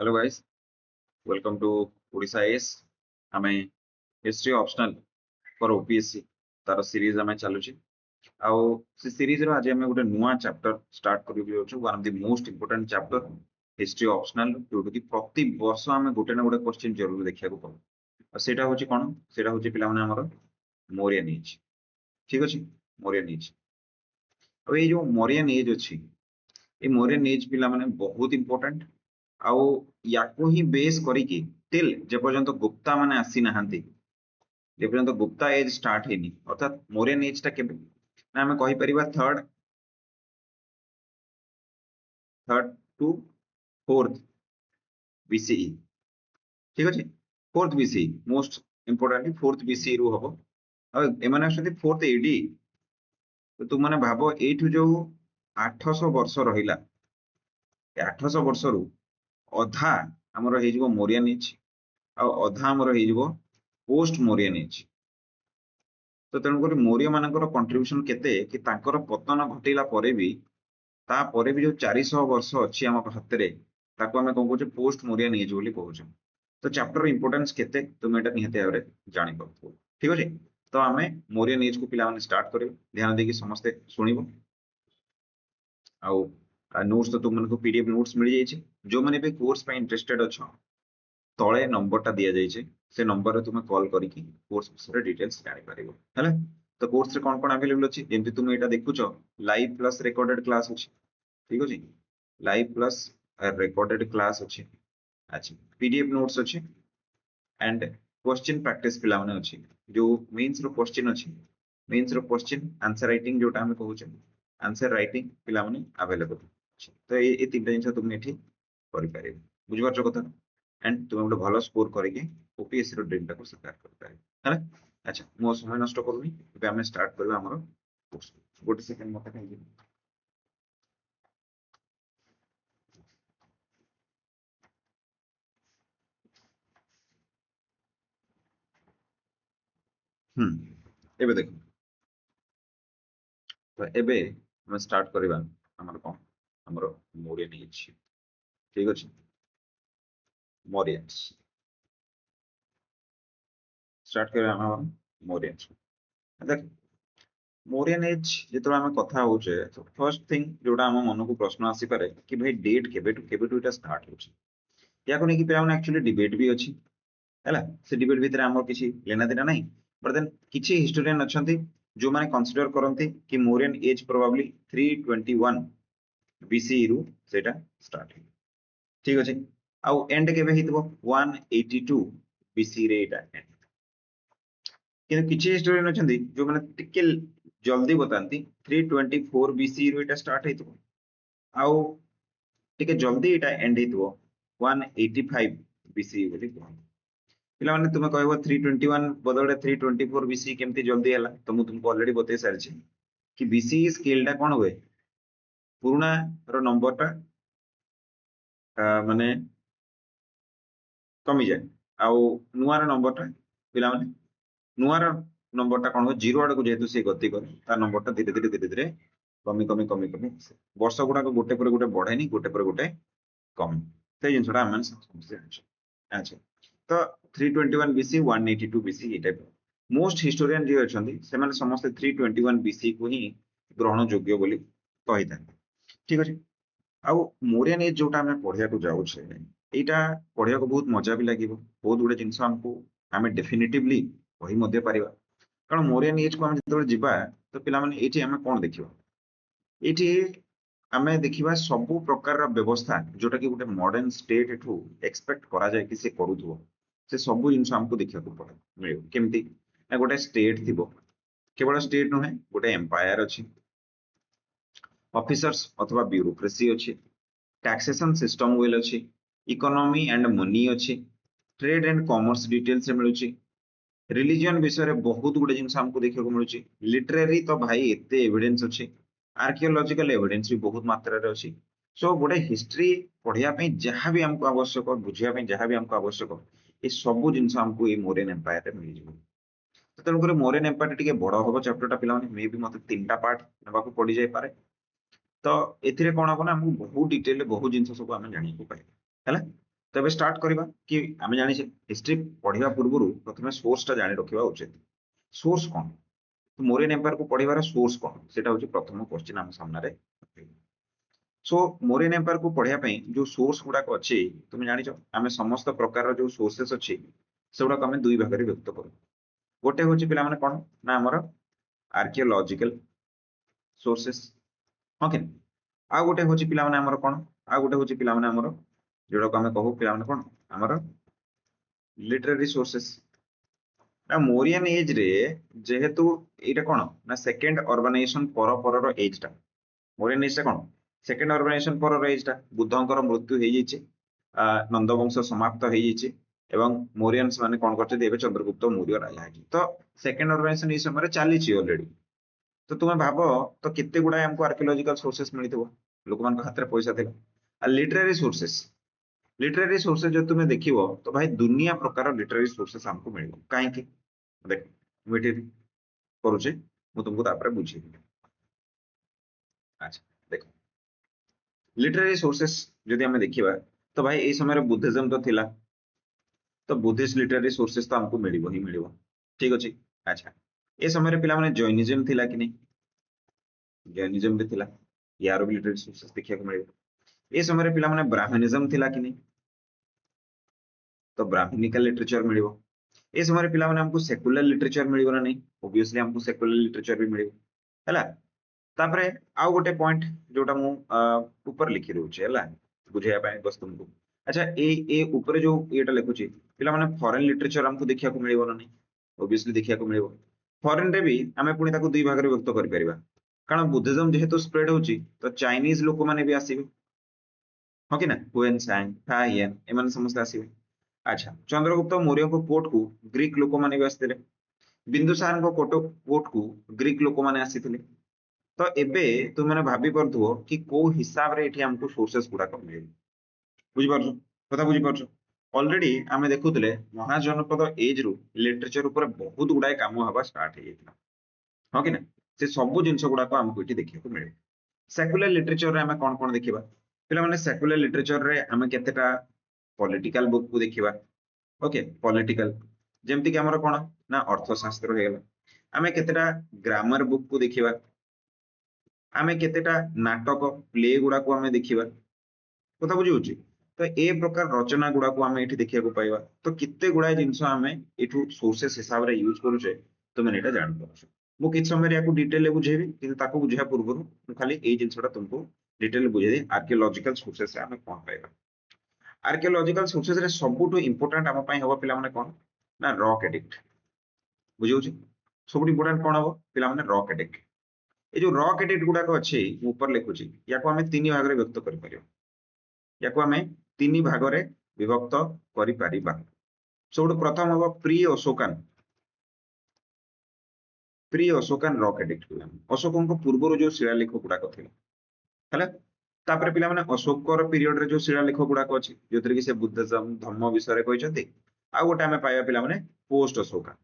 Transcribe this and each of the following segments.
Hello guys, welcome to Odisha S. आमे history optional for OPSC तार series आमे चालुची। आउ से सीरीज रो आज आमे गोटे नुवा चैप्टर स्टार्ट करि बियोछु, one of the most important chapter history optional, जोटो कि प्रति वर्ष आमे गोटे ना गोटे क्वेश्चन जरूर देखिया को पड़ो। आ सेटा होची कोन, सेटा होची पिला माने हमर मौर्यन एज। ठीक अछि, मौर्यन एज। अब ये जो मौर्यन एज अछि, ए मौर्यन एज पिला माने बहुत इंपोर्टेंट। आउ याको ही बेस करिकी टिल जे पर्यंत गुप्ता माने आसी नाहांती, जे पर्यंत गुप्ता एज स्टार्ट हेनी, अर्थात मौर्यन एज टा केबे ना हमें कहि परिबा थर्ड टू फोर्थ बीसीई। ठीक अछि, fourth BCE most importantly fourth BCE रु हबो। अब एमाने आछथि फोर्थ एडी। तो तुम माने भाबो एठु जो 800 वर्ष रहिला, 800 वर्ष रु अधा हमर हेजिबो मौर्यन एज, आ अधा हमर हेजिबो पोस्ट मौर्यन एज। तो तेणुकर मौर्य मानकर कंट्रीब्यूशन केते कि तांकर पतन घटिला परे भी, ता परे भी जो 400 वर्ष अछि हम हातरे, ताको हमें कोन कहूचे पोस्ट मौर्यन एज बोली कहूचे। तो चैप्टर इंपोर्टेंस केते तुम एटा निहते आबरे जानि पड़थो। ठीक अछि, तो हमें मौर्यन एज को पिला माने स्टार्ट करियो, ध्यान देकी समस्ते सुनिबो। आउ नोट्स तो तुम को पीडीएफ नोट्स मिल जाइए। जो मैंने भी कोर्स पे इंटरेस्टेड अच्छा तले नंबर टा दिया जाइए, से नंबर रे तुम्हें कॉल करिकी कोर्स विषय डिटेल्स जानि परिबो हैला। तो कोर्स रे कोन अवेलेबल अछि, जेंति तुम एटा देखुचो लाइव प्लस रिकॉर्डेड क्लास अछि। ठीक अछि, लाइव प्लस रिकॉर्डेड क्लास अछि। अच्छा, पीडीएफ नोट्स अछि एंड क्वेश्चन प्रैक्टिस पिला माने अछि। जो मेंस रो क्वेश्चन अछि, मेंस रो क्वेश्चन आंसर राइटिंग जोटा हम कहूचे आंसर राइटिंग पिला माने अवेलेबल अछि। तो ए तीनटा जिंस तुम एठी करि परिबो, बुझि पाछो कथा। एंड तुम गोटे भलो स्कोर करके ओपीएससी रो ड्रीम टाको साकार कर पारे हैला। अच्छा, मो समय नष्ट करूनी, एबे हम स्टार्ट करबा हमर कोर्स। गोटे सेकंड मते काई एबे देखो। तो एबे हम स्टार्ट करबा हमर कोन हमर मौर्यन एज। ठीक अछि, मौर्यन्स स्टार्ट करबा हमर मौर्यन्स। देख, मौर्यन एज जेतरा हम कथा होचे, तो फर्स्ट थिंग जोटा हम मन को प्रश्न आसी पारे कि भाई डेट केबेटू इटा स्टार्ट होचे। या को नेकी पे एक्चुअली डिबेट भी अछि हैला। से डिबेट भीतर हमर किछि लेना देना नहीं, बट देन किछि हिस्टोरियन अछंती जो माने कंसीडर करंती कि मौर्यन एज प्रोबेबली 321 बीसीई रु सेटा स्टार्ट है। ठीक अछि, आउ एंड केबे हितबो 182 बीसी रे एटा एंड। किंतु किछि हिस्टोरियन अछंती जो माने टिके जल्दी बताती 324 बीसी रु एटा स्टार्ट हेतबो, आउ टिके जल्दी एटा एंड हेतबो 185 बीसी बोली कहू। पिला माने तुमे कहबो 321 बदले 324 बीसी केमती जल्दी हला, तो मु तुमको ऑलरेडी बतै सारछि कि बीसी स्केल टा कोन होय, पुराना रो नंबर टा माने कमी जाए, आउ नुआ रो नंबर टा पिला माने नुआ रो नंबर टा कोन हो, जीरो आड़ को जेहेतु से गति करे ता नंबर टा धीरे धीरे कमी कमी कमी कमी वर्ष गुडा को गोटे पर गोटे बढ़ेनी, गोटे पर गोटे कम। से जिनसटा हम समझते हैं। अच्छा, तो 321 बीसी 182 बीसी ये टाइप मोस्ट हिस्टोरियन जे अछंती से माने समस्त 321 बीसी को ही ग्रहण योग्य बोली कहि था। ठीक अछि, आउ मौर्यन एज जोटा हमें पढ़िया को जाउ छे, एटा पढ़िया को बहुत मजा भी लागिबो, बहुत गुडे जिंस हमको हमें डेफिनेटिवली कहि मध्ये परिबा। कारण मौर्यन एज को हम जतोल जिबा, तो पिला माने एठी हमें कोन देखिबो, एठी हमें देखिबा सबु प्रकार रा व्यवस्था जोटा कि गोटे मॉडर्न स्टेट एठू एक्सपेक्ट करा जाय कि से करूथबो, से सबु जिंस हमको देखिया को पड़े मिलियो। केमती ना गोटे स्टेट थिबो, केवल स्टेट नुहे गोटे एम्पायर अछि, ऑफिसर्स अथवा ब्यूरोक्रेसी अछि, टैक्सेशन सिस्टम वेल अछि, इकोनॉमी एंड मनी अछि, ट्रेड एंड कॉमर्स डिटेल्स से मिलुछि, रिलीजन विषय रे बहुत गुडे जिंस हमको देखिया को मिलुछि, लिटरेरी तो भाई एते एविडेंस अछि, आर्कियोलॉजिकल एविडेंस भी बहुत मात्रा रे अछि। सो गोटे हिस्ट्री पढ़िया पे जहां भी हमको आवश्यक, बुझिया पे जहां भी हमको आवश्यक, ए सबु जिंस हमको ए मौर्यन एम्पायर रे मिल जिवो। तो तेणुकर मौर्यन एम्पायर टिके बड़ हबो चैप्टर टा पिला माने मे भी मते तीनटा पार्ट नेबाको पड़ी जाय पारे। तो एथिरे कोन हबो ना हमको बहुत डिटेल बहुत जिंस सब हम जानि को पाए हैला। तो ଏବେ स्टार्ट करबा कि आमे जानि हिस्ट्री पढ़िबा पूर्वरु प्रथमे सोर्स टा जानि रखिबा उचित। सोर्स कोन, तो मोरियन एम्पायर को पढ़िबार सोर्स कोन सेटा होची प्रथम क्वेश्चन हम सामने रे। सो मोरियन एम्पायर को पढ़िया पई जो सोर्स गुडा को अछि तुम जानि छ आमे समस्त प्रकार रो जो सोर्सेस अछि सेगुडा को आमे दुई भाग रे व्यक्त करू। गोटे होची पिला माने कोन ना हमर आर्कियोलॉजिकल सोर्सेस ओके, आ गोटे होची पिला माने हमर कोन आ गोटे होची पिला माने हमर जोडा को आमे कहू पिला माने कोन हमर लिटरेरी सोर्सेस। ना मोरियन एज रे जेहेतु एटा कोन ना सेकंड अर्बानाइजेशन पर एज टा मोरियन एज टा कोन सेकंड अर्बानाइजेशन पर एज टा बुद्धंकर मृत्यु हे जाइछे, नंदवंश समाप्त हे जाइछे एवं मोरियंस माने कोन करछे एबे चंद्रगुप्त मौर्य राजा है तो सेकंड अर्बानाइजेशन ई समय रे चली छि ऑलरेडी। तो तुमे भाबो तो केते गुडा हमको आर्कियोलॉजिकल सोर्सेस मिलिथबो लोक मान हाथ रे पैसा थिला। आ लिटरेरी सोर्सेस जो तुम्हें देखिबो तो भाई दुनिया प्रकार लिटरेरी सोर्सेस हमको मिलिबो काहे कि देख मिटिर करूचे मु तुमको तापर बुझी। अच्छा देखो लिटरेरी सोर्सेस जदि हमें देखिबा तो भाई ए समय रे बुद्धिज्म तो थिला तो बुद्धिस्ट लिटरेरी सोर्सेस तो हमको मिलिबो ही मिलिबो ठीक अछि। अच्छा ए समय रे पिला माने जैनिज्म थिला कि नहीं, जैनिज्म भी थिला यार भी लिटरेरी सोर्सेस देखिया को मिलिबो। ए समय रे पिला माने ब्राह्मणिज्म थिला कि नहीं तो ब्राह्मणिकल लिटरेचर मिलिबो। ए समय रे पिला माने हमको सेकुलर लिटरेचर मिलिबो ना नहीं, ऑब्वियसली हमको सेकुलर लिटरेचर भी मिलिबो हैला। तापरे आउ गोटे पॉइंट जोटा मु ऊपर लिखि रहउचे हैला बुझाया पाए बस तुमको। अच्छा ए ऊपर जो एटा लिखुची पिला माने फॉरेन लिटरेचर हमको देखिया को मिलिबो ना नहीं, ऑब्वियसली देखिया को मिलिबो। फॉरेन रे भी हमें पुणी ताको दुई भाग रे व्यक्त करि परिबा कारण बुद्धिज्म जेहेतु स्प्रेड होची तो चाइनीज लोक माने भी आसीबे हो कि ना हुएन सांग फाहियन एमान समस्त आसीबे। अच्छा चंद्रगुप्त मौर्य को कोर्ट को ग्रीक लोक माने भी आस्थिले, बिंदुसार को कोर्ट को ग्रीक लोक माने आसीथिले। तो एबे तुम मैंने भाभी पड़थुओ कि को हिसाब रे एठी हमको सोर्सेस गुडा को मिले बुझी पारछो कथा बुझी पारछो। ऑलरेडी आमे देखुतले महाजनपद एज रु लिटरेचर ऊपर बहुत गुडाय काम हवा स्टार्ट हे गेतला हो कि ना से सब जिंस गुडा को हमको एठी देखिया को मिले। सेकुलर लिटरेचर रे हमें कोन कोन देखिबा पिला माने सेकुलर लिटरेचर रे हमें केतेटा पॉलिटिकल बुक को देखिबा ओके पॉलिटिकल जेमति कि हमर कोन ना अर्थशास्त्र हे गेला हमें केतेटा ग्रामर बुक को देखिबा आमे केतेटा नाटक प्ले गुडा को हमें देखिबा कथा बुझी होची। तो ए प्रकार रचना गुडा को हमें एठी देखिया को पाइबा तो कित्ते गुडा जिंस हमें एठू सोर्सेस हिसाब रे यूज करूचे तो मैंने एटा जान पाछो। मु किछ समय रे याकू डिटेल रे बुझेबी किंतु ताको बुझिया पूर्वरु मु खाली ए जिंसटा तुमको डिटेल बुझे दे आर्कियोलॉजिकल सोर्सेस रे हमें कोन पाइबा। आर्कियोलॉजिकल सोर्सेस रे सबुठु इंपोर्टेंट हम पई होबा पिला माने कोन ना रॉक एडिक्ट बुझी होची सबुठु इंपोर्टेंट कोन होबो पिला माने रॉक एडिक्ट। ए जो रॉक एडिक्ट गुडा को अछि मु ऊपर लिखुची याको हमें तीन भाग रे व्यक्त करि परियो याको हमें तीन भाग रे विभक्त करि परिबा। सबुठु प्रथम होबो प्री अशोकन रॉक एडिक्ट पिला अशोकन को पूर्व जो शिलालेख गुडा को थिला हैला तापर पिला माने अशोकर पीरियड रे जो शिलालेख गुडा को अछि जोतरे कि से बुद्धिज्म धर्म विषय रे कहैछथि आ गोटा हमें पाइबा पिला माने पोस्ट अशोका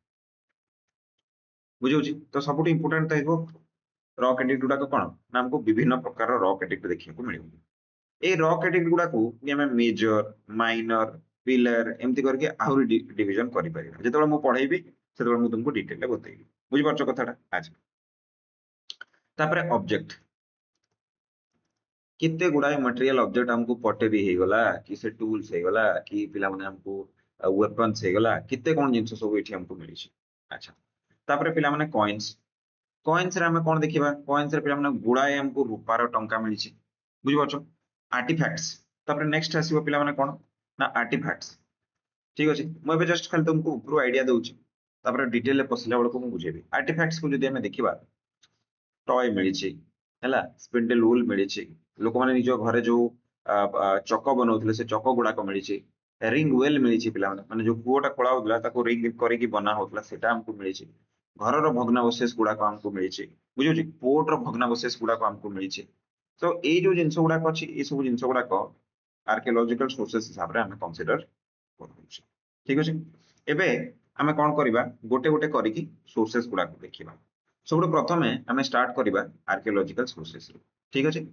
बुझौछि। तो सबुठु इंपोर्टेंट थाइबो रॉक एडिक्ट गुडा को कोन ना हमको विभिन्न प्रकार रॉक एडिक्ट देखिया को मिलिबो। ए रॉक एडिक्ट गुडा को कि हमें मेजर माइनर पिलर एमति करके आहुरी डिवीजन करि परिबा जेतबे मु पढाइबी सेतबे मु तुमको डिटेल रे बतैबी बुझि पारछो कथाटा। अच्छा तापरे ऑब्जेक्ट कितने गुड़ाए मटेरियल ऑब्जेक्ट हमको पटेरी हे गला कि से टूल्स हे गला कि पिला माने हमको वेपन्स हे गला कितने कोन जिंस सब एठी हमको मिली छी। अच्छा तापरे पिला माने कॉइन्स रे हमें कोन देखिबा कॉइन्स रे पिला माने गुड़ाए हमको रूपार टंका मिली छी बुझि पारछो। आर्टिफैक्ट्स तापरे नेक्स्ट आसीबो पिला माने कोन ना आर्टिफैक्ट्स ठीक अछि मु एबे जस्ट खाली तुमको ऊपर आईडिया दउची तापरे डिटेल रे पसला बडको मु बुझेबी। आर्टिफैक्ट्स को जदि हमें देखिबा टॉय मिली छी हैला स्पिंडल वूल मिली छी लोक माने निजो घरे जो चक बनौथिले से चक गुडा को मिली छी। रिंग वेल मिली छी पिला माने जो कुओटा खोला होतला ताको रिंग करिकि बना होतला सेटा हमको मिली छी। घर रो भग्नावशेष गुडा को हमको मिली छी बुझो छी पोर्ट रो भग्नावशेष गुडा को हमको मिली छी। तो ए जो जिंस गुडा को अछि ए सब जिंस गुडा को आर्कियोलॉजिकल सोर्सेस हिसाब रे हमें कंसीडर करछी ठीक अछि। एबे हमें कोन करबा गोटे गोटे करिकि सोर्सेस गुडा को देखिबा। सबुठु प्रथमे हमें स्टार्ट करबा आर्कियोलॉजिकल सोर्सेस रो ठीक अछि।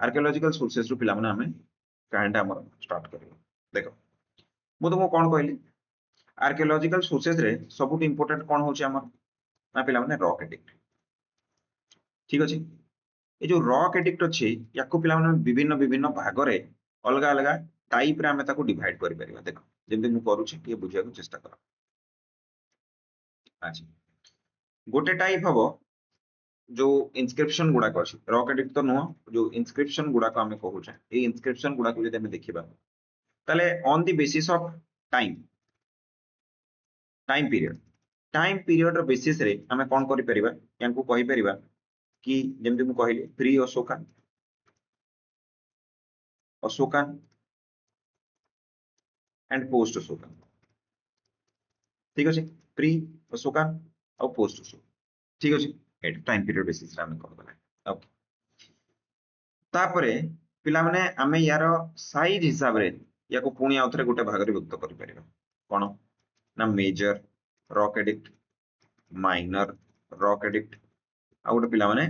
आर्कियोलॉजिकल सोर्सेस रो पिला माने हमें काहेंटा हमर स्टार्ट करबा देखो ମୁଁ तुमको कौन कहली आर्कियोलॉजिकल सोर्सेस रे सबुठ इंपोर्टेंट कौन होचे हमर ना पिला माने रॉक एडिक्ट ठीक अछि ए जो रॉक एडिक्ट अछि याको पिला माने विभिन्न विभिन्न भाग रे अलगा अलगा टाइप रे हमें ताको डिवाइड करि परिबा देखो जेमते मु करूछि कि बुझिया को चेष्टा करो अच्छा गोटे टाइप हबो जो इनस्क्रिप्शन गुडा को अछि रॉक एडिक्ट तो नुह जो इनस्क्रिप्शन गुडा को हमें कहूछे ए इनस्क्रिप्शन गुडा को जदि हमें देखिबा ताले on the basis of time time period रो बेसिस रे हमें कोन करि परिबा यांको कहि परिबा कि जेमते मु कहली pre Ashoka Ashoka and post Ashoka ठीक अछि प्री अशोका और पोस्ट अशोका ठीक अछि एट टाइम पीरियड बेसिस रे हमें कर दला ओके तापरे पिला माने हमें यार साइज हिसाब रे याको पुणी आउथरे गोटे भाग रे विभक्त करि परिबा कोन ना major rock edict minor rock edict आ गोटे पिला माने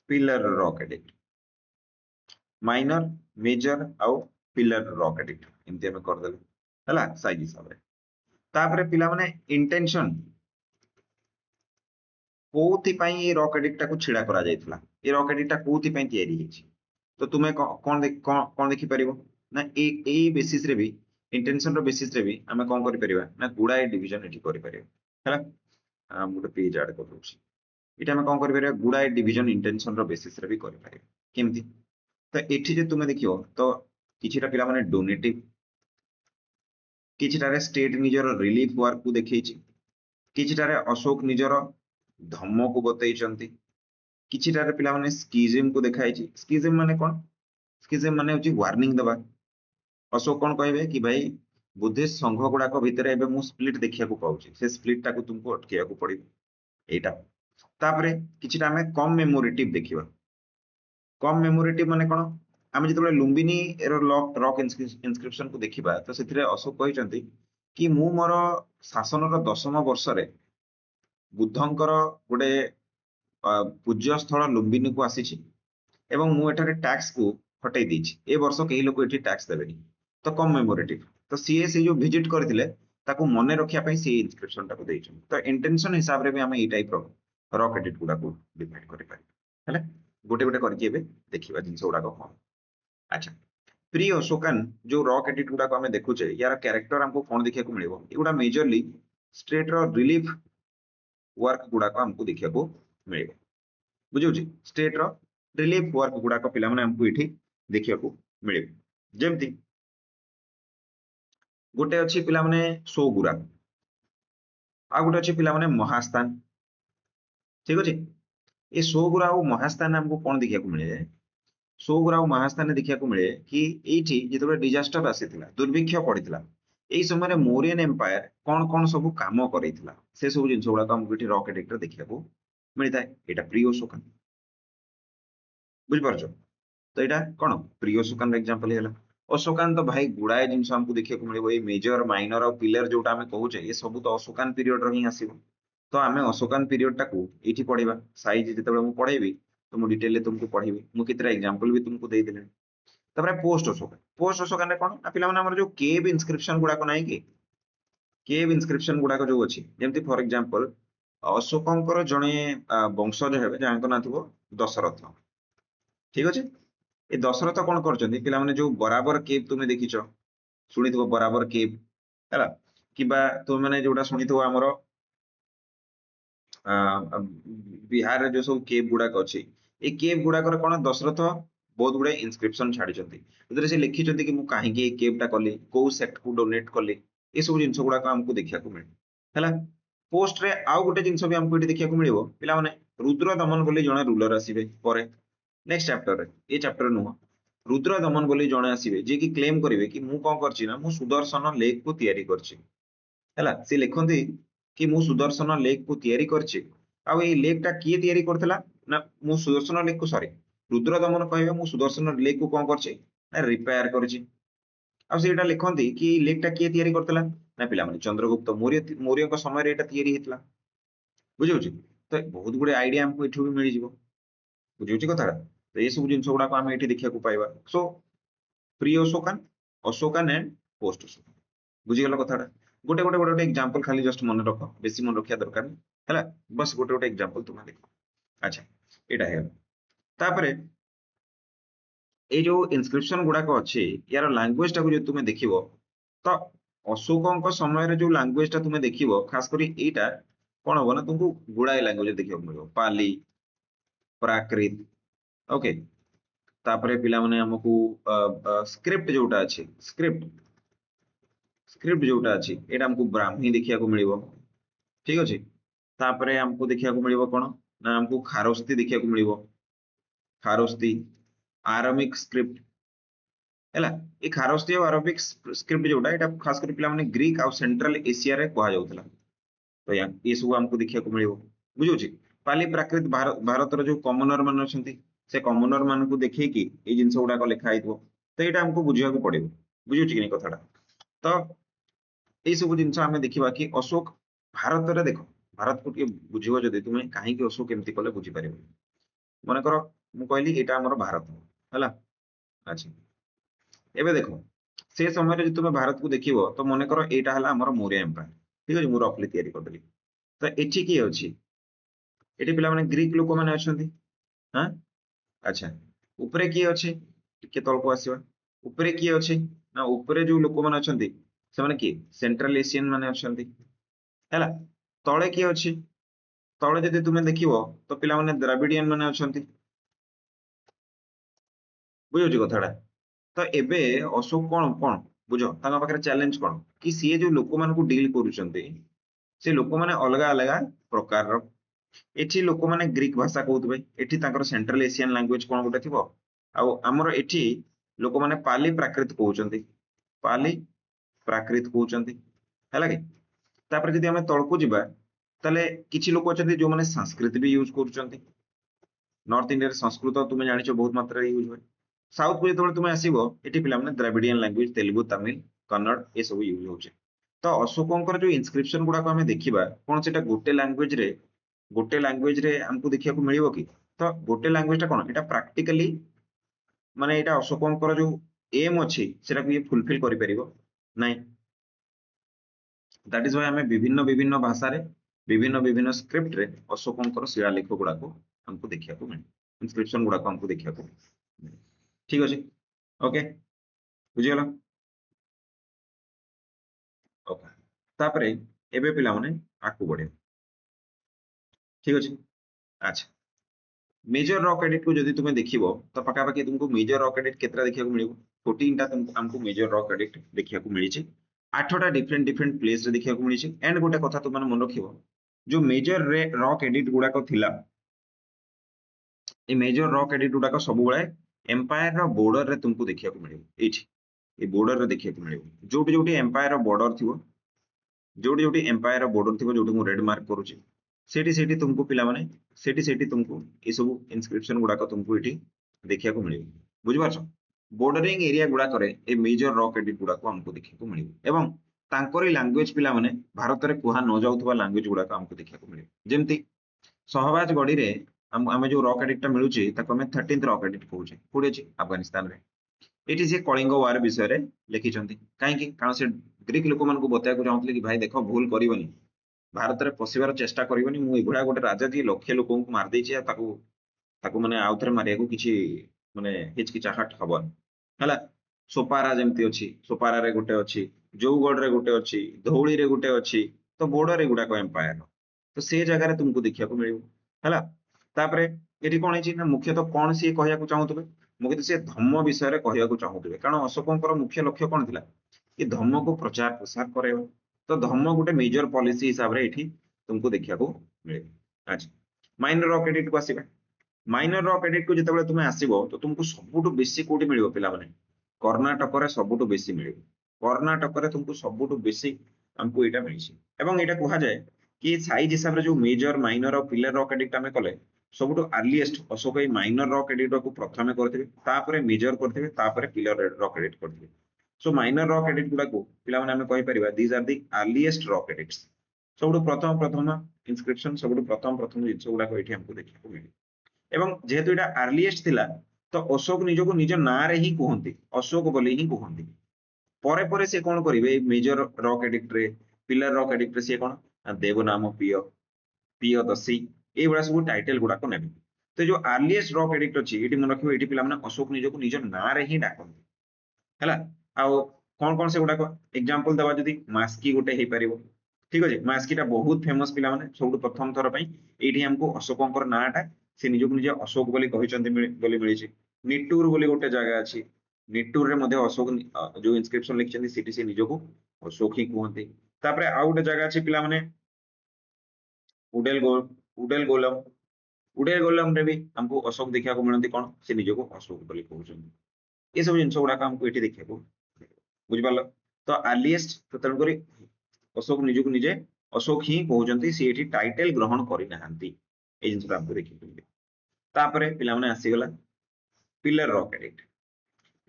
pillar rock edict minor major आउ पिलर रॉक एडिक्ट एमती हमें कर देले हला साइज हिसाब रे तापरे पिला माने इंटेंशन कोथि पई ए रॉक एडिक्ट को छिडा करा जायतला ए रॉक एडिक्ट कोथि पई तयारी हिची तो तुमे कोन देखि परिबो ना ए बेसिस रे भी इंटेंशन रो बेसिस रे भी हमें कोन करि परिबा ना गुडाए डिवीजन एठी करि परिबा हला हम गोटे पेज ऐड कर दोछि एटा हमें कोन करि परिबा गुडाए डिवीजन इंटेंशन रो बेसिस रे भी करि परिबा केमति तो एठी जे तुमे देखियो तो किछिटा पिला माने डोनेटिव किछिटारे स्टेट निजर रिलीफ वर्क को देखैछि किछिटारे अशोक निजर धम्म को बतैचंती किछिटारे पिला माने स्किज्म को देखाइछि स्किज्म माने कोन स्किज्म माने होछि वार्निंग दबा अशोक कोन कहबे कि भाई बुद्धिस्ट संघ गुडाक भितरे एबे मु स्प्लिट देखिया को पाउछि से स्प्लिट टाको तुमको अटकिया को पड़िबो एटा तापरे किछिटा हमें कम मेमोरेटिव देखिबा कम मेमोरेटिव माने कोन आमे जेतबे लुम्बिनी एर रॉक इनस्क्रिप्शन को देखिबा तो सेथिरे अशोक कहिसंती कि मु मोर शासन रो 10म वर्ष रे बुद्धंकर गोटे पूज्य स्थल लुम्बिनी को आसीछि एवं मु एठारे टैक्स को हटै दैछि ए वर्ष केही लोक एठी टैक्स देबेनी तो कम मेमोरेटिव तो सीए से जो विजिट करथिले ताको मने रखिया पई सी इनस्क्रिप्शन टाको दैछन तो इंटेंशन हिसाब रे भी हम ए टाइप रो रॉक एडिट गुडा को डिफाइन करि पारि हैला गोटे गोटे करके एबे देखिबा जिंस गुडा को कोन अच्छा प्री अशोकन जो रॉक एडिट गुडा को हमें देखुचे यार कैरेक्टर हमको कोन देखिया को मिलिबो एगुडा मेजरली स्टेट रो रिलीफ वर्क गुडा को हमको देखिया को मिलिबो बुझौछि स्टेट रो रिलीफ वर्क गुडा को पिला माने हमको एठी देखिया को मिलिबो जेमति गोटे अछि पिला माने सोगुरा आ गोटे अछि पिला माने महास्थान ठीक अछि ए सोगुरा और महास्थान हमको कोन देखिया को मिले सोगुरा और महास्थान देखिया को मिले कि एठी जेतबे डिजास्टर आसीथिला दुर्भिक्ष पड़िथिला एई समय मौर्यन एम्पायर कोन कोन सब काम करैथिला से सब जिंस गुडा को हमको एठी रॉक एडिक्टर देखिया को मिलता है एटा प्री अशोकन बुझ पारछो तो एटा कोन प्री अशोकन एग्जांपल हेला अशोकान तो भाई गुड़ाए जिनस हमको देखिया को मिले ए मेजर माइनर और पिलर जोटा हमें कहूचे ये सब तो अशोकान पीरियड रो ही आसीबो तो आमे अशोकान पीरियड टाको एठी पढिबा साइज जेतेबेले मु पढेबी तो मु डिटेल ले तुमको पढेबी मु कितरा एग्जांपल भी तुमको दे देले तबरे पोस्ट अशोकान रे कोन आ पिला माने हमर जो केव इनस्क्रिप्शन गुडा को नाही कि केव इनस्क्रिप्शन गुडा को जो अछि जेमति फॉर एग्जांपल अशोकंकर जणे वंशज हेबे जांको ना थिबो दशरथ ठीक अछि ए दशरथ कोन करचंदी पिला माने जो बराबर केव तुमे देखिचो सुनिथिबो बराबर केव हैला किबा तुम माने जोटा सुनिथिबो हमरो बिहार रे जो सब केव गुडा अछि ए केव गुडा कर कोन दशरथ बहुत गुडे इनस्क्रिप्शन छाडी चंती उधर से लिखि चंती कि मु काहे के केव टा कली को सेक्ट को डोनेट कली ए सब जिंस गुडा को हमको देखिया को मिले हैला पोस्ट रे आउ गोटे जिंस भी हमको एठी देखिया को मिलिबो पिला माने रुद्र दमन बोली जणे रूलर आसीबे परे नेक्स्ट चैप्टर रे ए चैप्टर नुह रुद्र दमन बोली जणे आसीबे जे कि क्लेम करिवे कि मु कोन करछि ना मु सुदर्शन लेक को तयारी करछि हैला से लिखंती कि मु सुदर्शन लेक को तयारी करछि आ ए लेक टा किए तयारी करथला ना मु सुदर्शन लेक को सॉरी रुद्र दमन कहबे मु सुदर्शन लेक को कोन करछि ना रिपेयर करछि आ सेटा लिखंती कि लेक टा किए तयारी करथला ना पिला माने चंद्रगुप्त मौर्य को समय रे एटा तयारी हेतला बुझौछि तो बहुत गुडे आईडिया हमको एठु भी मिलि जिवो बुझौछि कथा तो ये सब जिंस गुडा को हम एठी देखिया को पाइबा so pre Ashokan and post Ashokan बुझीगल कथाटा गोटे गोटे गोटे एग्जांपल खाली जस्ट मन रख बेसी मन रखिया दरकार हैला बस गोटे गोटे एग्जांपल तुम देख अच्छा एटा है तापरे ए जो इनस्क्रिप्शन गुडाक अच्छी यार लैंग्वेज टाको जो तुम देखिबो तो अशोकଙ୍କ ସମୟରେ जो लैंग्वेज टा तुम देखिबो खास करी एटा कोन हो ना तुमको गुडाए लैंग्वेज देखिबो मिलिबो पाली प्राकृत ओके तापरे पिला माने हमकु स्क्रिप्ट जोटा अछि स्क्रिप्ट स्क्रिप्ट जोटा अछि एटा हमकु ब्राह्मी देखिया को मिलिबो ठीक अछि तापरे हमकु देखिया को मिलिबो कोन ना हमकु खारोस्ती देखिया को मिलिबो खारोस्ती आरामिक स्क्रिप्ट हैला ए खारोस्ती और अरबिक स्क्रिप्ट जोटा एटा खास कर पिला माने ग्रीक और सेंट्रल एशिया रे कहा जाउतला तो या ये सब हमको देखिया को मिलिबो बुझौछि पाली प्राकृत भारत रो जो कॉमनर मान अछंती से कॉमनर मान को देखै कि ए जिंस गुडा को लिखा आइतबो तो एटा हमको बुझिया को पड़िबो बुझौछि कि नै कथाटा तो ए सब जिंस हमें देखिबा कि अशोक भारत रे देखो भारत को के बुझिबो जदि तुमे काहे कि अशोक केमती कले बुझि पारिबो मन करो मु कहली एटा हमर भारत हैला अच्छा एबे देखो से समय रे तुमे भारत को देखिबो तो मने करो एटा हला हमर मौर्य एम्पायर ठीक अछि मु रफली तयारी कर देली तो एठी की अछि एठी पिला माने ग्रीक लोक माने अछंती हां अच्छा ऊपरे की अछि टिके तळ को आसीबा ऊपरे की अछि ना ऊपरे जो लोक माने अछंती से माने की सेंट्रल एशियन माने अछंती हैला तळे की अछि तळे जदि तुमे देखिबो तो पिला माने द्रविडियन माने अछंती बुझौछि कथाडा तो एबे अशोक कोन कोन बुझो तांगा पाखरे चैलेंज कोन कि सीए जो लोक मान को डील करूचंती से लोक माने अलगा अलगा प्रकार रो एठी लोक माने ग्रीक भाषा कहउतबे एठी तांकर सेंट्रल एशियन लैंग्वेज कोन गोटे थिबो आ हमर एठी लोक माने पाली प्राकृत कहउचंती पाली प्राकृत कहउचंती हैला कि तापर जदि हमें तळको जिबा तले किछि लोक अछंती जो माने संस्कृत भी यूज करूचंती नॉर्थ इंडिया रे संस्कृत तुमे जानिछो बहुत मात्रा रे यूज होय साउथ को जेतबे तुमे आसीबो एठी पिला माने द्रविडियन लैंग्वेज तेलुगु तमिल कन्नड़ ए सब यूज होचे तो अशोकंकर जो इनस्क्रिप्शन गुडा को हमें देखिबा कोन सेटा गोटे लैंग्वेज रे हमको देखिया को मिलिबो कि तो गोटे लैंग्वेज टा कोन एटा प्रैक्टिकली माने एटा अशोकंकर जो एम अछि सेटा को ये फुलफिल करि परिबो नै दैट इज व्हाई हमें विभिन्न विभिन्न भाषा रे विभिन्न विभिन्न स्क्रिप्ट रे अशोकंकर शिलालेख गुडा को हमको देखिया को मिले इनस्क्रिप्शन गुडा को हमको देखिया को मिले ठीक अछि ओके बुझि गेला ओके तापरे एबे पिला माने आकु बढे ठीक अछि अच्छा मेजर रॉक एडिट को जदि तुमे देखिबो तो पक्का पक्की तुमको मेजर रॉक एडिट केतरा देखिया को मिलिबो 14 टा तुमको हमको मेजर रॉक एडिट देखिया को मिली छै 8 टा डिफरेंट डिफरेंट प्लेस रे देखिया को मिली छै एंड गोटे कथा तुम मन रखिबो जो मेजर रॉक एडिट गुडा को थिला ए मेजर रॉक एडिट गुडा को सब बळे एम्पायर रो बॉर्डर रे तुमको देखिया को मिलिबो एठी ए बॉर्डर रे देखिया को मिलिबो जोटी जोटी एम्पायर रो बॉर्डर थिबो जोटी जोटी एम्पायर रो बॉर्डर थिबो जोटी मु रेड मार्क करूची सेठी सेठी तुमको पिला माने सेठी तुमको ए सब इनस्क्रिप्शन गुडा को तुमको एठी देखिया को मिलिबो बुझि पाछो बॉर्डरिंग एरिया गुडा करे ए मेजर रॉक एडिट गुडा को हमको देखिया को मिलिबो एवं तांकरी लैंग्वेज पिला माने भारत रे कुहा न जाउथबा लैंग्वेज गुडा को हमको देखिया को मिलिबो जेमति सहबाज गडी रे हमें जो रॉक एडिट टा मिलुची ताको हमें 13th रॉक एडिट कहूचे कोडे अछि अफगानिस्तान रे एटी से कलिंग वार विषय रे लिखिचंती काहे कि कारण से ग्रीक लोक मन को बताया को चाहतले कि भाई देखो भूल करिवनी भारत रे पसिबार चेष्टा करिवनी मु एगुडा गोटे राजा जी लक्ष लोक को मार देछि ताको ताको माने आउथरे मारिया को किछि माने हिचकिचाहट हबन हला सोपारा जेमति अछि सोपारा रे गोटे अछि जौगढ़ रे गोटे अछि धौली रे गोटे अछि तो बॉर्डर रे गुडा को एम्पायर तो से जगह रे तुमको देखिया को मिलिबो हला तापरे एठी कोन अछि ना मुख्यतः कोन से कहया को चाहतबे मुख्यतः से धम्म विषय रे कहया को चाहतबे कारण अशोकंकर मुख्य लक्ष्य कोन थिला कि धम्म को प्रचार प्रसार करेबो तो धम्म गोटे मेजर पॉलिसी हिसाब रे एठी तुमको देखिया को मिले अच्छा माइनर रॉक एडिट को आसीबा माइनर रॉक एडिट को जेतेबेले तुमे आसीबो तो तुमको सबुटु बेसी कोडी मिलिबो पिला माने कर्नाटक रे सबुटु बेसी मिलिबो कर्नाटक रे तुमको सबुटु बेसी हमको एटा मिलिछि एवं एटा कहा जाय कि साइज हिसाब रे जो मेजर माइनर और पिलर रॉक एडिट हमें कले सबुटु अर्लीएस्ट अशोक ए माइनर रॉक एडिट को प्रथमे करथिबे तापरे मेजर करथिबे तापरे पिलर रॉक एडिट करथिबे सो माइनर रॉक एडिट गुडा को पिला माने हमें कहि परिबा these are the earliest rock edicts सबुटु प्रथम इनस्क्रिप्शन सबुटु प्रथम जिंस गुडा को एठी हमको देखि को मिले एवं जेहेतु एटा अर्लीएस्ट थिला तो अशोक निजो को निज ना रे ही कहंती अशोक बोली ही कहंती ପରେ ପରେ ସେ କଣ କରିବେ मेजर रॉक एडिक्ट रे पिलर रॉक एडिक्ट रे से कौन देव नाम पिय पिय दसी एइबड़ा सब टाइटल गुडा को नेबे तो जो अर्लीएस्ट रॉक एडिक्ट अछि एटी मन रखिबो एटी पिला माने अशोक निज को निज ना रे ही डाकंती हैला आउ कौन कौन से गुडा एग्जांपल दबा जदी मास्की गोटे हे परिबो ठीक अछि मास्कीटा बहुत फेमस पिला माने सबु प्रथम थर पई एठी हमको अशोकंकर नाटा से निज को निज अशोक बोली कहिसंती बोली मिलिछि निटूर बोली गोटे जगह अछि निटूर रे मध्ये अशोक जो इंस्क्रिप्शन लिखिसंती सिटी से निज को अशोक ही कहंती तापरे आ गोटे जगह अछि पिला माने उडेल गो उडेल गोलम उडेल गोलम रे भी हमको अशोक देखा को मिलंती कोन से निज को अशोक बोली कहउछंती ये सब जिनस गुडा हमको एठी देखा को बुझ पालो तो अर्लीएस्ट तो करी अशोक निज को निजे अशोक ही कहउछंती से एठी टाइटल ग्रहण करि नाहंती ए जिनस हमको देखि मिले तापरे पिला माने आसी गला pillar rock addict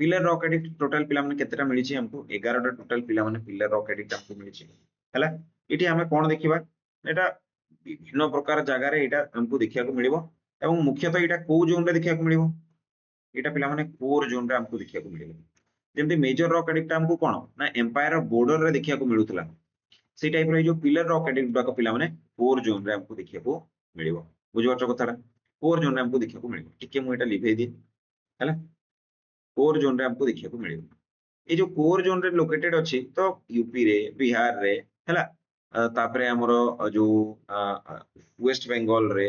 pillar rock addict total पिला माने केतेटा मिलिछि हमको 11 टा टोटल पिला माने पिलर रॉक एडिक्ट हमको मिलिछि हैला एठी हमें कोन देखिबा एटा विभिन्न प्रकार जगह रे एटा हमको देखिया को मिलिबो एवं मुख्यतः एटा को जोन रे देखिया को मिलिबो एटा पिला माने कोर जोन रे हमको देखिया को मिलिबो जेमति मेजर रॉक एडिक्ट हमको कोन ना एम्पायर बॉर्डर रे देखिया को मिलुतला से टाइप रे जो पिलर रॉक एडिक्ट बाको पिला माने कोर जोन रे हमको देखिया को मिलिबो बुझिबाचो कथाटा कोर जोन रे हमको देखिया को मिलिबो टिके मु एटा लिखै दि हैला कोर जोन रे हमको देखिया को मिलिबो ए जो कोर जोन रे लोकेटेड अछि तो यूपी रे बिहार रे हैला तापरे हमरो जो वेस्ट बंगाल रे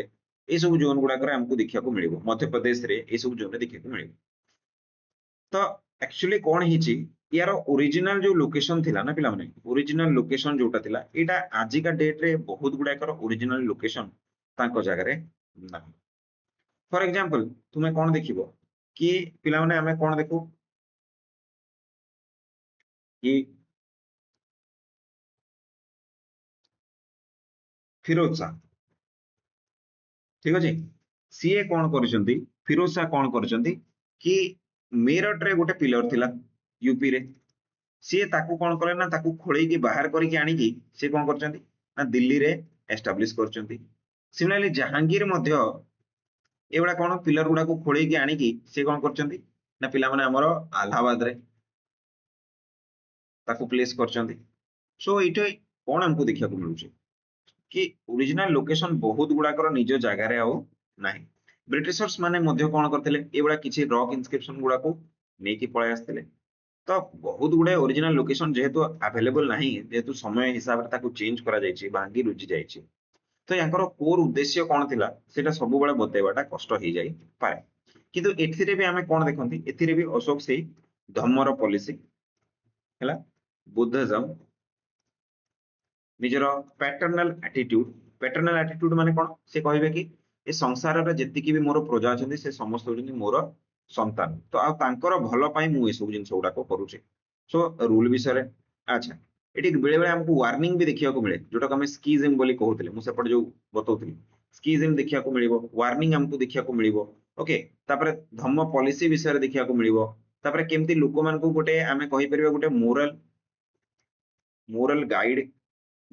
ए सब जोन गुडा करे हमको देखिया को मिलिबो मध्य प्रदेश रे ए सब जोन रे देखिया को मिलिबो तो एक्चुअली कोन हिची यार ओरिजिनल जो लोकेशन थिला ना पिला माने ओरिजिनल लोकेशन जोटा थिला एटा आजि का डेट रे बहुत गुडा कर ओरिजिनल लोकेशन तांको जगह रे ना फॉर एग्जांपल तुमे कोन देखिबो कि पिला माने हमें कोन देखो कि फिरोज शाह ठीक अछि सीए कोन करछंती फिरोज शाह कोन करछंती कि मेरठ रे गोटे पिलर थिला यूपी रे सीए ताकू कोन करे ना ताकू खोळै की बाहर करी की आनी की से कोन करछंती ना दिल्ली रे एस्टैब्लिश करछंती सिमिलरली जहांगीर मध्य एवडा कोन पिलर गुडा को खोळै की आनी की से कोन करछंती ना पिला माने हमरो इलाहाबाद रे ताकू प्लेस करछंती सो इटे कोन हमको देखिया को मिलुची कि ओरिजिनल लोकेशन बहुत गुडा कर निज जगह रे आउ नाही ब्रिटिशर्स माने मध्य कोन करथिले एवडा किछि रॉक इनस्क्रिप्शन गुडा को नेकी पळे आस्थिले तो बहुत गुडे ओरिजिनल लोकेशन जेहेतु अवेलेबल नाही जेहेतु समय हिसाब रे ताकू चेंज करा जायछि भांगी रुजि जायछि तो यांकर कोर उद्देश्य कोन थिला सेटा सब बेले बतेबाटा कष्ट ही जाई पारे किंतु एथिरे भी हमें कोन देखंती एथिरे भी अशोक से धम्मर पॉलिसी हैला बुद्धिज्म निजर पैटर्नल एटीट्यूड माने कोन से कहबे कि ए संसार रे जेतिकी भी मोर प्रजा अछंती से समस्त होजंती मोर संतान तो आ तांकर भलो पाई मु ए सब जिंस गुडा को करूचे सो रूल विषय रे अच्छा एटी बेले बेले हमको वार्निंग भी देखिया को मिले जोटा को हम स्कीजिज्म बोली कहउतले मु सेपट जो बतौतली स्कीजिज्म देखिया को मिलिबो वार्निंग हमको देखिया को मिलिबो ओके तापरे धम्म पॉलिसी विषय रे देखिया को मिलिबो तापरे केमती लोक मान को गोटे हमें कहि परिबा गोटे मोरल मोरल गाइड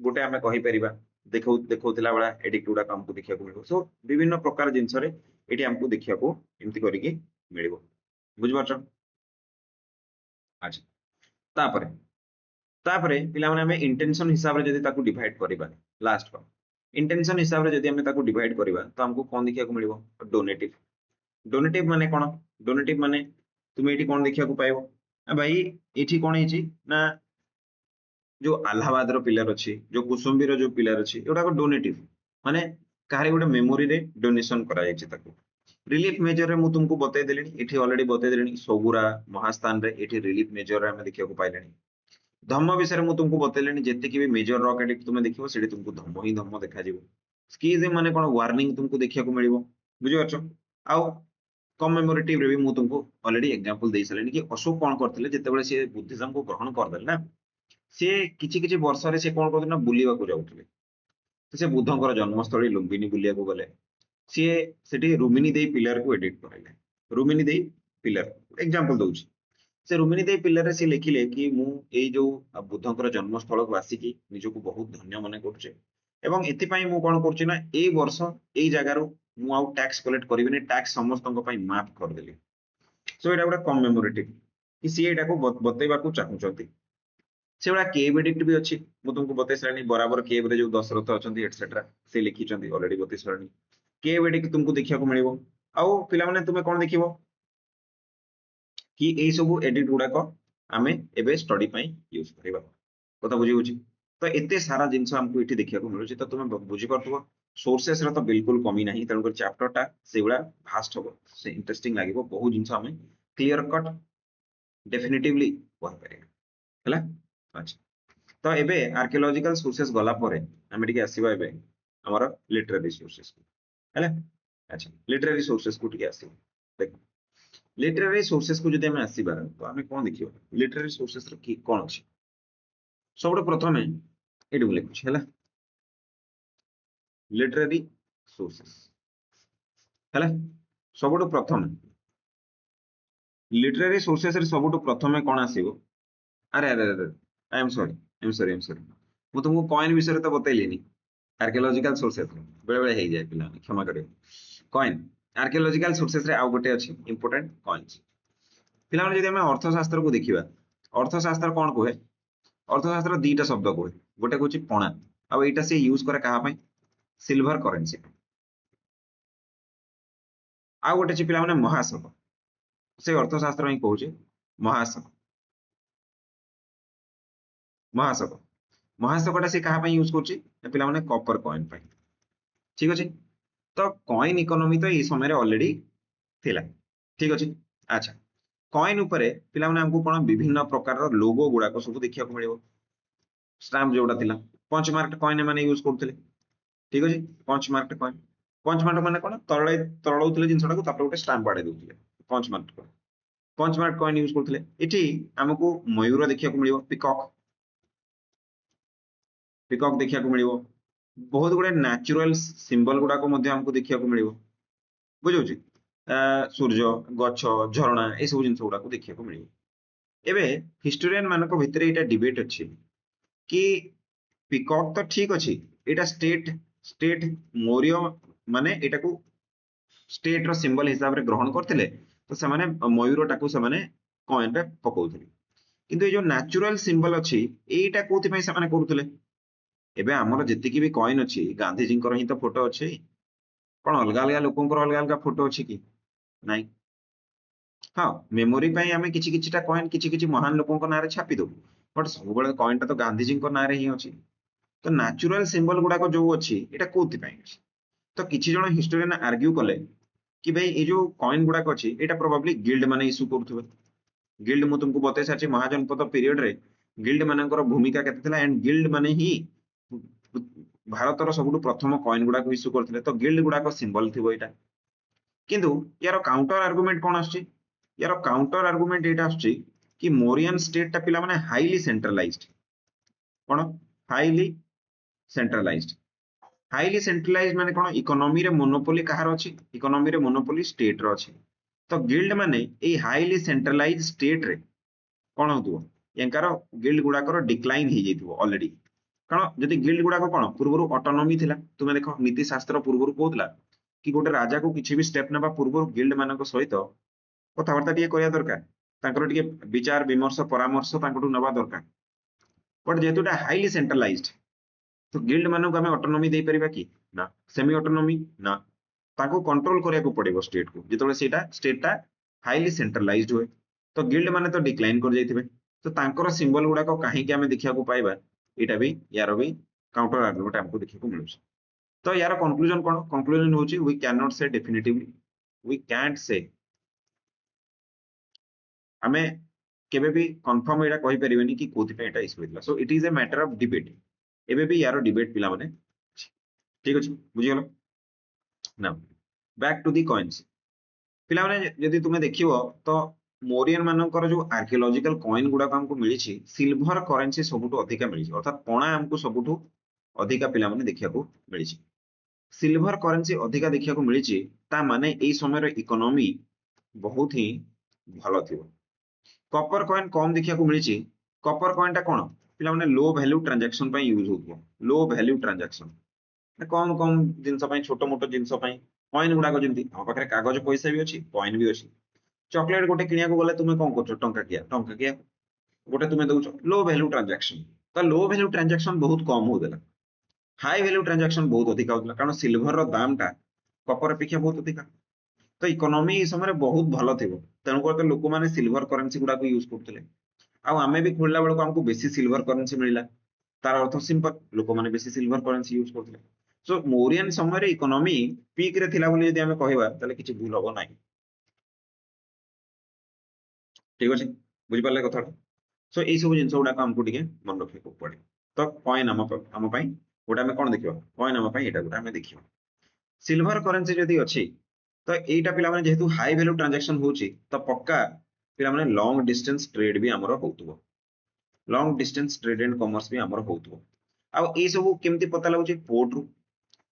गोटे हमें कहि परिबा देखौतिला बडा एडिक्ट गुडा हमको देखिया को मिलिबो सो विभिन्न प्रकार जिंस रे एटी हमको देखिया को एमती करिके मिलिबो बुझ पाछो अच्छा तापरे तापरे पिला माने हमें इंटेंशन हिसाब रे जदी ताकू डिवाइड करिबा लास्ट को इंटेंशन हिसाब रे जदी हमें ताकू डिवाइड करिबा तो हमको कोन देखिया को मिलिबो डोनेटिव डोनेटिव माने कोन डोनेटिव माने तुमे एठी कोन देखिया को पाइबो भाई एठी कोन हिची ना जो इलाहाबाद रो पिलर अछि जो कुसुम्बी रो जो पिलर अछि एटा को डोनेटिव माने काहे गोटे मेमोरी रे डोनेशन करा जायछि ताकू रिलीफ मेजर रे मु तुमको बतै देलिनी एठी ऑलरेडी बतै देलिनी सगुरा महास्थान रे एठी रिलीफ मेजर रे हमें देखिया को पाइलेनी धम्म विषय मु तुमको बतैलेनी जेते की भी मेजर रॉक एडिक्ट तुमे देखिबो सेठी तुमको धम्म ही धम्म देखा जिवो स्कीज माने कोन वार्निंग तुमको देखिया को मिलिबो बुझि पाछो आउ कमेमोरेटिव रे भी मु तुमको ऑलरेडी एग्जांपल देई सलेनी कि अशोक कोन करथिले जेते बेले से बुद्धिज्म को ग्रहण कर देले ना से किछि किछि वर्ष रे से कोन करथिले ना बुलिबा को जाउथिले तो से बुद्धंकर जन्मस्थली लुम्बिनी बुलिया को गले सी सेठी रुमिनी देई पिलर को एडिट करले रुमिनी देई पिलर एग्जांपल दउछि से रुमिनी देई पिलर रे से लिखिले कि मु एई जो बुद्धंकर जन्मस्थल को आसी कि निजको बहुत धन्य माने करछे एवं एति पई मु कोन करछि ना एई वर्ष एई जगह रो मु आउ टैक्स कलेक्ट करिबिनी टैक्स समस्तन पई माफ कर देली सो एटा गोटे कमेमोरेटिव कि सी एटा को बतैबा को चाहउछंती से गुड़ा केव एडिक्ट भी अच्छी मु तुमको बतई सारे बराबर केव रे जो दशरथ अच्छा एटसेट्रा से लिखी ऑलरेडी बतई सारे केव एडिक्ट तुमको देखा मिलो आउ पे तुम्हें कौन देख कि यही सब एडिट गुड़ाक आम ए स्टडी यूज करवा कथा बुझी तो एत सारा जिनस आमको ये देखा मिलूँ तो तुम बुझीपु सोर्सेस तो बिल्कुल कमी ना तेणुकर चैप्टरटा से गुड़ा फास्ट हम से इंटरेस्टिंग लगे बहुत जिन आम क्लीयर कट डेफिनेटिवली कहीपर है अच्छा तो एबे आर्कियोलॉजिकल सोर्सेस गला परे हमें टिके आसीबा एबे हमर लिटरेरी सोर्सेस को हैला अच्छा लिटरेरी सोर्सेस को टिके आसीबा देख लिटरेरी सोर्सेस को जदि हमें आसीबा तो हमें कोन देखियो लिटरेरी सोर्सेस र की कोन अछि सबटा प्रथमे एडु लिखुछ हैला लिटरेरी सोर्सेस हैला सबटा प्रथम लिटरेरी सोर्सेस रे सबटा प्रथमे कोन आसीबो अरे अरे अरे आई एम सॉरी मु तुमको कॉइन विषय तो बतैलिनी आर्कियोलॉजिकल सोर्सेस बेले बेले जाए पिला क्षमा करियो कॉइन आर्कियोलॉजिकल सोर्सेस रे आउ गोटे अछि इंपोर्टेंट कॉइन्स पिला जदि हम अर्थशास्त्र को देखिबा अर्थशास्त्र कोन कहे अर्थशास्त्र दीटा शब्द कहे गोटे कहूँ पणा आ एटा से यूज करे कहा पई सिल्वर करेंसी आ गोटे अछि पिला माने महाशक से अर्थशास्त्र ही कहूँ महाशक महाशक महाशकटा से कहा यूज कर पिला माने कॉपर कॉइन पाई ठीक अछि तो कॉइन इकोनॉमी तो ये समय ऑलरेडी थिला ठीक अछि अच्छा कॉइन उपरे पिला माने हमको कोन विभिन्न प्रकार रो लोगो गुडा को सब देखिया को मिलिबो स्टैम्प जोड़ा थिला पंच मार्क कॉइन माने यूज करथले ठीक अछि पंच मार्क माने कोन तरळौथले जिंसटा को तापर गोटे स्टैम्प बाडे दोथले पंच मार्क कॉइन यूज करथले एठी हमको मयूर देखिया को मिलिबो पिकॉक देखिया को मिलिबो बहुत गुडे नेचुरल सिंबल गुडा को मध्य हमको देखिया को मिलिबो बुझौछि सूर्य गछ झरणा ए सब जिंस गुडा को देखिया को मिलिबो एबे हिस्टोरियन मानको भितरे एटा डिबेट अछि कि पिकॉक तो ठीक अछि एटा स्टेट मौर्य माने एटा को स्टेट रो सिंबल हिसाब रे ग्रहण करथिले तो से माने मयूरटा को से माने कॉइन रे पकोउथिले किंतु ए जो नेचुरल सिंबल अछि एटा कोथि पई से माने करूथिले एबे हमर जति भी कॉइन अछि गांधी जी ही तो फोटो अछि कोन अलग अलग लोकंकर अलग अलग फोटो अछि कि नाही हाँ मेमोरी पाई आमे किछि किछिटा कॉइन किछि किछि महान लोकंकर नारे छापी दो बट सब बेले कॉइनटा तो गांधी जी नारे ही अछि तो नेचुरल सिंबल गुडा को जो अछि एटा कोथि पई अछि तो किछि जण हिस्टोरियन आर्ग्यू कले कि भाई ए जो कॉइन गुडा को अछि एटा प्रोबेबली गिल्ड माने इशू करथुबे गिल्ड मु तुमको बतै साची महाजनपद पीरियड रे गिल्ड मानकर भूमिका केते थिला एंड गिल्ड माने ही भारतर सबुठु प्रथम कॉइन गुडा को इशू करथिले तो गिल्ड गुडा को सिंबल थिबो एटा किंतु यार काउंटर आर्गुमेंट कोन आछी यार काउंटर आर्गुमेंट एटा आछी कि मोरियन स्टेट टा पिला माने हाईली सेंट्रलाइज्ड कोन हाईली सेंट्रलाइज्ड माने कोन इकोनॉमी रे मोनोपोली कहार अछि इकोनॉमी रे मोनोपोली स्टेट रो अछि तो गिल्ड माने ए हाईली सेंट्रलाइज्ड स्टेट रे कोन होतुओ यांकार गिल्ड गुडा कर डिक्लाइन ही जेतिबो ऑलरेडी कारण जदि गिल्ड गुडा को कोन पूर्वरु ऑटोनॉमी थिला तुमे देखो नीति शास्त्र पूर्वरु कोथला कि गोटे राजा को किछि भी स्टेप नेबा पूर्वरु गिल्ड मानक सहित कथावार्ता टिके करिया दरकार तांकर टिके विचार विमर्श परामर्श तांकटु नबा दरकार बट जेतुटा हाईली सेंट्रलाइज्ड तो गिल्ड मानक हमें ऑटोनॉमी दे परिबा कि ना सेमी ऑटोनॉमी ना ताको कंट्रोल करिया को पड़िबो स्टेट को जेतोले सेटा स्टेटटा हाईली सेंट्रलाइज्ड होय तो गिल्ड माने तो डिक्लाइन कर जाइथिबे तो तांकर सिंबल गुडा को काहे कि हमें देखिया को पाइबा एटा भी यार भी काउंटर आर्गुमेंट हमको देखिया को मिलु तो यार कंक्लूजन कोन कंक्लूजन होची वी कैन नॉट से डेफिनेटिवली वी कांट से हमें केबे भी कंफर्म एटा कहि परिबेनी कि कोथि पे एटा इशू होइतला so it is a matter of debate एबे भी यार डिबेट पिला माने ठीक अछि बुझि गेलो ना बैक टू द कॉइन्स पिला माने यदि तुमे देखिवो तो मोरियन मानकर जो आर्कियोलॉजिकल कॉइन गुडा हमको मिली सिल्वर करेन्सी सबुठु अधिका मिली अर्थात पणा हमको सबुठु अधिका पिला माने देखिया को मिली सिल्वर करेन्सी अधिका देखिया को मिली ता माने एई समय रो इकोनॉमी बहुत ही भलो थिबो कॉपर कॉइन कम देखिया को मिली कॉपर कॉइन ता कोन पिला माने लो वैल्यू ट्रांजैक्शन पई यूज होतो लो वैल्यू ट्रांजैक्शन कम कम जिंस पई छोटो मोटो जिंस पई कॉइन गुडा को जेंती हम पाखरे कागज पैसा भी अछि कॉइन भी अछि चॉकलेट गोटे किनिया को गले तुमे कोन करछो टंका किया गोटे तुम्हें दौच लो वैल्यू ट्रांजैक्शन, तो लो वैल्यू ट्रांजैक्शन बहुत कम होता, हाई वैल्यू ट्रांजैक्शन बहुत अधिक होता, कारण सिल्वर रो दाम टा कपर अपेक्षा बहुत अधिक, तो इकोनॉमी इस समय बहुत भल थी, तेणुकर तो लोक मैंने सिल्वर करेन्सी गुड़ा यूज करते, आमे भी खोलला बेलू आमको बेसी सिल्वर करेन्सी मिलला, तार अर्थ सिंपल लोक मैंने बेसी सिल्वर करेन्सी यूज करते। सो मौर्यन समय इकोनॉमी पीक रे थिला बोली यदि आमे कहबा ताले किछि भूल हबो नाही, ठीक अछि, बुझि पाले कथा। सो एई सब जिंस गुडा हमको टिके मन रखिବାକୁ पड़े। तो कॉइन हम पई गोटा आमे कोन देखिबा, कॉइन हम पई एटा गोटा आमे देखिबा, सिल्वर करेन्सी जदि अछि तो एटा पिला माने जेहेतु हाई वैल्यू ट्रांजैक्शन होची तो पक्का पिला माने लॉन्ग डिस्टेंस ट्रेड भी हमरो होतबो, long distance trade and commerce भी हमरो होतबो। अब ए सब केमती पता लागुची, पोर्ट रु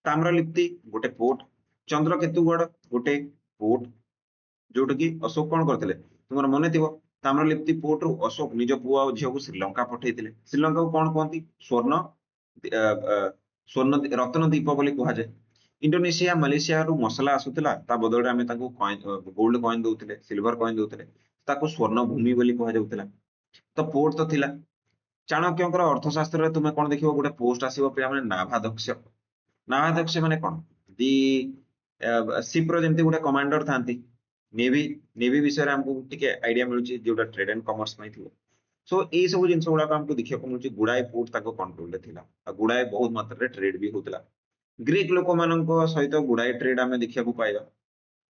ताम्रलिप्ति गोटे पोर्ट, चंद्रकेतुगढ़ गोटे पोर्ट, जोटा कि अशोक कौन करते तुम मन थी, ताम्रलिप्ति पोर्ट रु अशोक निज पुआ और झील को श्रीलंका पठेइथिले, श्रीलंका को कौन कहती स्वर्ण स्वर्ण रत्न दीप बोली कहुए, इंडोनेशिया मालेशिया रु मसला आसुला ता बदल आम गोल्ड कॉइन दौले, सिल्वर कॉइन दौले, ताको स्वर्ण भूमि बोली कहुला। तो पोर्ट तो थिला, चाणक्यंकर अर्थशास्त्र रे तुमे कौन देखिबो गोटे पोस्ट आसीबो पिया माने नाभाध्यक्ष, नाभाध्यक्ष माने कौन दी शिप रो जेमती गोटे कमांडर थांती, नेवी नेवी विषय रे हमको टिके आईडिया मिलुची जोटा ट्रेड एंड कॉमर्स पई थिबो। सो ए सब जिंस गुडा हमको देखिया को मिलुची, गुडाए पोर्ट ताको कंट्रोल रे थिला आ गुडाए बहुत मात्रा रे ट्रेड भी होतला, ग्रीक लोक माननको सहित गुडाए ट्रेड आमे देखिया को पाइबा।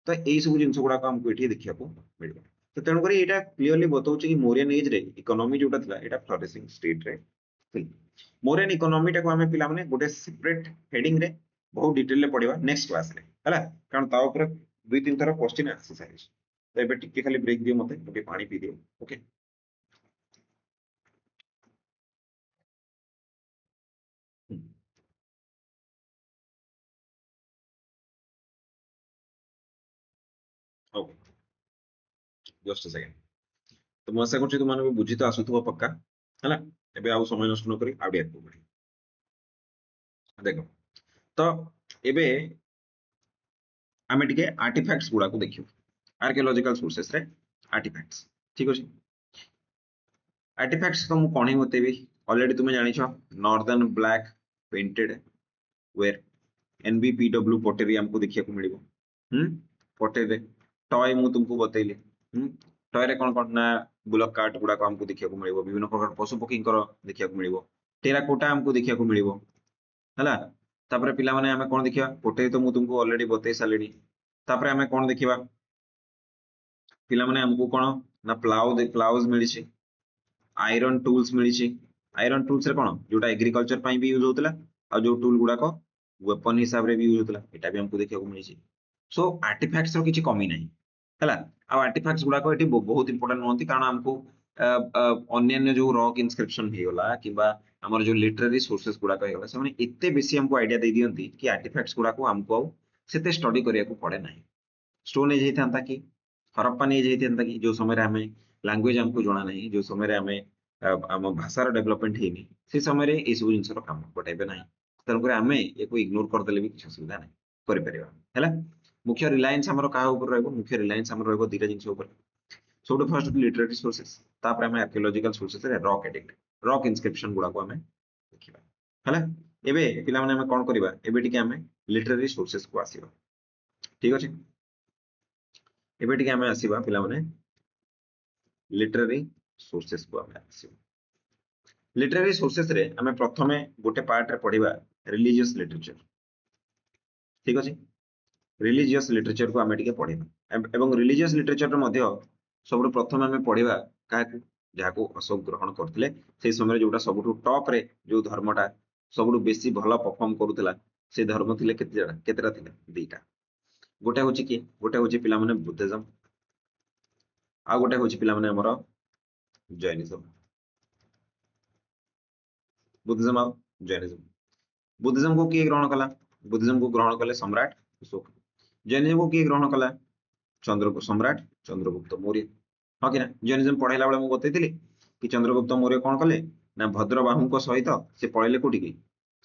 तो ए सब जिंस गुडा हमको एठी देखिया को मिलबो। तो तेणु करी एटा क्लियरली बताउची कि मौर्यन एज रे इकोनॉमी जोटा थिला एटा फ्लोरिशिंग स्टेट रे थिला। मौर्यन इकोनॉमी टाको आमे पिला माने गोटे सेपरेट हेडिंग रे बहुत डिटेल रे पढिबा नेक्स्ट क्लास रे हला, कारण ता ऊपर दुई तीन थरा क्वेश्चन आसी सारी। तो एबे टिके खाली ब्रेक दियो, मते गोटे पानी पी दियो, okay. Okay, just a second. तो मैं आशा करछि तुम माने बुझी तो आसुथबो पक्का हला। एबे आउ समय नष्ट न करी आउ डिया को बढ़ी देखो। तो एबे आमे टिके आर्टिफैक्ट्स गुडा को देखियो, आर्कियोलॉजिकल सोर्सेस रे आर्टिफैक्ट्स, ठीक अछि। आर्टिफैक्ट्स तो मु कोन ही बतेबी, ऑलरेडी तुमे जानि छ, northern black painted ware NBPW पटेरी हमको देखिया को मिलिबो, पटेरे टॉय मु तुमको बतैली, टॉय रे कोन कोन ना बुलक कार्ट गुडा को हमको देखिया को मिलिबो, विभिन्न प्रकार पशु पक्षी देखिया को मिलिबो, टेराकोटा हमको देखिया को मिलिबो हला। तापरे पिला माने हमें कोन देखिया, पोटे तो मु तुमको ऑलरेडी बतै सालेडी। तापरे हमें कोन देखिबा, पिला माने हमको कोन ना प्लाउज मिली छी, आयरन टूल्स मिली छी, आयरन टूल्स रे कोन जोटा एग्रीकल्चर पई भी यूज होतला आ जो टूल गुडा को वेपन हिसाब रे भी यूज होतला, एटा भी हमको देखिया को मिली छी। सो आर्टिफैक्ट्स रो किछि कमी नाही हला। आ आर्टिफैक्ट्स गुडा को एटी बहुत इंपोर्टेंट होंती, कारण हमको अन्य जो रॉक इनस्क्रिप्शन हे होला किबा हमर जो लिटरेरी सोर्सेस गुडा को हे होला, से माने एते बेसी हमको आईडिया दे दियंती कि आर्टिफैक्ट्स गुडा को हमको सेते स्टडी करिया को पड़े नाही। स्टोन एज हेथांता कि हरप्पन एज हेथांता कि जो समय रे हमें लैंग्वेज हमको जणा नाही, जो समय रे हमें हम भाषा रो डेवलपमेंट हेनी, से समय रे ए सब जिंस रो काम बट एबे नाही। तेणु करे हमें एको इग्नोर कर देले भी किछ असुविधा नाही, करि परिबा हैला। मुख्य रिलायंस हमरो काहा ऊपर रहबो, मुख्य रिलायंस हमरो रहबो दीटा जिंस ऊपर। सबटु फर्स्ट लिटरेरी सोर्सेस, तापर हमें आर्कियोलॉजिकल सोर्सेस रे रॉक एडिक्ट, रॉक इनस्क्रिप्शन गुडा को हमें देखिबा हैला। एबे पिला माने हमें कोन करिबा, एबे टिके हमें लिटरेरी सोर्सेस को आसीबा, ठीक अछि। एबे टिके हमें आसीबा पिला माने लिटरेरी सोर्सेस को हमें आसीबा। लिटरेरी सोर्सेस रे हमें प्रथमे गोटे पार्ट रे पढिबा रिलीजियस लिटरेचर, ठीक अछि। रिलीजियस लिटरेचर को हमें टिके पढिबा एवं रिलीजियस लिटरेचर रे मध्य सबटु प्रथमे हमें पढिबा काहाकू, जाहाकू अशोक ग्रहण करथिले, से समय जोटा सबटु टॉप रे जो धर्मटा सबटु बेसी भला परफॉर्म करूतला, से धर्म थिले केतेटा थिले दीटा। गोटे होची कि, गोटे होची पिला माने बुद्धिज्म, आ गोटे होची पिला माने हमर जैनिज्म। बुद्धिज्म और जैनिज्म, बुद्धिज्म को किए ग्रहण कला, बुद्धिज्म को ग्रहण कले सम्राट अशोक। जैनिज्म को किए ग्रहण कला, सम्राट चंद्रगुप्त मौर्य, हाँ कि ना। जैनिज्म पढ़ाइला बेले मु बतैथिली कि चंद्रगुप्त मौर्य कोन कले ना भद्रबाहुଙ୍କ सहित से पळैले कोठी की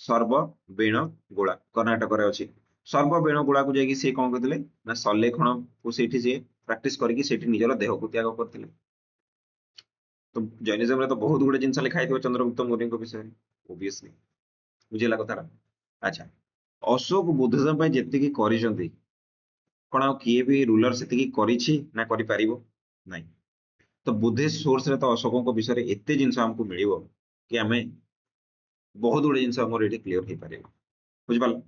सर्वबेणगोळा, कर्णाटक रे अछि। सर्वबेणगोळा को जाई कि से कोन करथिले ना सल्लेखन को सेठी से प्रैक्टिस करिकि सेठी निजर देह को त्याग करथिले। तो जैनिज्म रे तो बहुत गुड़े जिनस लिखाई थी चंद्रगुप्त मौर्य विषय ओबियसली बुझेगा कथा। अच्छा अशोक बुद्धिज्म पे जेतिकी करिसंती कौन आ किए भी रूलर से ना करि पारिबो नहीं। तो बुद्धिस्ट सोर्स रे तो अशोकों विषय एते जिनस हमको मिलिबो कि आमे बहुत गुड़े जिनस हमर एठी क्लियर हे पारिबो बुझ पाल।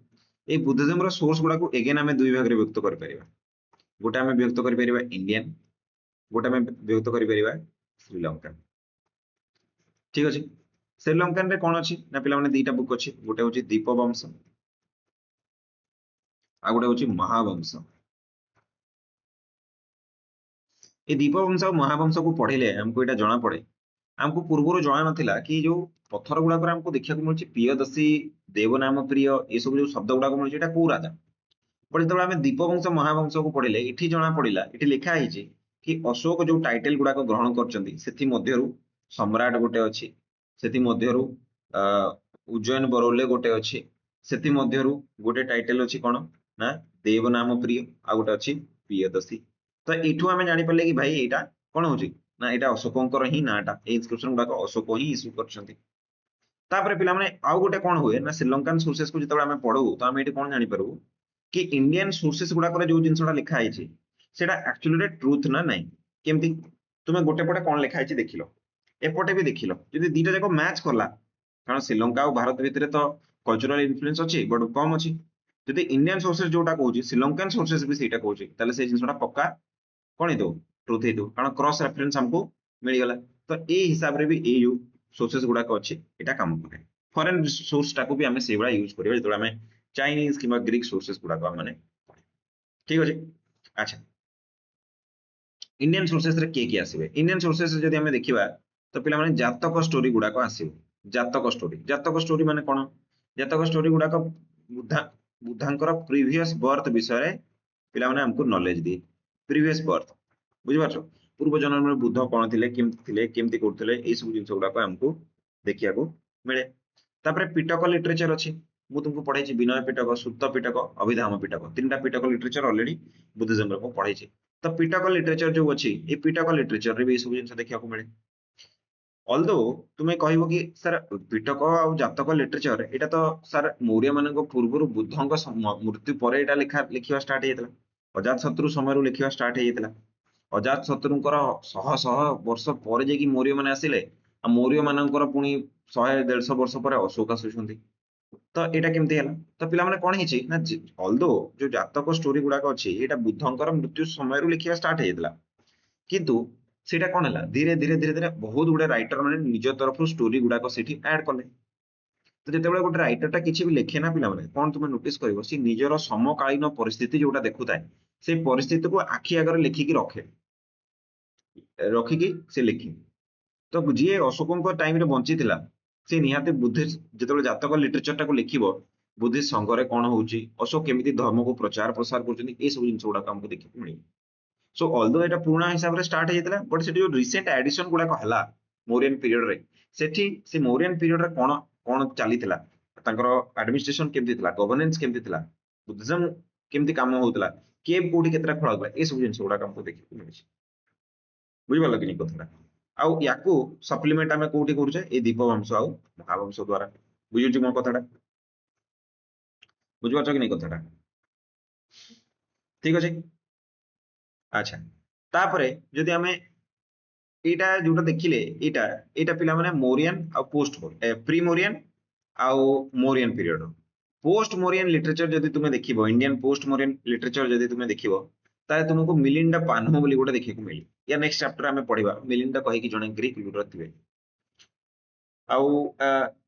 ए बुद्धिज्म रो सोर्स गुडा को अगेन आमे दुई भाग रे व्यक्त करि परिबा। गोटे आमे व्यक्त करि परिबा इंडियन गोटे आमे व्यक्त करि परिबा श्रीलंका ठीक अछि। श्रीलंकन रे कोन अछि ना पिला माने दुईटा बुक अछि गोटे होछि दीपवंश आ गोटे होछि महावंश। ए दीपवंश और महावंश को पढ़िले हमको एटा जणा पड़े हमको पूर्व जना नथिला कि जो पत्थर गुडा पर हमको देखिया को मिलछि प्रियदर्शी देवनाम प्रिय ए सब जो शब्द गुडा को मिलछि एटा को राजा पर जब आमे दीपवंश महावंश को पढ़िले इठी जणा पड़िला इठी लिखा हिची कि अशोक जो टाइटल गुडा को ग्रहण करचंदी सेथि मध्यरु सम्राट गोटे अछि सेथि मध्यरु अ उज्जैन बरौले गोटे अछि सेथि मध्यरु गोटे टाइटल अछि कोन ना देवनाम प्रिय आ गोटे अछि प्रियदर्शी। तो एठू आमे जानि पड़ले कि भाई एटा कोन होची ना एटा अशोकंकर ही नाटा ए इन्स्क्रिप्शन गुडा को अशोक ही इश्यू करचंती। तापरे पिला माने आउ गोटे कोन हुए ना श्रीलंकन सोर्सेस को जतबे आमे पढू तो आमे एठी कोन जानि पारबू कि इंडियन सोर्सेस गुडा करे जो जिनसडा लिखा आइछि सेटा एक्चुअली रे ट्रुथ ना नाही केमती तुमे गोटे पटे कोन लिखा आइछि देखिलो एपटे भी देखिलो जदि दीटा जाको मैच करला कारण श्रीलंका और भारत भितरे तो कल्चरल इन्फ्लुएंस अछि बट कम अछि जदि इंडियन सोर्सेस जोटा कहूछि श्रीलंकन सोर्सेस भी सेटा कहूछि ताले से जिनसडा पक्का कोन हेतु ट्रुथ हेतु कारण क्रॉस रेफरेंस हमको मिल गला। तो ए हिसाब रे भी ए जो सोर्सेस गुडा को अछि एटा काम करे फॉरेन सोर्स टाको भी हमें सेबड़ा यूज करियो जेतोला हमें चाइनीज किबा ग्रीक सोर्सेस गुडा को माने ठीक अछि। अच्छा इंडियन सोर्सेस रे के आसीबे इंडियन सोर्सेस जदि हमें देखिबा तो पिला माने जातक स्टोरी गुडा को आसीबे जातक स्टोरी माने कोन जातक स्टोरी गुडा को बुद्धा बुद्धांकर प्रीवियस बर्थ विषय रे पिला माने हमको नॉलेज दिए प्रीवियस बर्थ बुझि पाछो पूर्व जन्म में बुद्ध कोन थिले केमती करथिले ए सब जिंस गुडा को हमको देखिया को मिले। तापरे पिटक लिटरेचर अछि मु तुमको पढाइछि विनय पिटक सुत्त पिटक अभिधाम पिटक तीनटा पिटक लिटरेचर ऑलरेडी बुद्धिज्म को पढाइछि। तो पिटक लिटरेचर जो अछि ए पिटक लिटरेचर रे भी ए सब जिंस देखिया को मिले ऑल्दो तुमे कहबो कि सर पिटक आ जातक लिटरेचर एटा तो सर मौर्य मानक पूर्वरु बुद्धंक मृत्यु परे एटा लिखिवा स्टार्ट हेतला अजात शत्रु समय लिखिवा स्टार्ट हेतला अजात शत्रुंकर शह शह वर्ष पर जे कि मौर्य माने आसिले आ मौर्य मानकर पुनी 100-150 वर्ष पर अशोक आसुछंती। तो एटा केमती हला तो पिला माने कोन हिची ना ऑल्दो जो जातक स्टोरी गुडा को अछि एटा बुद्धंकर मृत्यु समय लिखिवा स्टार्ट हेतला किंतु सेटा कोन हला धीरे धीरे धीरे धीरे बहुत गुडे राइटर माने निज तरफ स्टोरी गुडा को सेठी ऐड कले। तो जेतेबेले गोटे राइटर टा किछि भी लिखे ना पिला माने कोन तुमे नोटिस करिवो सी निजर समकालीन परिस्थिति जोटा देखुताय से परिस्थिति को आखि आगर लिखिकी रखे रखिकी से लिखी। तो जी अशोकों टाइम रे बंची थिला से निहाते बुद्धिस्ट जेतेबेले जातक लिटरेचर टा को लिखिबो बुद्धिस्ट संघरे कोन होउची अशोक केमिति धर्म को प्रचार प्रसार करचनी ए सब जिंस गुडा हमको देखि मिली। सो ऑल्दो एटा पुराना हिसाब रे स्टार्ट हेतला बट सेठी जो रिसेंट एडिशन गुडा को हला मौर्यन पीरियड रे सेठी से मौर्यन पीरियड रे कोन कोन चलीथिला तांकर एडमिनिस्ट्रेशन केमति थिला गवर्नेंस केमति थिला बुद्धिज्म केमति काम होउतला केब कोठी केतरा खळाउतला ए सब जिंस गुडा हमको देखि मिली बुझि पारल कि नहीं कथाटा आउ याकू सप्लीमेंट आमे कोठी करूछे ए दीपवंश आउ महावंश द्वारा बुझुची मो कथाटा बुझि पारछ कि नहीं कथाटा ठीक अछि। अच्छा तापरे जदि आमे एटा जोटा देखिले एटा एटा पिला माने मौर्यन आ पोस्ट प्री मौर्यन आ Mauryan period post Mauryan literature जदि तुमे देखिबो इंडियन पोस्ट मौर्यन लिटरेचर जदि तुमे देखिबो ताले तुमको मिलिंडा पान्हो बोली गोटे देखिको मिली या नेक्स्ट चैप्टर आमे पढिबा मिलिंडा कहि कि जणे ग्रीक रूलर थिबे आउ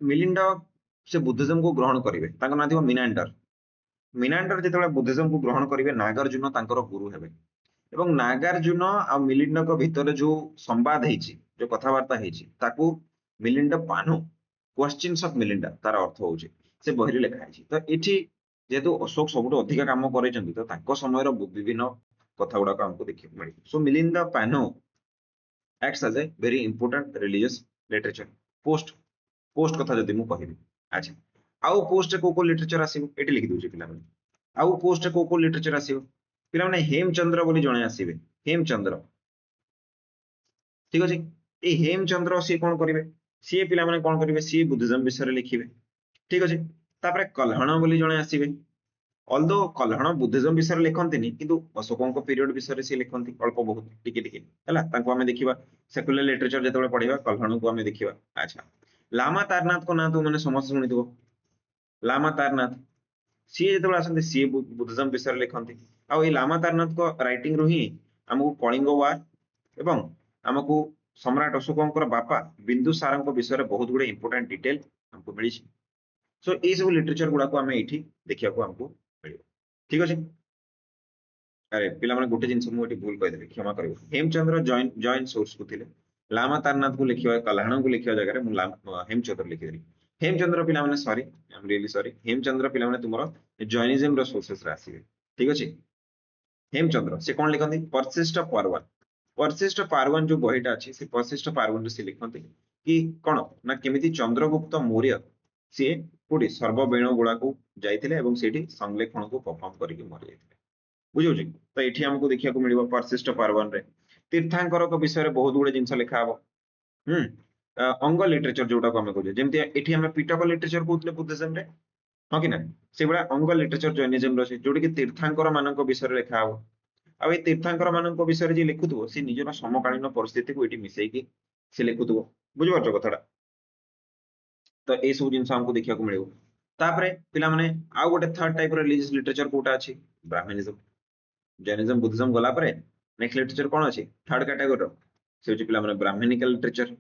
मिलिंडा से बुद्धिज्म को ग्रहण करिवे तांको ना थिबो मिनांडर मिनांडर जेतेबेले बुद्धिज्म को ग्रहण करिवे नागार्जुन तांकर गुरु हेबे एवं नागार्जुन आ मिलिंड भितर जो संवाद हेछि जो कथावार्ता हेछि ताकू मिलिंड पानो क्वेश्चंस ऑफ मिलिंडा तार अर्थ होछि से बहिरे लेखा हेछि। तो एठी जेतु अशोक सबुठ अधिक काम करेचंती तो ताको समय रो विभिन्न कथा गुडा को हमको देखि मिली। So Milinda Panha acts as a very important religious literature post post कथा जदि मु कहिबी। अच्छा आउ पोस्ट को लिटरेचर आसीबो एठी लिखि दोछि पिला माने आउ पोस्ट को लिटरेचर आसीबो पिला माने हेमचंद्र बोली जणे आसीबे हेमचंद्र ठीक अछि ए हेमचंद्र सी कौन करेंगे सी पिला माने कौन करेंगे सी बुद्धिज्म विषय लिखिबे ठीक अछि तापर कल्हण बोली जणे आसीबे ऑल्दो कल्हण बुद्धिज्म विषय लिखंतिनी किंतु अशोकଙ୍କ पीरियड विषय से लिखंती अल्प बहुत टिके टिके हला ताको हमें देखिबा सेकुलर लिटरेचर जेतबे पढिबा कल्हण को हमें देखिबा अच्छा लामा तारनाथ को ना तो माने समस्त सुनिदिबो लामा तारनाथ सी जेतबे आसंती सी बुद्धिज्म विषय लिखंती आ ए लामा तारनाथ को राइटिंग रु ही हमको कलिंग वार एवं हमको सम्राट अशोकଙ୍କର बापा बिंदुसारଙ୍କ विषय बहुत गुडे इंपोर्टेंट डिटेल हमको मिली सो ये सब लिटरेचर गुडा को हमें एठी देखिया को हमको मिलियो ठीक अछि अरे पिला माने गोटे जिंस मु एठी भूल कहि देली क्षमा करियो हेमचंद्र जॉइन सोर्स को थिले लामा तारनाथ को लिखियो कल्हाण को लिखियो जगह रे मु हेमचंद्र लिखि देली हेमचंद्र पिला माने sorry I am really sorry Hemchandra Pila माने तुमरो जॉइनिज्म रो सोर्सेस रे आसीबे ठीक अछि हेमचंद्र से कौन लिखती परसिस्ट पार्वन परसिस्ट पार्वन जो बहीटा अच्छी से परसिस्ट पार्वन से लिखती कि कौन ना केमिति चंद्रगुप्त मौर्य सी कोडी सर्ववेण गुड़ा को जाइथिले एवं सेठी संलेखन को परफॉर्म करके मरि जाइथिले बुझौछि तो एठी हमको देखिया को मिलिबो परसिस्ट पार्वन रे तीर्थांकर को विषय रे बहुत गुडे जिंस लिखा हबो अंग लिटरेचर जोटा को हमें कहजे जेमति एठी हमें पिटक लिटरेचर कहउतले बुद्धिज्म रे हाँ कि ना से गुड़ा अंग लिटरेचर जैनिज्म रो जोटी कि तीर्थांकर मानक विषय रे लिखा हबो आ ए तीर्थांकर मानक विषय रे जे लिखुथबो से निजर समकालीन परिस्थिति को एठी मिसेकी से लिखुथबो बुझि पारछो कथाटा तो ए सब जिंस हमको देखिया को मिलिबो तापरे पिला माने आ गोटे थर्ड टाइप रो रिलीजियस लिटरेचर कोटा अछि ब्राह्मणिज्म जैनिज्म बुद्धिज्म गला परे नेक्स्ट लिटरेचर कोन अछि थर्ड कैटेगरी रो से होछि पिला माने ब्राह्मणिकल लिटरेचर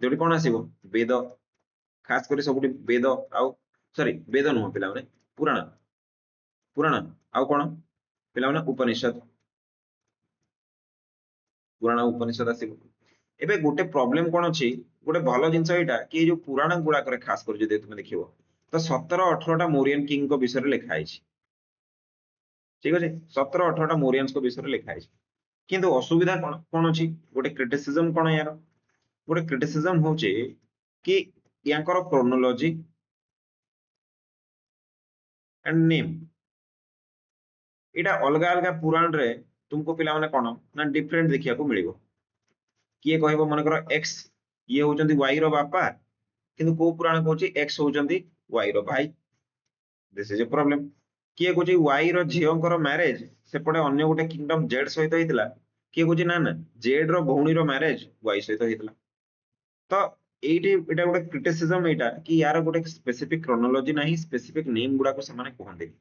जोटी कोन आसीबो वेद खास कर सब वेद आउ सॉरी वेद नुह पिला माने पुराण पुराण आउ कोन पिला माने उपनिषद पुराण उपनिषद आसीबो एबे गोटे प्रॉब्लम कोन अछि गोटे भलो जिंस एटा कि जो पुराण गुडा करे खास कर जदि तुमे देखिबो तो 17 18 टा मोरियन किंग को विषय रे लिखा आइछि ठीक अछि 17 18 टा मोरियंस को विषय रे लिखा आइछि किंतु असुविधा कोन कोन अछि गोटे क्रिटिसिज्म कोन यार गोटे क्रिटिसिज्म होचे कि यांकर क्रोनोलॉजी एंड नेम एटा अलगा अलगा पुराण रे तुमको पिला माने कोन ना डिफरेंट देखिया को मिलिबो किए कहबो मन करो x ये होचंती y रो बापा किंतु को पुराण कहउची x होचंती y रो भाई दिस इज ए प्रॉब्लम किए कहउची y रो झियोंकर मैरिज सेपटे अन्य गोटे किंगडम z सहित हेतिला किए कहउची ना ना z रो भौणी रो मैरिज y सहित हेतिला तो एटी एटा गोटे क्रिटिसिज्म एटा कि यार गोटे स्पेसिफिक क्रोनोलॉजी नाही स्पेसिफिक नेम गुडा को समान कहंते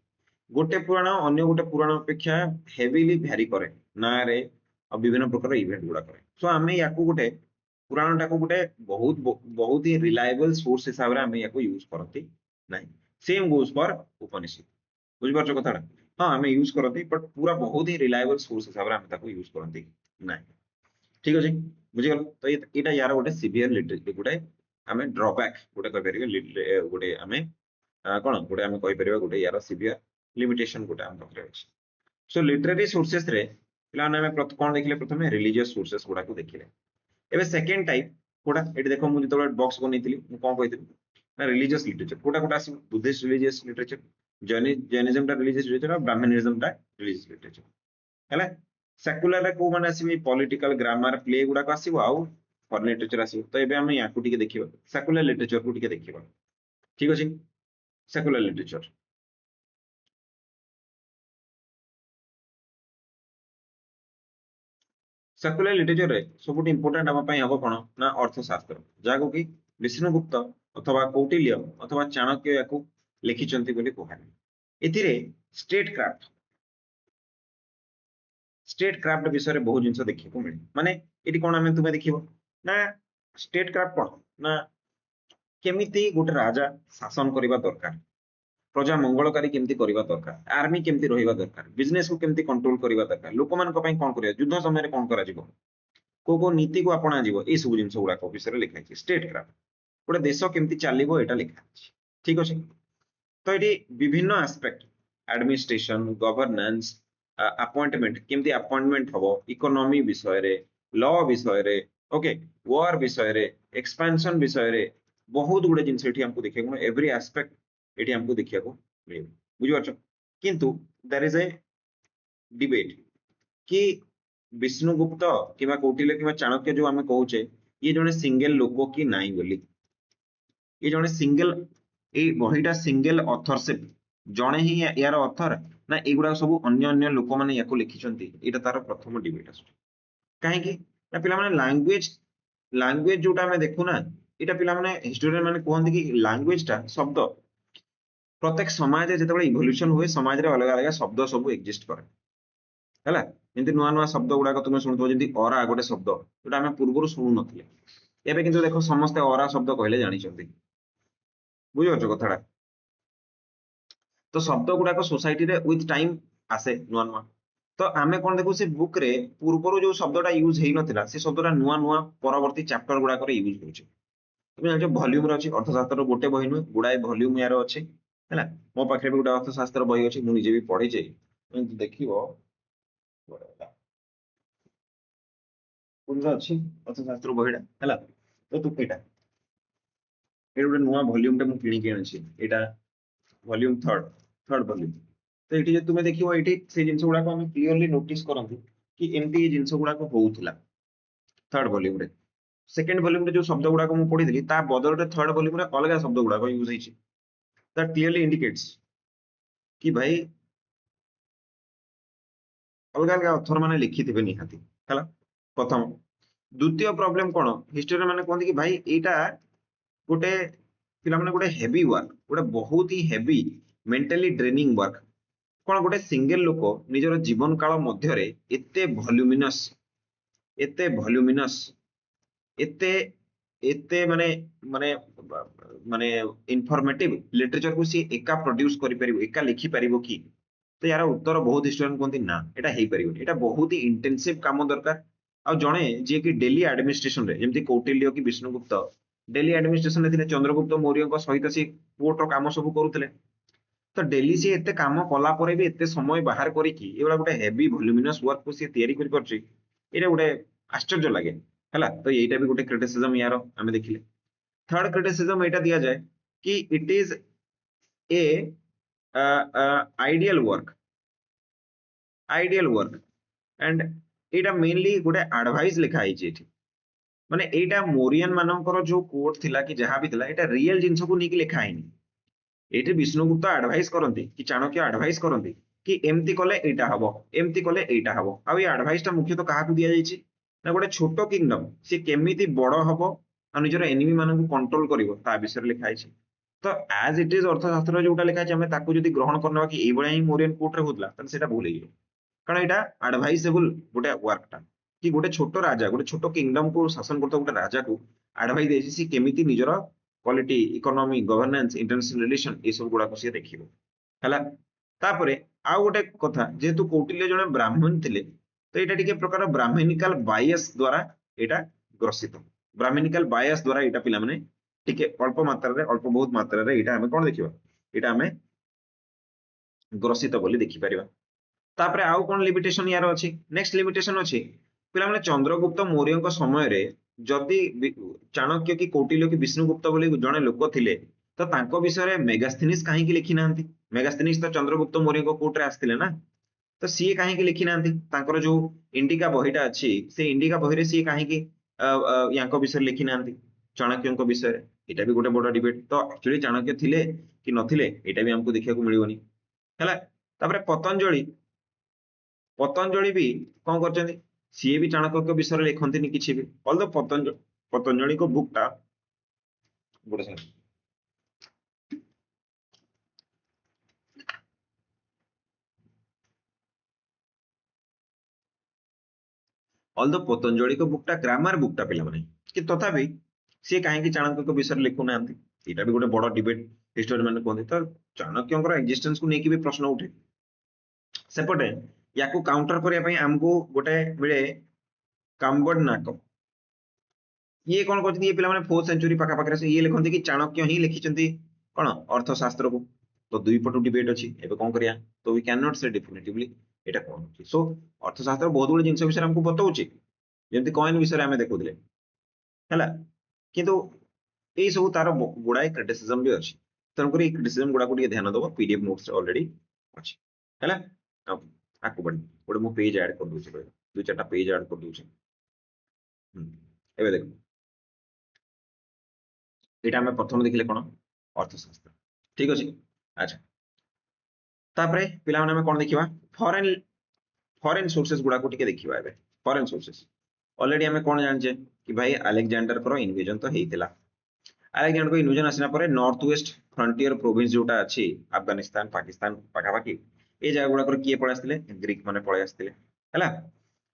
गोटे पुराण अन्य गोटे पुराण अपेक्षा हेवीली भ्यारी करे ना रे और विभिन्न प्रकार इवेंट गुडा करे सो आमे याकू गोटे पुराण टाको गोटे बहुत बहुत ही रिलायबल सोर्स हिसाब रे आमे याकू यूज करती नाही सेम गोज फॉर उपनिषद बुझ पारछो कथाटा हां आमे यूज करती बट पूरा बहुत ही रिलायबल सोर्स हिसाब रे आमे ताको यूज करती नाही ठीक अछि बुझि गल तो एटा यार गोटे सिवियर लिटरेचर गोटे आमे ड्रॉबैक गोटे कह परिबे गोटे आमे कोन गोटे आमे कहि परिबा गोटे यार सिवियर लिमिटेशन गोटे आम पाखरे अछि सो लिटरेरी सोर्सेस रे पिला ने हमें कोन देखिले प्रथमे रिलीजियस सोर्सेस गुडा को देखिले एबे सेकंड टाइप कोडा एटी देखो मु जतो बॉक्स बनेइतिली मु कोन कहितिली ना रिलीजियस लिटरेचर कोटा कोटा आसी बुद्धिस्ट रिलीजियस लिटरेचर जैनिज्म टा रिलीजियस लिटरेचर और ब्राह्मणिज्म टा रिलीजियस लिटरेचर हैला सेकुलर रे को माने आसी पॉलिटिकल ग्रामर प्ले गुडा को आसीबो आउ फॉरेन लिटरेचर आसीबो तो एबे हम याकू टिके देखिबा सेकुलर लिटरेचर को टिके देखिबा ठीक अछि सेकुलर लिटरेचर सेकुलर लिटरेचर रे सबुठ इंपोर्टेंट हम पई हबो कोन ना अर्थशास्त्र जाको कि विष्णुगुप्त अथवा कौटिल्य अथवा चाणक्य याकू लिखिचंती बोली कोहानी एथिरे स्टेट क्राफ्ट विषय रे बहुत जिंस देखि को मिले माने एटी कोन हमें तुमे देखिबो ना स्टेट क्राफ्ट कोन ना केमिति गोटे राजा शासन करबा दरकार प्रजा मंगलकारी केमती करबा दरकार आर्मी केमती रहिबा दरकार बिजनेस को केमती कंट्रोल करबा दरकार लोक मान को पई कोन करिया युद्ध समय रे कोन करा जिवो को नीति को अपना जीव ए सब जिंस गुडा को विषय रे लिखा है स्टेट क्राफ्ट गोटे देश केमती चलिबो एटा लिखा है ठीक अछि तो एटी विभिन्न एस्पेक्ट एडमिनिस्ट्रेशन गवर्नेंस अपॉइंटमेंट केमती अपॉइंटमेंट हबो इकोनॉमी विषय रे लॉ विषय रे ओके वॉर विषय रे एक्सपेंशन विषय रे बहुत गुडे जिंस एठी हमको देखिया को एवरी एस्पेक्ट एठी हमको देखिया को मिलिबो बुझि पारछो किंतु देयर इज ए डिबेट कि विष्णुगुप्त किंवा कौटिल्य किंवा चाणक्य जो आम कहे ये जड़े सिंगल लोक कि नाई बोली ये जड़े सिंगल ये बहीटा सिंगल अथरशिप जड़े ही यार अथर ना एगुड़ा सब अन्य अन्य लोक मैंने या लिखिं ये तार प्रथम डिबेट आस कहीं पे लांगुएज लांगुएज जोटा आम देखुना यहाँ पे हिस्टोरियन मैंने कहते कि लांगुएजटा शब्द प्रत्येक समाज जो इवोल्यूशन हुए समाज में अलग अलग शब्द सब एक्जिस्ट करे है जमी नुआ नुआ शब्द गुड़ाक तुम शुणुव जमी अरा गोटे शब्द जोटा आम पूर्व शुणु नी एवं किंतु देख समस्ते अरा शब्द कहले जानते बुझीपार कथाटा तो शब्द गुड़ाक सोसाइटी रे विथ टाइम आसे नुआ नुआ तो आम कौन देखो से बुक रे पूर्व जो शब्दटा यूज हो ना से शब्दटा नुआ नुआ परवर्ती चैप्टर गुड़ाक यूज हो तुम जान भल्यूम अच्छी अर्थशास्त्र गोटे बही नुहे गुड़ाए भल्यूम यार अच्छे है मो पाखे भी गोटे अर्थशास्त्र बही अच्छी मुझे भी पढ़ीचे देख अच्छी अर्थशास्त्र बहीटा है तो तू कईटा ये गोटे नुआ भल्यूम टा किणिकी आनी यहाँ भल्यूम थर्ड थर्ड भल्यूम तो ये तुम देख ये से जिन गुड़ाक आम क्लीयरली नोटिस करती कि एमती जिन गुड़ाक होता थर्ड भल्यूम रे सेकेंड भल्यूम जो शब्द गुड़ाक मुझे पढ़ी बदल थर्ड भल्यूम अलग शब्द गुड़ाक यूज होती दैट क्लियरली इंडिकेट्स कि भाई अलग अलग अथर मैंने लिखिथे निहाती है प्रथम द्वितीय प्रॉब्लम कौन हिस्टोरियन मैंने कहते कि भाई यहाँ गोटे पिला माने गोटे हेवी वर्क गोटे बहुत ही हेवी मेंटली ड्रेनिंग वर्क कौन गोटे सिंगल लोक निजर जीवन काल मध्य एते वॉल्यूमिनस एते वॉल्यूमिनस एते एते माने माने माने इनफॉर्मेटिव लिटरेचर को सी एका प्रोड्यूस करि परिबो एका लिखि परिबो कि तो यार उत्तर बहुत हिस्टोरियन कहते ना एटा हेई परिबो एटा बहुत ही इंटेंसिव काम दरकार आ जणे जे कि डेली एडमिनिस्ट्रेशन रे जेमति कौटिल्य कि विष्णुगुप्त डेली एडमिनिस्ट्रेशन रे थिले चंद्रगुप्त मौर्य सहित सी कोर्ट रो काम सब करुथिले तो डेली सी एते काम कला परे भी एते समय बाहर करिकि एबा गोटे हेवी वॉल्यूमिनस वर्क को सी तयारी करि परछि एटा गोटे आश्चर्य लगे है तो यहीटा भी गोटे क्रिटिसिज्म यार आम देखिले थर्ड क्रिटिसिज्म यहाँ दिया जाए कि it is a ideal work and यहाँ मेनली गोटे एडवाइस लिखाई माने एटा मोरियन मानकर जो कोड थिला कि जहां भी थिला एटा रियल जिंस को नहीं लिखाई ये विष्णुगुप्त एडवाइस करती कि चाणक्य एडवाइस करती कि एमती कले एटा हबो एमती कले एटा हबो आ ये एडवाइसटा मुख्यतः काहाकू दिया जायछि ना गोटे छोट किंगडम सी केमिति बड़ हबो आ निजर एनिमी मानकु कंट्रोल करिवो ता विषय लिखाई तो एज इट इज अर्थशास्त्र जोटा लिखाई आम ताकू जदि ग्रहण करना कि एभलिया ही मोरियन कोर्ट रे होतला त सेटा भूल हो कारण एटा एडवाइसेबल गोटे वर्कटा कि गोटे छोट राजा गोटे छोट किंगडम को शासन करता गोटे राजा को एडवाइस देछि सी केमिति निजर quality economy governance international relation ये सब गुड़ाक सी देखिबो हला तापरे आउ गोटे कथा जेहेतु कौटिल्य जने ब्राह्मण थिले तो यहाँ टिके प्रकार ब्राह्मणिकल बायस द्वारा यहाँ ग्रसित ब्राह्मणिकल बायस द्वारा यहाँ पिला माने टिके अल्प मात्रा रे अल्प बहुत मात्रा रे यहाँ हमें कौन देखिबा यहाँ हमें ग्रसित बोली देखि परिबा तापरे आउ कौन लिमिटेशन यार अछि नेक्स्ट लिमिटेशन अछि पिला माने चंद्रगुप्त मौर्य समय रे जदि चाणक्य कि कौटिल्य कि विष्णुगुप्त बोली जने लोक थिले तो तांको विषय मेगास्थनीस काहेकि लिखि नांती मेगास्थनीस तो चंद्रगुप्त मौर्य कोर्ट रे आस्थिले ना तो सी कहीं लिखि ना जो इंडिका बहीटा अच्छी से इंडिका बही सी कहीं या विषय लिखि ना चाणक्य विषय यहाँ भी गोटे बड़ डिबेट तो एक्चुअली चाणक्य थिले कि नथिले यहाँ भी हमको देखा मिलनी है पतंजलि पतंजलि भी कौन कर सी भी चाणक्य विषय लिखती किसी भी ऑल द पतंजलि को बुकटा गोटे ऑल द पतंजलि को बुकटा ग्रामर बुकटा पिला माने कि तथापि सी कहीं चाणक्य विषय लिखु ना यहाँ भी गोटे बड़ डिबेट हिस्टोरी मैंने कहते तो चाणक्य एक्जिस्टेंस को लेकिन भी प्रश्न उठे सेपटे या काउंटर करने आमको गोटे मिले काम्बड नाक ये कौन कर ये पे फोर्थ सेंचुरी पाखापाखि ये लिखते कि चाणक्य ही लिखिं कौन अर्थशास्त्र को तो दुई पटु डिबेट अच्छी एवं कौन करिया तो वी कैन नॉट से डेफिनेटिवली एटा कौन होची सो अर्थशास्त्र बहुत गुड जिनस विषय हमको बताउची जेमति कॉइन विषय आमे देखुदले हैला किंतु ए सब तार गुडाई क्रिटिसिज्म भी अछि तनकर ए क्रिटिसिज्म गुडा को ଟିକେ ध्यान दबो पीडीएफ नोट्स ऑलरेडी अछि हैला अब आकु बढी गोटे मो पेज ऐड कर दोछि दुई चार पेज ऐड कर दूचे एबे देखो एटा हमें प्रथम देखिले कोन अर्थशास्त्र ठीक अछि अच्छा तापरे पिला माने हमें कोन देखिबा फॉरेन फॉरेन सोर्सेस गुडा को टिके देखिबा एबे फॉरेन सोर्सेस ऑलरेडी हमें कोन जानचे कि भाई अलेक्जेंडर करो इन्वेजन तो हेइतिला अलेक्जेंडर को इन्वेजन आसिना परे नॉर्थ वेस्ट फ्रंटियर प्रोविंस जोटा अछि अफगानिस्तान पाकिस्तान पाखापाखि ए जगह गुडा कर किए पळे आस्तिले ग्रीक माने पळे आस्तिले हला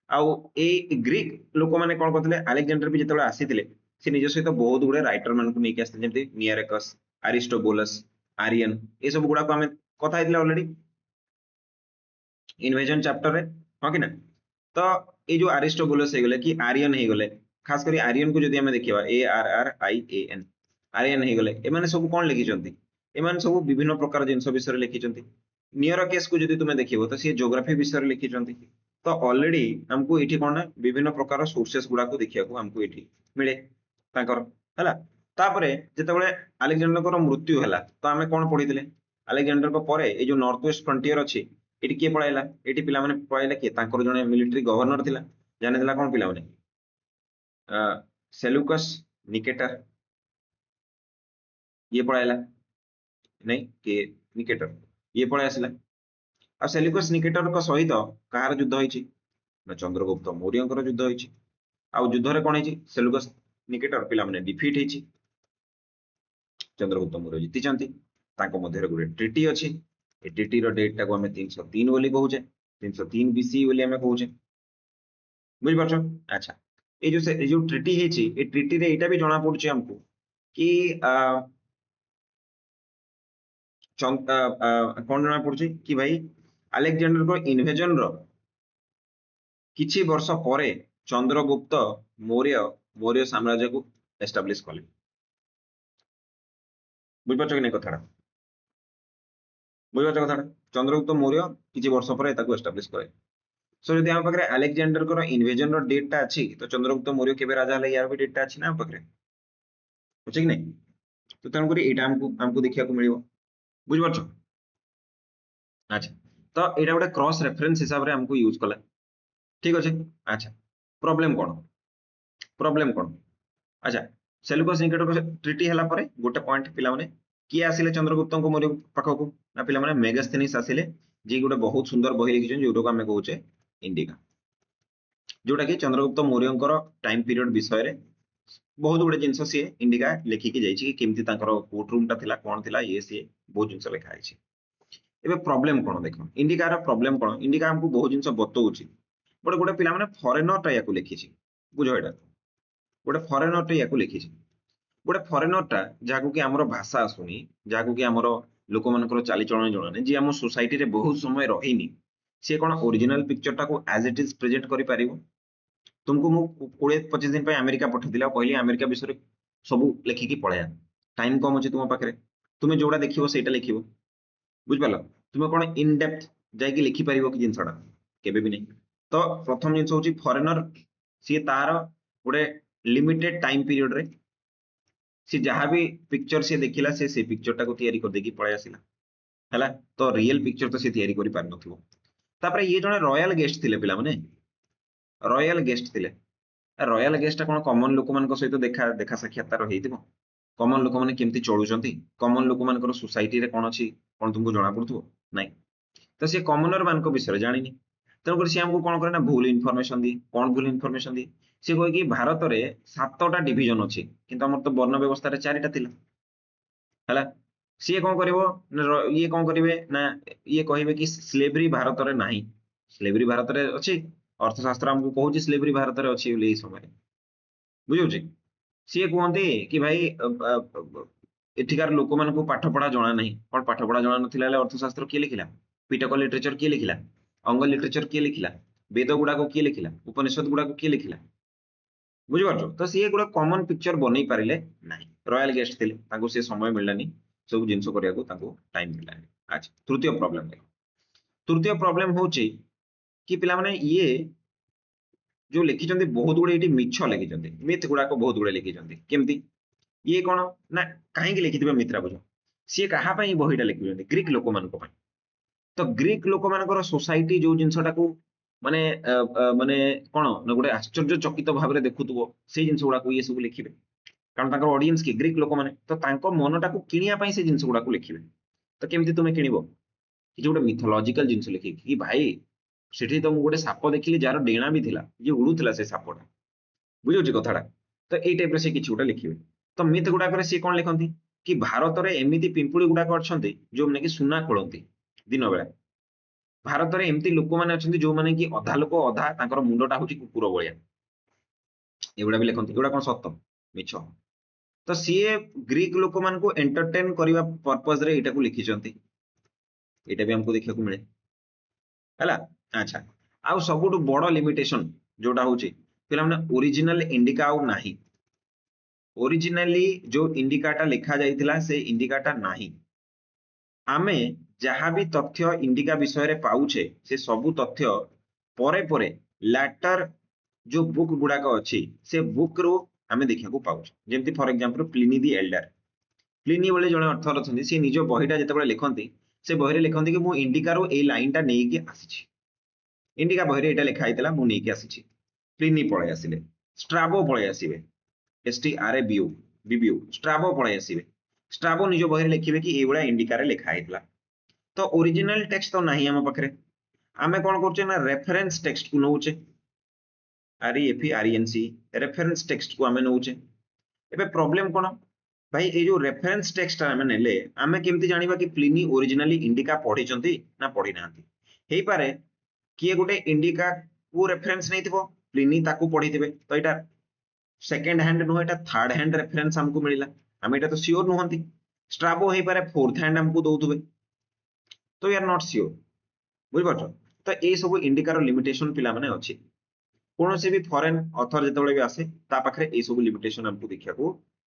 आउ ए ग्रीक लोक माने कोन करथिले अलेक्जेंडर भी जेतेबेले आसीतिले से निज सहित बहुत गुडे राइटर मान को नेकी आस्तिले जेमति नियरेकस अरिस्टोबुलस आरियन ए सब गुडा को हमें कथा हेतिला ऑलरेडी इन्वेजन चैप्टर रे हां कि ना तो ये जो अरिस्टोबुलस हे गले कि आरियन हे गले खास करी आरियन को जदि हमें देखिबा ARRIAN आरियन हे गले ए माने सब कोन लिखि चंती ए माने सब विभिन्न प्रकार जिंस विषय रे लिखि चंती नियर केस को जदि तुमे देखिबो तो से ज्योग्राफी विषय रे लिखि चंती तो ऑलरेडी हमको एठी कोन ना विभिन्न प्रकार सोर्सेस गुडा को देखिया को हमको एठी मिले ताकर हला तापरे जेतेबेले अलेक्जेंडर को मृत्यु हला तो हमें कोन पढितले अलेक्जेंडर को परे ए जो नॉर्थ वेस्ट फ्रंटियर अछि एटी किए पळाइला एटी पिला माने पळाइला के तांकर जने मिलिटरी गवर्नर थिला जाने दिला कोन पिला माने सेलुकस निकेटर ये पळाइला नहीं के निकेटर ये पळे आसिला आ सेलुकस निकेटर को सहित कहार युद्ध होईची ना चंद्रगुप्त मौर्यंकर युद्ध होईची आ युद्ध रे कोन होईची सेलुकस निकेटर पिला माने डिफीट हेची चंद्रगुप्त मौर्य जीति चंती तांको मध्ये रे गुरे ट्रीटी अछि ए ट्रीटी रो डेट टा को हमें 303 बोली कहूचे 303 बीसी बोली हमें कहूचे बुझ पाछो अच्छा ए जो ट्रीटी हेची ए ट्रीटी रे एटा भी जणा पडुचे हमको कि कौन जणा पडुचे कि भाई अलेक्जेंडर को इन्वेजन रो किछि वर्ष परे चंद्रगुप्त मौर्य मौर्य साम्राज्य को एस्टाब्लिश कले बुझ पाछो कि नै कथाडा बुझ पाछो कथाडा चंद्रगुप्त मौर्य किछि वर्ष परे ताको एस्टाब्लिश करे सो यदि हम पकरे अलेक्जेंडर को इन्वेजन रो डेट टा अछि तो चंद्रगुप्त मौर्य केबे राजा हले यार भी डेट टा अछि ना पकरे बुझे कि नै तो तन करी एटा हमको देखिया को मिलिबो बुझ पाछो अच्छा तो एटा गोटे क्रॉस रेफरेंस हिसाब रे हमको यूज कला ठीक अछि अच्छा प्रॉब्लम कोन अच्छा सेलुकस निकेटर को ट्रीटी हला परे गोटे पॉइंट पिला माने किए आसिले चंद्रगुप्त को मौर्य पाखो को ना पिला माने मेगास्थेनिस आसिले जे गोटे बहुत सुंदर बही लिखिछन जोटो को हमें कहूचे इंडिका जोटा कि चंद्रगुप्त मौर्यंकर टाइम पीरियड विषय रे बहुत गुडे जिंस सी इंडिका लिखिकी जाइछि कि केमती तांकर कोर्ट रूम टा थिला कोन थिला ये सी बहुत जिंस लिखा आइछि एबे प्रॉब्लम कोन देखो इंडिका रो प्रॉब्लम कोन इंडिका हमको बहुत जिंस बतौछि बट गोटे पिला माने फॉरेनर टा याकू लिखिछि बुझो एटा गोटे फॉरेनर टा याकू लिखिछि गोटे फॉरेनर टा जाकू कि हमरो भाषा आसुनी जाकू कि हमरो लोक मानकर चाली चलन जणाने जे हम सोसाइटी रे बहुत समय रहिनी से कोन ओरिजिनल पिक्चर टा को एज इट इज प्रेजेंट करि पारिबो तुमको मु 20-25 दिन पे अमेरिका पठदिला कहली अमेरिका विषय सब लिखिकी पळया टाइम कम अछि तुम पाखरे तुमे जोडा देखिबो सेटा लिखिबो बुझ पालो तुमे कोन इन डेप्थ जाय कि लिखि पारिबो कि जिंसडा केबे भी नै तो प्रथम जिंस होची फॉरेनर सी तार गोटे लिमिटेड टाइम पीरियड रे सी जहां भी पिक्चर से देखिला से पिक्चर टा को तयारी कर देकी पळे आसिला हला तो रियल पिक्चर तो से तयारी करि पार नथिबो तापरे ये जने रॉयल गेस्ट थिले पिला माने रॉयल गेस्ट थिले रॉयल गेस्ट कोन कॉमन लोक मान सहित देखा देखा साक्षात्कार हेतिबो कॉमन लोक माने केमती चलुचंती कॉमन लोक मान सोसाइटी रे कोन अछि कोन तुमको जणा पड़थो नै तो से कॉमनर मान को विषय जानिनी तन कर से हमको कोन करे ना भूल इन्फॉर्मेशन दी कोन भूल इन्फॉर्मेशन दी से कोइ कि भारत रे 7टा डिवीजन अछि किंतु हमर तो वर्ण व्यवस्था रे 4टा थिला हला से कोन करबो ये कोन करिवे ना ये कहिबे कि स्लेवरी भारत रे नाही स्लेवरी भारत रे अछि अर्थशास्त्र हमको कहूची स्लेवरी भारत रे अछि बोली समय बुझौची सी कहते कि भाई एठिकार लोक मान को पाठ पढ़ा जणा नहीं कोन पाठ पढ़ा जणा नथिला अर्थशास्त्र किए लिखिला पिटक लिटरेचर किए लिखिला अंग लिटरेचर किए लिखिला वेद गुडा को किए लिखिला उपनिषद गुडा को किए लिखिला बुझि पाछो तो सी गुडा कॉमन पिक्चर बनै पारिले नाही रॉयल गेस्ट थिले ताको से समय मिललानी सब जिंस करिया को ताको टाइम मिललानी अच्छा तृतीय प्रॉब्लम होची कि पिला माने ये जो लिखिचंदी बहुत गुडे एटी मिछ लिखिचंदी मिथ गुडा को बहुत गुडे लिखिचंदी केमती ये कोन ना काहे के लिखिथिबे मित्रा बुझो सी कहा पई बहिटा लिखिचंदी ग्रीक लोक मान को पई तो ग्रीक लोक मानकर सोसाइटी जो जिंसटा को ମାନେ ମାନେ କଣ ନା ଗୋଟେ ଆଶ୍ଚର୍ଯ୍ୟଚକିତ ଭାବରେ ଦେଖୁଥିବ ସେଇ ଜିନିଷ ଗୁଡାକୁ ଇଏ ସବୁ ଲେଖିବେ, କାରଣ ତାଙ୍କର ଅଡିଏନ୍ସ କି ଗ୍ରୀକ ଲୋକମାନେ, ତ ତାଙ୍କ ମନଟାକୁ କିଣିବା ପାଇଁ ସେ ଜିନିଷ ଗୁଡାକୁ ଲେଖିବେ। ତ କେମିତି ତୁମେ କିଣିବ? କିଛି ଗୋଟେ ମିଥୋଲଜିକାଲ ଜିନିଷ ଲେଖିକି କି ଭାଇ ସେଠି ତ ମୁଁ ଗୋଟେ ସାପ ଦେଖିଲି ଯାହାର ଡେଣା ବି ଥିଲା, ଯିଏ ଉଡୁଥିଲା ସେ ସାପଟା, ବୁଝୁଛି କଥାଟା। ତ ଏଇ ଟାଇପର ସେ କିଛି ଗୋଟେ ଲେଖିବେ। ତ ମିଥ୍ ଗୁଡାକରେ ସିଏ କଣ ଲେଖନ୍ତି କି ଭାରତରେ ଏମିତି ପିମ୍ପୁଡି ଗୁଡାକ ଅଛନ୍ତି ଯୋଉମାନେ କି ସୁନା ଖୋଳନ୍ତି ଦିନ ବେଳା। ଭାରତରେ ଏମିତି ଲୋକମାନେ ଅଛନ୍ତି ଯୋଉମାନେ କି ଅଧା ଲୋକ ଅଧା ତାଙ୍କର ମୁଣ୍ଡଟା ହଉଛି କୁକୁର ଭଳିଆ, ଏଗୁଡା ବି ଲେଖନ୍ତି। ଏଗୁଡା କଣ ସତ ମିଛ? ତ ସିଏ ଗ୍ରୀକ ଲୋକମାନଙ୍କୁ ଏଣ୍ଟରଟେନ କରିବା ପର୍ପଜରେ ଏଇଟାକୁ ଲିଖିଛନ୍ତି। ଏଇଟା ବି ଆମକୁ ଦେଖିବାକୁ ମିଳେ ହେଲା। ଆଚ୍ଛା, ଆଉ ସବୁଠୁ ବଡ ଲିମିଟେସନ ଯୋଉଟା ହଉଛି ପିଲାମାନେ ଓରିଜିନାଲ ଇଣ୍ଡିକା ଆଉ ନାହିଁ। ଓରିଜିନାଲି ଯୋଉ ଇଣ୍ଡିକାଟା ଲେଖା ଯାଇଥିଲା ସେ ଇଣ୍ଡିକାଟା ନାହିଁ। ଆମେ ଯାହା ବି ତଥ୍ୟ ଇଣ୍ଡିକା ବିଷୟରେ ପାଉଛେ ସେ ସବୁ ତଥ୍ୟ ପରେ ପରେ ଲାଟର ଯୋଉ ବୁକ୍ ଗୁଡାକ ଅଛି ସେ ବୁକ୍ ରୁ ଆମେ ଦେଖିବାକୁ ପାଉଛେ। ଯେମିତି ଫର ଏକ୍ସାମ୍ପଲ ପ୍ଲିନି ଦି ଏଲ୍ଡର, ପ୍ଲିନି ବୋଲି ଜଣେ ଅଥର ଅଛନ୍ତି, ସେ ନିଜ ବହିଟା ଯେତେବେଳେ ଲେଖନ୍ତି ସେ ବହିରେ ଲେଖନ୍ତି କି ମୁଁ ଇଣ୍ଡିକାରୁ ଏଇ ଲାଇନଟା ନେଇକି ଆସିଛି, ଇଣ୍ଡିକା ବହିରେ ଏଇଟା ଲେଖା ହେଇଥିଲା ମୁଁ ନେଇକି ଆସିଛି। ପ୍ଲିନି ପଳେଇ ଆସିଲେ, ଷ୍ଟ୍ରାବୋ ପଳେଇ ଆସିବେ, STRABO ବିବିଉ, ଷ୍ଟ୍ରାବୋ ପଳେଇ ଆସିବେ, ଷ୍ଟ୍ରାବୋ ନିଜ ବହିରେ ଲେଖିବେ କି ଏଇଭଳିଆ ଇଣ୍ଡିକାରେ ଲେଖା ହେଇଥିଲା। ତ ଓରିଜିନାଲ ଟେକ୍ସଟ ତ ନାହିଁ ଆମ ପାଖରେ, ଆମେ କଣ କରୁଛେ ନା ରେଫରେନ୍ସ ଟେକ୍ସଟକୁ ନଉଛେ, REFERENC ରେଫରେନ୍ସ ଟେକ୍ସଟକୁ ଆମେ ନଉଛେ। ଏବେ ପ୍ରୋବ୍ଲେମ କଣ ଭାଇ, ଏଇ ଯୋଉ ରେଫରେନ୍ସ ଟେକ୍ସଟ ଆମେ ନେଲେ ଆମେ କେମିତି ଜାଣିବା କି ପ୍ଲିନି ଓରିଜିନାଲି ଇଣ୍ଡିକା ପଢିଛନ୍ତି ନା ପଢି ନାହାନ୍ତି? ହେଇପାରେ କିଏ ଗୋଟେ ଇଣ୍ଡିକା କୁ ରେଫରେନ୍ସ ନେଇଥିବ, ପ୍ଲିନି ତାକୁ ପଢିଥିବେ, ତ ଏଇଟା ସେକେଣ୍ଡ ହ୍ୟାଣ୍ଡ ନୁହଁ, ଏଟା ଥାର୍ଡ ହ୍ୟାଣ୍ଡ ରେଫରେନ୍ସ ଆମକୁ ମିଳିଲା, ଆମେ ଏଟା ତ ସିଓର ନୁହନ୍ତି। ଷ୍ଟ୍ରାବୋ ହେଇପାରେ ଫୋର୍ଥ ହ୍ୟାଣ୍ଡ ଆମକୁ ଦଉଥିବେ, ତ वी आर नॉट सियोर, ବୁଝିପାରୁଛ? ତ ଏଇ ସବୁ ଇଣ୍ଡିକାର ଲିମିଟେସନ ପିଲାମାନେ ଅଛି। କୌଣସି ବି ଫରେନ ଅଥର ଯେତେବେଳେ ବି ଆସେ ତା ପାଖରେ ଏଇ ସବୁ ଲିମିଟେସନ ଆମକୁ ଦେଖିବାକୁ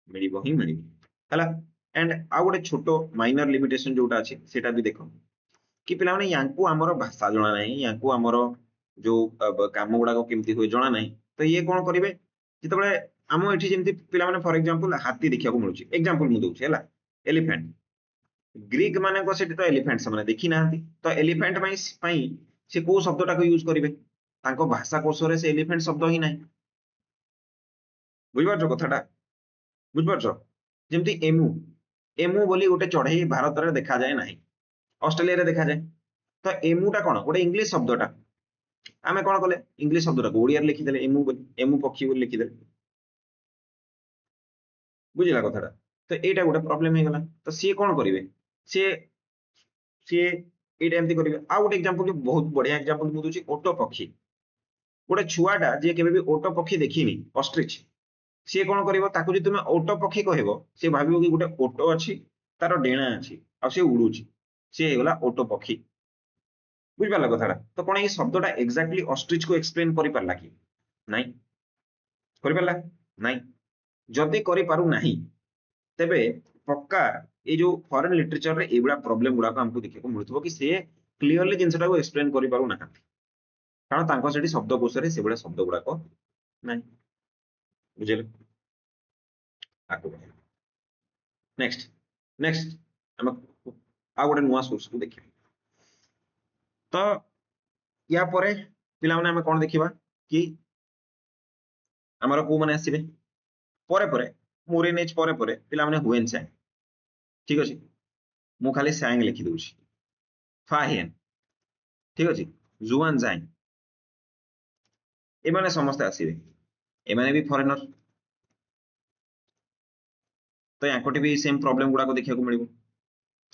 ମିଳିବ ହିଁ ମିଳିବ ହେଲା। ଏଣ୍ଡ ଆଉ ଗୋଟେ ଛୋଟ ମାଇନର ଲିମିଟେସନ ଯୋଉଟା ଅଛି ସେଟା ବି ଦେଖ କି ପିଲାମାନେ ୟାଙ୍କୁ ଆମର ଭାଷା ଜଣା ନାହିଁ, ୟାଙ୍କୁ ଆମର ଯୋଉ କାମ ଗୁଡାକ କେମିତି ହୁଏ ଜଣା ନାହିଁ, ତ ଇଏ କଣ କରିବେ ଯେତେବେଳେ ଆମ ଏଠି ଯେମିତି ପିଲାମାନେ ଫର ଏକ୍ସାମ୍ପଲ ହାତୀ ଦେଖିବାକୁ ମିଳୁଛି, ଏକ୍ସାମ୍ପଲ ମୁଁ ଦଉଛି ହେଲା, ଏଲିଫାଣ୍ଟ, ଗ୍ରୀକ ମାନଙ୍କ ସେଠି ତ ଏଲିଫାଣ୍ଟ ସେମାନେ ଦେଖି ନାହାନ୍ତି, ତ ଏଲିଫାଣ୍ଟ ପାଇଁ ସେ କୋଉ ଶବ୍ଦଟାକୁ ୟୁଜ କରିବେ? ତାଙ୍କ ଭାଷା କୋଷରେ ସେ ଏଲିଫାଣ୍ଟ ଶବ୍ଦ ହିଁ ନାହିଁ, ବୁଝିପାରୁଛ କଥାଟା? ବୁଝିପାରୁଛ? ଯେମିତି ଏମୁ, ଏମୁ ବୋଲି ଗୋଟେ ଚଢେଇ ଭାରତରେ ଦେଖାଯାଏ ନାହିଁ, ଅଷ୍ଟ୍ରେଲିଆରେ ଦେଖାଯାଏ। ତ ଏମୁଟା କଣ ଗୋଟେ ଇଂଲିଶ ଶବ୍ଦଟା, ଆମେ କଣ କଲେ ଇଂଲିଶ ଶବ୍ଦଟାକୁ ଓଡିଆରେ ଲେଖିଦେଲେ ଏମୁ ବୋଲି, ଏମୁ ପକ୍ଷୀ ବୋଲି ଲେଖିଦେଲେ, ବୁଝିଲା କଥାଟା? ତ ଏଇଟା ଗୋଟେ ପ୍ରୋବ୍ଲେମ ହେଇଗଲା। ତ ସିଏ କଣ କରିବେ, ସିଏ ସିଏ ଏଇଟା ଏମିତି କରିବେ। ଆଉ ଗୋଟେ ଏକ୍ସାମ୍ପଲ ବହୁତ ବଢିଆ ଏକ୍ସାମ୍ପଲ ମୁଁ ଦଉଛି, ଓଟ ପକ୍ଷୀ। ଗୋଟେ ଛୁଆଟା ଯିଏ କେବେ ବି ଓଟ ପକ୍ଷୀ ଦେଖିନି, ଅଷ୍ଟ୍ରିଚ, ସିଏ କଣ କରିବ, ତାକୁ ଯଦି ତୁମେ ଓଟ ପକ୍ଷୀ କହିବ ସିଏ ଭାବିବ କି ଗୋଟେ ଓଟ ଅଛି ତାର ଡେଣା ଅଛି ଆଉ ସେ ଉଡୁଛି, ସିଏ ହେଇଗଲା ଓଟ ପକ୍ଷୀ, ବୁଝିପାରିଲ କଥାଟା? ତ କଣ ଏଇ ଶବ୍ଦଟା ଏକ୍ସାକ୍ଟଲି ଅଷ୍ଟ୍ରିଚ କୁ ଏକ୍ସପ୍ଲେନ କରିପାରିଲା କି? ନାଇଁ, କରିପାରିଲା ନାଇଁ। ଯଦି କରିପାରୁ ନାହିଁ ତେବେ ପକ୍କା ଏଇ ଯୋଉ ଫରେନ ଲିଟରେଚରରେ ଏଇଭଳିଆ ପ୍ରୋବ୍ଲେମ ଗୁଡାକ ଆମକୁ ଦେଖିବାକୁ ମିଳୁଥିବ କି ସେ କ୍ଲିୟରଲି ଜିନିଷଟାକୁ ଏକ୍ସପ୍ଲେନ କରିପାରୁ ନାହାନ୍ତି, କାରଣ ତାଙ୍କ ସେଠି ଶବ୍ଦକୋଷରେ ସେଭଳିଆ ଶବ୍ଦ ଗୁଡାକ ନାହିଁ, ବୁଝିଲେ? ଆଗକୁ ନେକ୍ସଟ ନେକ୍ସଟ ଆମେ ଆଉ ଗୋଟେ ନୂଆ ସୋର୍ସକୁ ଦେଖିବା। ତ ୟା ପରେ ପିଲାମାନେ ଆମେ କଣ ଦେଖିବା କି ଆମର କୋଉମାନେ ଆସିବେ ପରେ ପରେ, ମୋରିନ ଏଜ ପରେ ପରେ ପିଲାମାନେ ହୁଏନ ସାଙ୍ଗ, ଠିକ ଅଛି, ମୁଁ ଖାଲି ସାଙ୍ଗ ଲେଖି ଦଉଛି, ଫାହିଏନ, ଠିକ ଅଛି, ଜୁଆନ ଜାଙ୍ଗ, ଏମାନେ ସମସ୍ତେ ଆସିବେ, ଏମାନେ ବି ଫରେନର, ତ ୟାଙ୍କଠି ବି ସେମ ପ୍ରୋବ୍ଲେମ ଗୁଡାକ ଦେଖିବାକୁ ମିଳିବ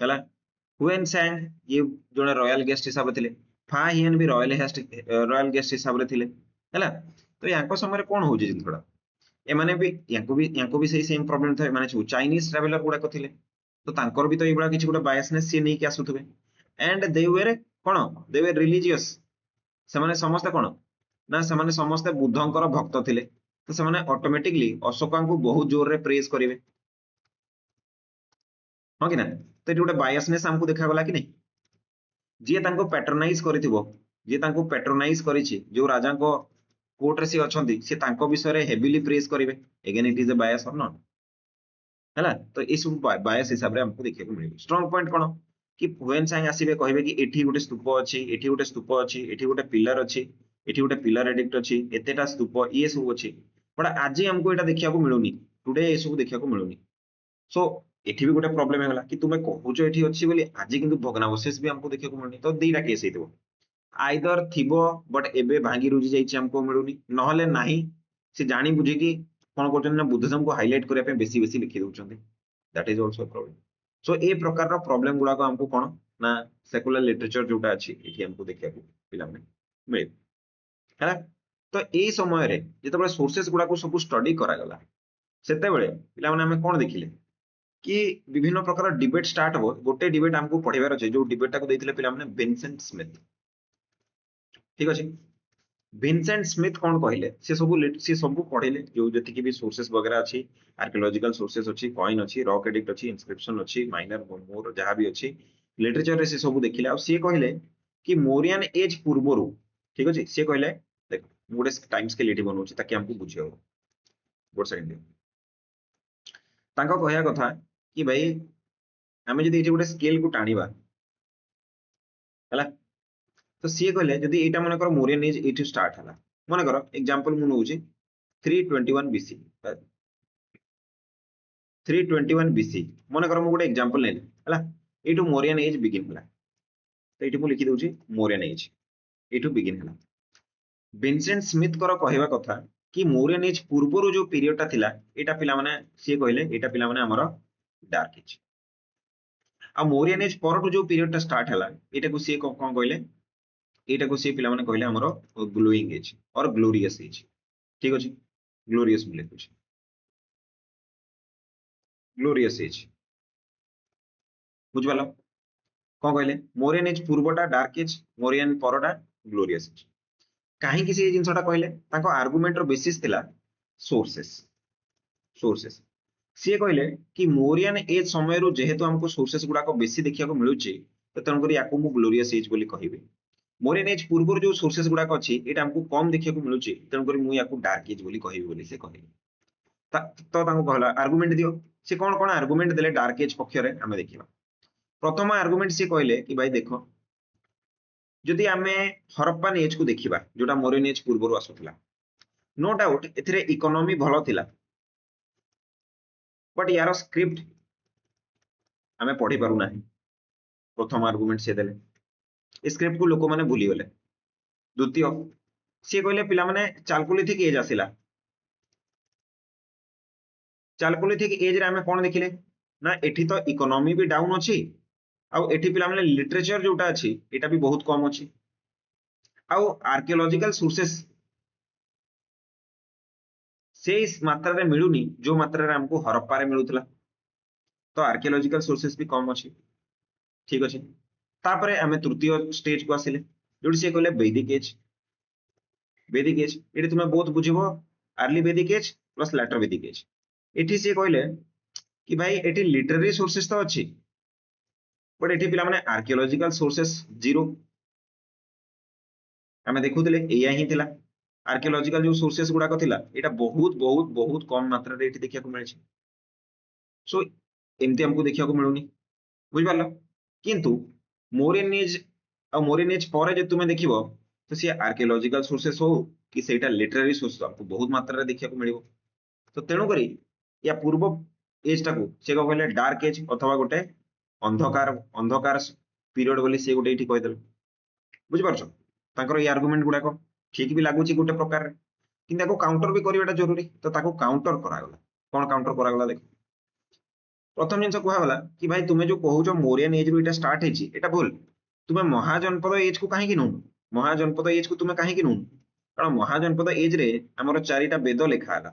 ହେଲା। ହୁଏନ ସାଙ୍ଗ ଇଏ ଜଣେ ରୟାଲ ଗେଷ୍ଟ ହିସାବରେ ଥିଲେ, ଫା ହିଏନ ବି ରୟାଲ ଗେଷ୍ଟ ହିସାବରେ ଥିଲେ ହେଲା। ତ ୟାଙ୍କ ସମୟରେ କଣ ହଉଛି ଜିନିଷଟା, ଏମାନେ ବି ୟାଙ୍କୁ ବି ସେଇ ସେମ ପ୍ରୋବ୍ଲେମ ଥାଏ, ମାନେ ସବୁ ଚାଇନିଜ ଟ୍ରାଭେଲର ଗୁଡାକ ଥିଲେ, ତ ତାଙ୍କର ବି ତ ଏଇଭଳିଆ କିଛି ଗୋଟେ ବାୟାସନେସ ସିଏ ନେଇକି ଆସୁଥିବେ। ଏଣ୍ଡ ଦେ ୱେରେ କଣ, ଦେ ୱେରେ ରିଲିଜିୟସ, ସେମାନେ ସମସ୍ତେ କଣ ନା ସେମାନେ ସମସ୍ତେ ବୁଦ୍ଧଙ୍କର ଭକ୍ତ ଥିଲେ, ତ ସେମାନେ ଅଟୋମେଟିକଲି ଅଶୋକଙ୍କୁ ବହୁତ ଜୋରରେ ପ୍ରେଜ କରିବେ, ହଁ କି ନା? ତ ଏଠି ଗୋଟେ ବାୟାସନେସ ଆମକୁ ଦେଖାଗଲା କି ନାଇଁ? ଯିଏ ତାଙ୍କୁ ପ୍ୟାଟ୍ରୋନାଇଜ କରିଥିବ, ଯିଏ ତାଙ୍କୁ ପ୍ୟାଟ୍ରୋନାଇଜ କରିଛି, ଯୋଉ ରାଜାଙ୍କ କୋର୍ଟରେ ସିଏ ଅଛନ୍ତି, ସେ ତାଙ୍କ ବିଷୟରେ ହେଭିଲି ପ୍ରେଜ କରିବେ, again it is a bias or not ହେଲା। ତ ଏଇ ସବୁ ବାୟାସ ହିସାବରେ ଆମକୁ ଦେଖିବାକୁ ମିଳିବ। ଷ୍ଟ୍ରଙ୍ଗ ପଏଣ୍ଟ କଣ କି ହୁଏନ ସାଙ୍ଗ ଆସିବେ କହିବେ କି ଏଠି ଗୋଟେ ସ୍ତୂପ ଅଛି, ଏଠି ଗୋଟେ ସ୍ତୂପ ଅଛି, ଏଠି ଗୋଟେ ପିଲର ଅଛି, एठी गोटे पिलर एडिक्ट अछि एतेटा स्तूप ये सब अछि बट आज हमको एटा देखिया को मिलुनी टुडे ये सब देखिया को मिलुनी सो एठी भी गोटे प्रॉब्लम हेगला कि तुमे कहूच एठी अछि बोली आज किंतु भग्नावशेष भी हमको देखिया को मिलुनी तो दीटा केस हेतबो आइदर थिबो बट एबे भांगी रुजी जाइछि हमको मिलुनी नहले नाही से जानी बुझी कि कोन करछन ना बुद्धिज्म को हाईलाइट करिया पे बेसी बेसी लिखि दउछन्ते that is also problem so ए प्रकार रो प्रॉब्लम गुडा को हमको कोन ना सेकुलर लिटरेचर जोटा अछि एठी हमको देखिया को पिला में मिले है तो ए समय रे जेतबे सोर्सेस गुडा को सब स्टडी करा गला सेते बेले पिला माने हमें कोन देखिले कि विभिन्न प्रकार डिबेट स्टार्ट हो गोटे डिबेट हमको पढिबार अछि जो डिबेट को दैथिले पिला माने विंसेंट स्मिथ ठीक अछि विंसेंट स्मिथ कौन कहले से सब पढ़िले जो जति की भी सोर्सेस वगैरह अछि आर्कियोलॉजिकल सोर्सेस अछि कॉइन अछि रॉक एडिक्ट अछि इंस्क्रिप्शन अछि माइनर मोर जहां भी अछि लिटरेचर रे से सब देखिले आ से कहले कि मोरियन एज पूर्वरु ठीक अछि से कहले देख मोडे टाइम स्केल एठी बनउछि ताकि हमको बुझियो गोट सेकंड तांको कहया कथा कि भाई हमें जदी एठी गोटे स्केल को टाणीबा हला तो सी कहले जदि एटा मन कर मोरियन एज एटू स्टार्ट हला मन कर एग्जांपल मु नउची 321 बीसी 321 बीसी मन कर मु गोटे एग्जांपल लेले हला एटू मोरियन एज बिगिन हला तो एटू मु लिखि दउची मोरियन एज एटू बिगिन हला विंसेंट स्मिथ कर कहवा कथा कि मोरियन एज पूर्वरु जो पीरियड ता थिला एटा पिला माने सी कहले एटा पिला माने हमर डार्क एज आ मोरियन एज परटू जो पीरियड ता स्टार्ट हला एटा को सी कोन कहले एटा को सी पिला माने कहले हमर ग्लोइंग एज और ग्लोरियस एज ठीक अछि ग्लोरियस मिले कुछ ग्लोरियस एज बुझ पालो कोन कहले मोरियन एज पूर्वटा डार्क एज मोरियन परटा ग्लोरियस एज काहे कि से जिंसटा कहले ताको आर्गुमेंट रो बेसिस थिला सोर्सेस सोर्सेस सी कहले कि मोरियन एज समय रो जेहेतु हमको सोर्सेस गुडा को बेसी देखिया को मिलुची तो तन करी याकू मु ग्लोरियस एज बोली कहिबे मोरियन एज पूर्व जो सोर्सेस गुडा को अछि एटा हमको कम देखिया को मिलुची तन करी मु याकू डार्क एज बोली कहिबे बोली से कहले तो ताको कहला आर्गुमेंट दियो से कोन कोन आर्गुमेंट देले डार्क एज पक्ष रे हमें देखिबा प्रथम आर्गुमेंट से कहले कि भाई देखो जदि आमे हरप्पान एज को देखिबा जोटा मोरियन एज पूर्व आसुथिला नो डाउट एथिरे इकोनॉमी भलो थिला बट यार स्क्रिप्ट आमे पढ़ी पारु नाही प्रथम आर्गुमेंट से देले स्क्रिप्ट को लोक माने भूली गले द्वितीय से कहले पिला माने चालकुलिथिक एज आसिला चालकुलिथिक एज रे आमे कोन देखिले ना एठी तो इकोनॉमी भी डाउन अछि आ एठी पिला माने लिटरेचर जोटा अछि एटा भी बहुत कम अछि आ आर्कियोलॉजिकल सोर्सेस से इस मात्रा रे मिलुनी जो मात्रा रे हमको हरप्पा रे मिलुतला तो आर्कियोलॉजिकल सोर्सेस भी कम अछि ठीक अछि तापरे हमें तृतीय स्टेज को आसिले जोडी से कहले वैदिक एज एटी तुमे बहुत बुझिबो अर्ली वैदिक एज प्लस लेटर वैदिक एज एटी से कहले कि भाई एटी लिटरेरी सोर्सेस तो अछि बट एटी पिला माने आर्कियोलॉजिकल सोर्सेस जीरो हमें देखुतले एया ही थिला आर्कियोलॉजिकल जो सोर्सेस गुडा को थिला एटा बहुत बहुत बहुत कम मात्रा रे एटी देखिया को मिले छै सो एमती हमको देखिया को मिलुनी बुझ पालो किंतु मोरियन एज पर जे तुमे देखिबो तो से आर्कियोलॉजिकल सोर्सेस हो कि सेटा लिटरेरी सोर्स आपको बहुत मात्रा रे देखिया को मिलिबो तो तेणु करी या पूर्व एज टाको से को कहले डार्क एज अथवा गोटे अंधकार अंधकार पीरियड बोली से गोटे एठी कहि देल बुझ पारछो तांकर ये आर्गुमेंट गुडा को ठीक भी लागुची गोटे प्रकार किंतु ताको काउंटर भी करिवाटा जरूरी तो ताको काउंटर करागला कोन काउंटर करागला देखो प्रथम जिनस कहला कि भाई तुमे जो कहूच मोरियन एज रु एटा स्टार्ट हेची एटा भूल तुमे महाजनपद एज को काहे कि नु महाजनपद एज को तुमे काहे कि नु कारण महाजनपद एज रे हमर चारिटा वेद लेखा हला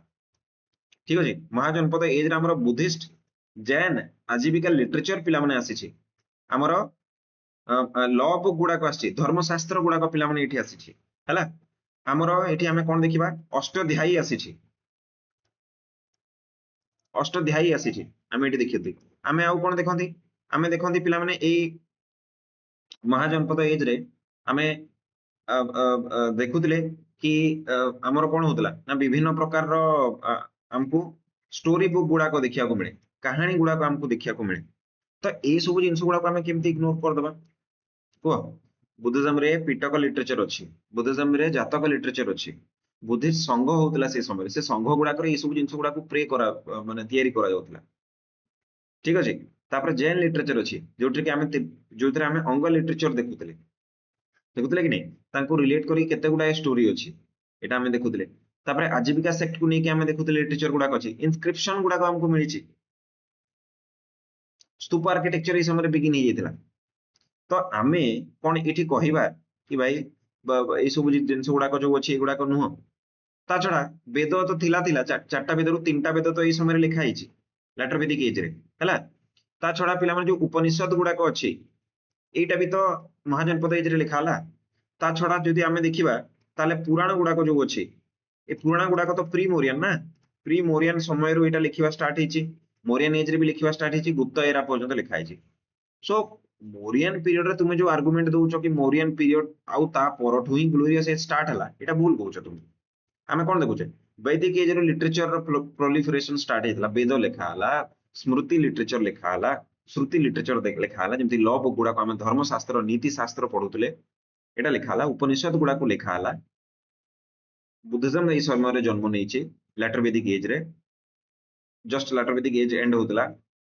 ठीक अछि महाजनपद एज रे हमर बुद्धिस्ट जैन आजीविका लिटरेचर पिला माने आसीछि हमर लॉ बुक गुडा को आसी धर्मशास्त्र गुडा को पिला माने एठी आसीछि हला हमर एठी हमें कोन देखिबा अष्टाध्यायी आसीछि अष्टाध्यायी आसीछि हमें एठी देखियति हमें आउ कोन देखंती हमें देखंती पिला माने एई महाजनपद एज रे हमें देखुतले कि हमर कोन होतला ना विभिन्न प्रकार रो हमको स्टोरी बुक गुडा को देखिया को मिले कहानी गुडा को हमको देखिया को मिले तो ए सब जिंस गुडा को हमें केमती इग्नोर कर दबा को बुद्धिज्म रे पिटक लिटरेचर अच्छी, बुद्धिज्म रे जातक लिटरेचर अच्छी, बुद्धिस्ट संघ होउतला से समय से संघ गुड़ाक ये सब जिन गुड़ाक प्रे करा माने तैयारी करा जाउतला। ठीक अछि। तापर जैन लिटरेचर अच्छी जोटि कि आमे जोथरे आमे अंग लिटरेचर देखुतले देखुतले कि नहीं तांको रिलेट करी केते गुडा स्टोरी अछि एटा आमे देखुतले। तापर आजीविका सेक्ट को नहीं कि आमे देखुतले लिटरेचर गुड़ाक अछि, इनस्क्रिप्शन गुड़ाक हमको मिलिछि, स्तूप आर्किटेक्चर ए समय बिगिन हो जाइतिला। तो आमे कोन एठी कहिबा कि भाई ए सब जिंस गुड़ाक जो अछि एगुड़ाक नुह। ता छड़ा वेद तो थिला चारटा वेद रु तीनटा वेद तो ए समय लिखा हिची लेटर वैदिक एज रे हला। ता छड़ा पिला माने जो उपनिषद गुड़ाक अछि एटा भी तो महाजनपद एज रे लिखा हला। ता छड़ा जदि आमे देखिबा ताले पुराण गुड़ाक जो अछि ए पुराण गुड़ाक तो प्री मोरियन ना, प्री मोरियन समय रु एटा लिखिबा स्टार्ट हिची, मोरियन एज रे भी लिखिबा स्टार्ट हिची, गुप्त एरा पर्यंत लिखा हिची। सो मोरियन पीरियड रे तुमे जो आर्गुमेंट दउचो कि मोरियन पीरियड आउ ता परठु ही ग्लोरियस एज स्टार्ट हला एटा भूल कहउचो तुमे। आमे कोन देखुचे वैदिक एज रो लिटरेचर रो प्रोलिफरेशन स्टार्ट हेतला, वेद लिखा हला, स्मृति लिटरेचर लिखा हला, श्रुति लिटरेचर लिखा हला, जेमति लॉ बुक गुडा को आमे धर्मशास्त्र नीति शास्त्र पढुतले एटा लिखा हला, उपनिषद गुडा को लिखा हला। बुद्धिज्म ए समय रे जन्म नेइचे लेटर वैदिक एज रे, जस्ट लेटर वैदिक एज एंड होतला,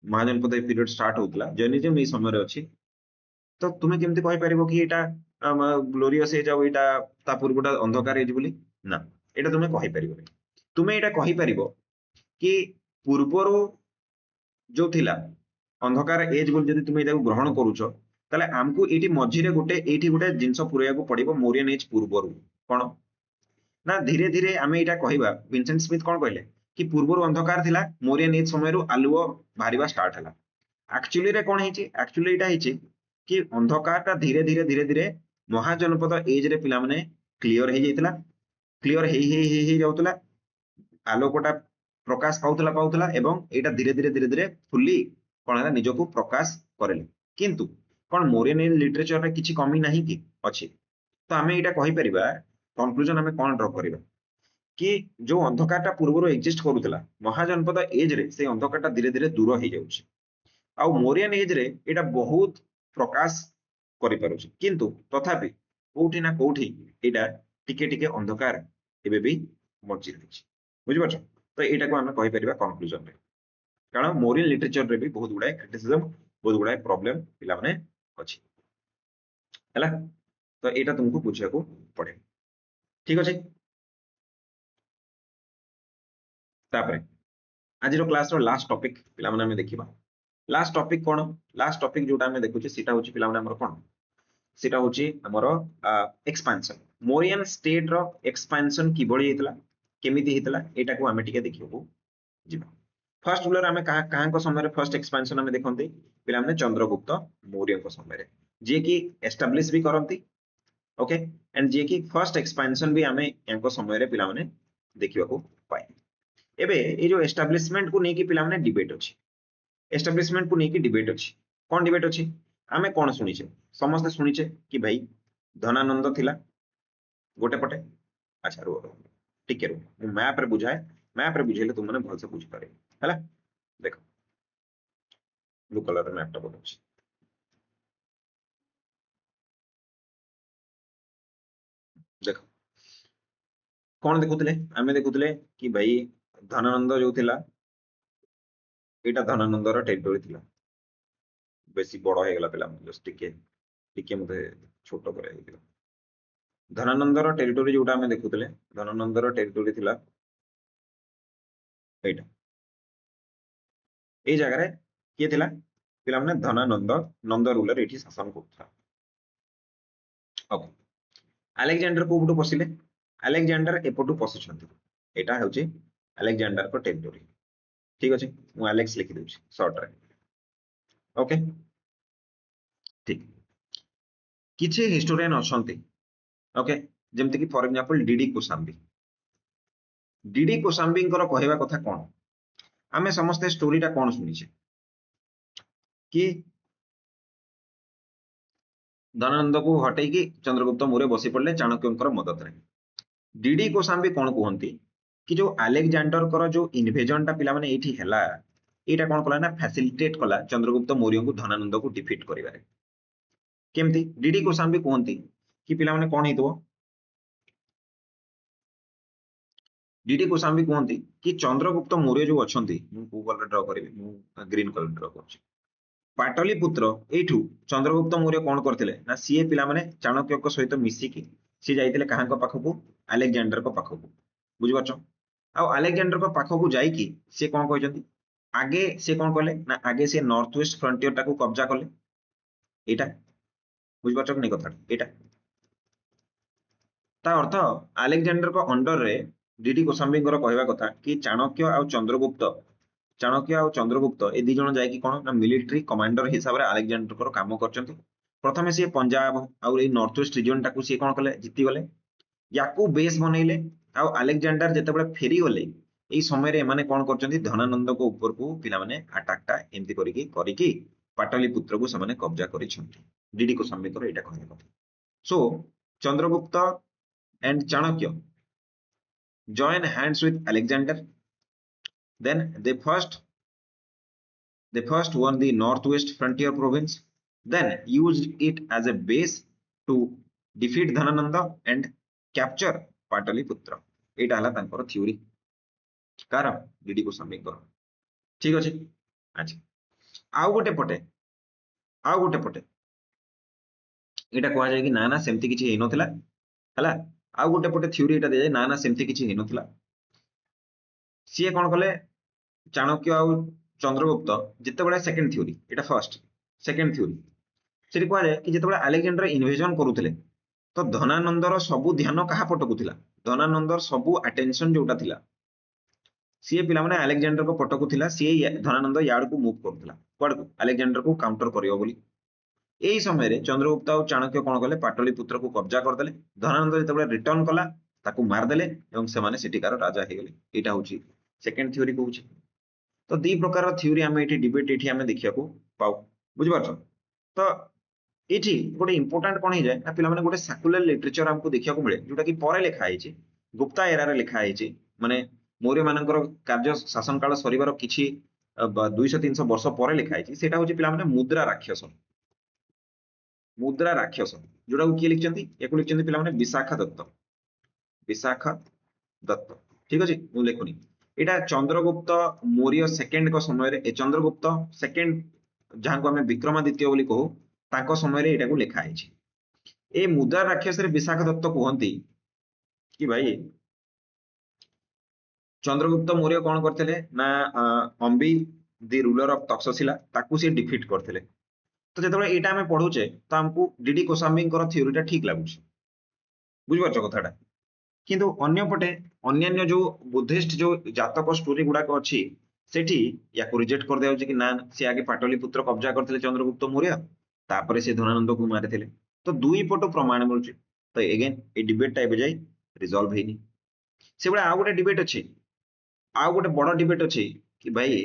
महाजनपद पीरियड स्टार्ट होतला, जैनिज्म ए समय रे अछि। तो तुमे केमति कहि परिबो कि एटा ग्लोरियस एज आ एटा ता पूर्वटा अंधकार एज बोली ना, एटा तुमे कहि परिबो। तुमे एटा कहि परिबो कि पूर्वरो जो थिला अंधकार एज बोली जदि तुमे एटाକୁ ग्रहण करूछो ताले हमकु एठी मझिरे गोटे जिंस पुरैयाको पड़िबो मोरियन एज पूर्वरु कोन ना धीरे धीरे आमे एटा कहिबा। विंसेंट स्मिथ कोन कहले कि पूर्वरु अंधकार थिला, मोरियन एज समयरु आलुओ बाहरिबा स्टार्ट हला। एक्चुअली रे कोन हिची, एक्चुअली एटा हिची कि अंधकारटा धीरे धीरे धीरे धीरे महाजनपद एज रे पिला माने क्लियर हे जाइतला, क्लियर हे जाउतला, आलोकटा प्रकाश पाउतला एवं एटा धीरे धीरे धीरे धीरे फुल्ली कोन हला निजको प्रकाश करेले। किंतु कोन मोरियन लिटरेचर रे किछि कमी नाही कि अछि। तो आमे एटा कहि परिबा कंक्लूजन आमे कोन ड्रॉ करिबा कि जो अंधकारटा पूर्वरो एग्जिस्ट करूतला महाजनपद एज रे से अंधकारटा धीरे धीरे दूर हे जाउछि। आ मोरियन एज रे एटा बहुत प्रकाश करि पारुछि, किंतु तथापि कोठी ना कोठी एटा टिके टिके अंधकार एबे भी बंची रहिछि। बुझि पाछो। तो एटा को आमे कहि परिबा कंक्लूजन रे, कारण मोरियन लिटरेचर रे भी बहुत गुडाय क्रिटिसिज्म बहुत गुडाय प्रॉब्लम पिला माने अछि हला। तो एटा तुमको बुझिया को पड़े। ठीक अछि। तापरे आज रो क्लास रो लास्ट टॉपिक पिला माने हमें देखिबा। लास्ट टॉपिक कोन, लास्ट टॉपिक जोटा हमें देखुचे सेटा होची पिला माने हमर कोन, सेटा होची हमर एक्सपेंशन। मोरियन स्टेट रो एक्सपेंशन किबळी हेतला, केमिति हेतला एटा को हमें टिके देखिबो जिबा। फर्स्ट रूलर हमें कहां को समय रे फर्स्ट एक्सपेंशन हमें देखंती पिला माने चंद्रगुप्त मौर्य को समय रे, जे कि एस्टैब्लिश भी करंती। ओके एंड जे कि फर्स्ट एक्सपेंशन भी हमें यांको समय रे पिला माने देखिबा को पाए। एबे ए जो एस्टैब्लिशमेंट को नेकी पिला माने डिबेट अछि, एस्टैब्लिशमेंट को नेकी डिबेट अछि। कोन डिबेट अछि आमे कोन सुनिचे, समस्त सुनिचे कि भाई धनानंद थिला गोटे पटे। अच्छा रो टिके रो मु मैप रे बुझाए, मैप रे बुझेले तुम माने भल से बुझ पारे हला। देखो ब्लू कलर मैप टा बनउछि, देखो कोन देखुतले आमे देखुतले कि भाई धनानंद जो थिला एटा धनानंद रो टेरिटोरी थिला। बेसी बड़ हे गेला पिला जस्ट टिके टिके मते छोटो करे दिला। धनानंद रो टेरिटोरी जोटा आमे देखुतले धनानंद रो टेरिटोरी थिला एटा। ए जगह रे के थिला पिला माने धनानंद नंद रूलर एठी शासन करथला। ओके अलेक्जेंडर को पटु पसिले, अलेक्जेंडर एपटु पसिछंती, एटा होची अलेक्जेंडर को टेरिटोरी। ठीक अछि मु एलेक्स लिखि देउछि शॉर्ट रे। ओके ठीक किछि हिस्टोरियन अछंती। ओके जेमति कि for example DD Kosambi, DD Kosambi कर कहवा कथा कोन, आमे समस्त स्टोरीटा कोन सुनिछे कि धनानंद को हटै कि चंद्रगुप्त मौर्य बसी पड़ले चाणक्यंकर मदद रे। डीडी कोसाम्बी कोन कहंती कि जो अलेक्जेंडर कर जो इन्वेजन टा पिला माने एठी हैला एटा कोन कला ना फैसिलिटेट कला चंद्रगुप्त मौर्य को धनानंद को डिफीट करिवारे। केमती डीडी कोशाम्बी कहती कि पिला माने कौन हेतु डीडी कोशाम्बी कहती कि चंद्रगुप्त मौर्य जो अच्छा को कलर ड्र करी ग्रीन कलर ड्र कर पाटलिपुत्र एठू चंद्रगुप्त मौर्य कौन करते ना सीए पिला माने चाणक्य सहित मिसिकी सी जाइए क्या पाखक आलेक्जेंडर पाखक बुझिपार आउ आलेक्जेंडर पाखक जाइकी सी कौन कहते आगे सी कौन कले ना आगे सी नॉर्थ वेस्ट फ्रंटियर टाको कब्जा कले एटा बुझिपार नहीं कथा एटा ता अर्थ आलेक्जेंडर को अंडर रे डीडी कोशाम्बी कहवा कथा कि चाणक्य आ चंद्रगुप्त ए दी जण जाइकी कौन ना मिलिटरी कमांडर हिसाब से आलेक्जेंडर काम करछंती प्रथमे सी पंजाब आउ ए नॉर्थ वेस्ट रीजन टाको सी कौन कले जीती गले याकू बेस बनैले आउ आलेक्जेंडर जेतेबेले फेरी गले एई समय रे माने कौन करछंती धनानंद को ऊपर को पिला माने अटैकटा एमती करिकी पाटलिपुत्र को समाने कब्जा करिछंती डीडी कोशाम्बी एटा कहवा कथा सो Chandragupta and Chanakya join hands with Alexander. Then they first won the northwest frontier province, then used it as a base to defeat Dhanananda and capture Pataliputra. एटा हला तांकर थ्योरी कार डीडी कोशाम्बी ठीक अछि अच्छा आउ गोटे पटे एटा कहआ जाय कि ना ना सेमती किछि हेइ नथिला हला आउ गोटे पटे थ्योरी एटा दे जाय ना ना सेमती किछि हेइ नथिला सी कौन कले चाणक्य आउ चंद्रगुप्त जितेबाला सेकेंड थ्योरी एटा फर्स्ट सेकेंड थ्योरी से कह जाए कि जितेबाला आलेक्जेंडर इन्वेजन करुले तो धनानंदर सबू ध्यान क्या पटकू थिला धनानंदर सबू अटेंशन जोटा थिला सी पिला माने आलेक्जेंडर को पटकू थिला सी धनानंद यार्ड को मूव करुला कुआड़ को आलेक्जेंडर को काउंटर करियो बोली एई समय रे चंद्रगुप्त और चाणक्य कौन कले पाटलिपुत्र को कब्जा करदेले धनानंद जितेबाला रिटर्न कला ताकू मारदेले एवं से माने सेटिकार राजा हे गले एटा होची सेकेंड थ्योरी कहूची तो दी प्रकार थ्योरी आम ये डिबेट ये आम देखा पाऊ बुझिपार तो ये गोटे इंपोर्टाट कौन हो जाए ना पे गोटे साकुलर लिटरेचर आमको देखा मिले जोटा कि पर लिखाई गुप्ता एरार लिखाई माने मौर्य मान कार्य शासन काल सर कि 200-300 वर्ष पर लिखाई से पे मुद्रा राक्षस जोटा किए लिखिं या लिखिं पे विशाखा दत्त ठीक अच्छे मुझे लिखुनी एटा चंद्रगुप्त मौर्य सेकेंड को समय चंद्रगुप्त सेकेंड जहां को आम विक्रमादित्य बोली कहू तांको समय एटा को लिखा है ए मुद्रा राक्षस रे विशाखा दत्त कहती कि भाई चंद्रगुप्त मौर्य कौन करते ना अंबी दी रूलर ऑफ तक्षशिला ताकू से डिफिट करते तो जो यहाँ आम पढ़ुचे तो आमको डीडी कोशाम्बी थ्योरीटा ठीक लगुच बुझिपार कथाटा किंतु अन्यपटे अन्य जो बुद्धिस्ट जो जातक स्टोरी गुड़ाक अच्छी सेठी या रिजेक्ट कर दिया कि ना सी आगे पाटलिपुत्र कब्जा करते चंद्रगुप्त मौर्य तापर से धनानंद को मारी तो दुई पटु प्रमाण मिलूँ तो एगेन ये डिबेटा एवं जाए रिजल्व होनी से भाई आउ गोटे डिबेट अच्छे आउ गोटे बड़ डिबेट अच्छे कि भाई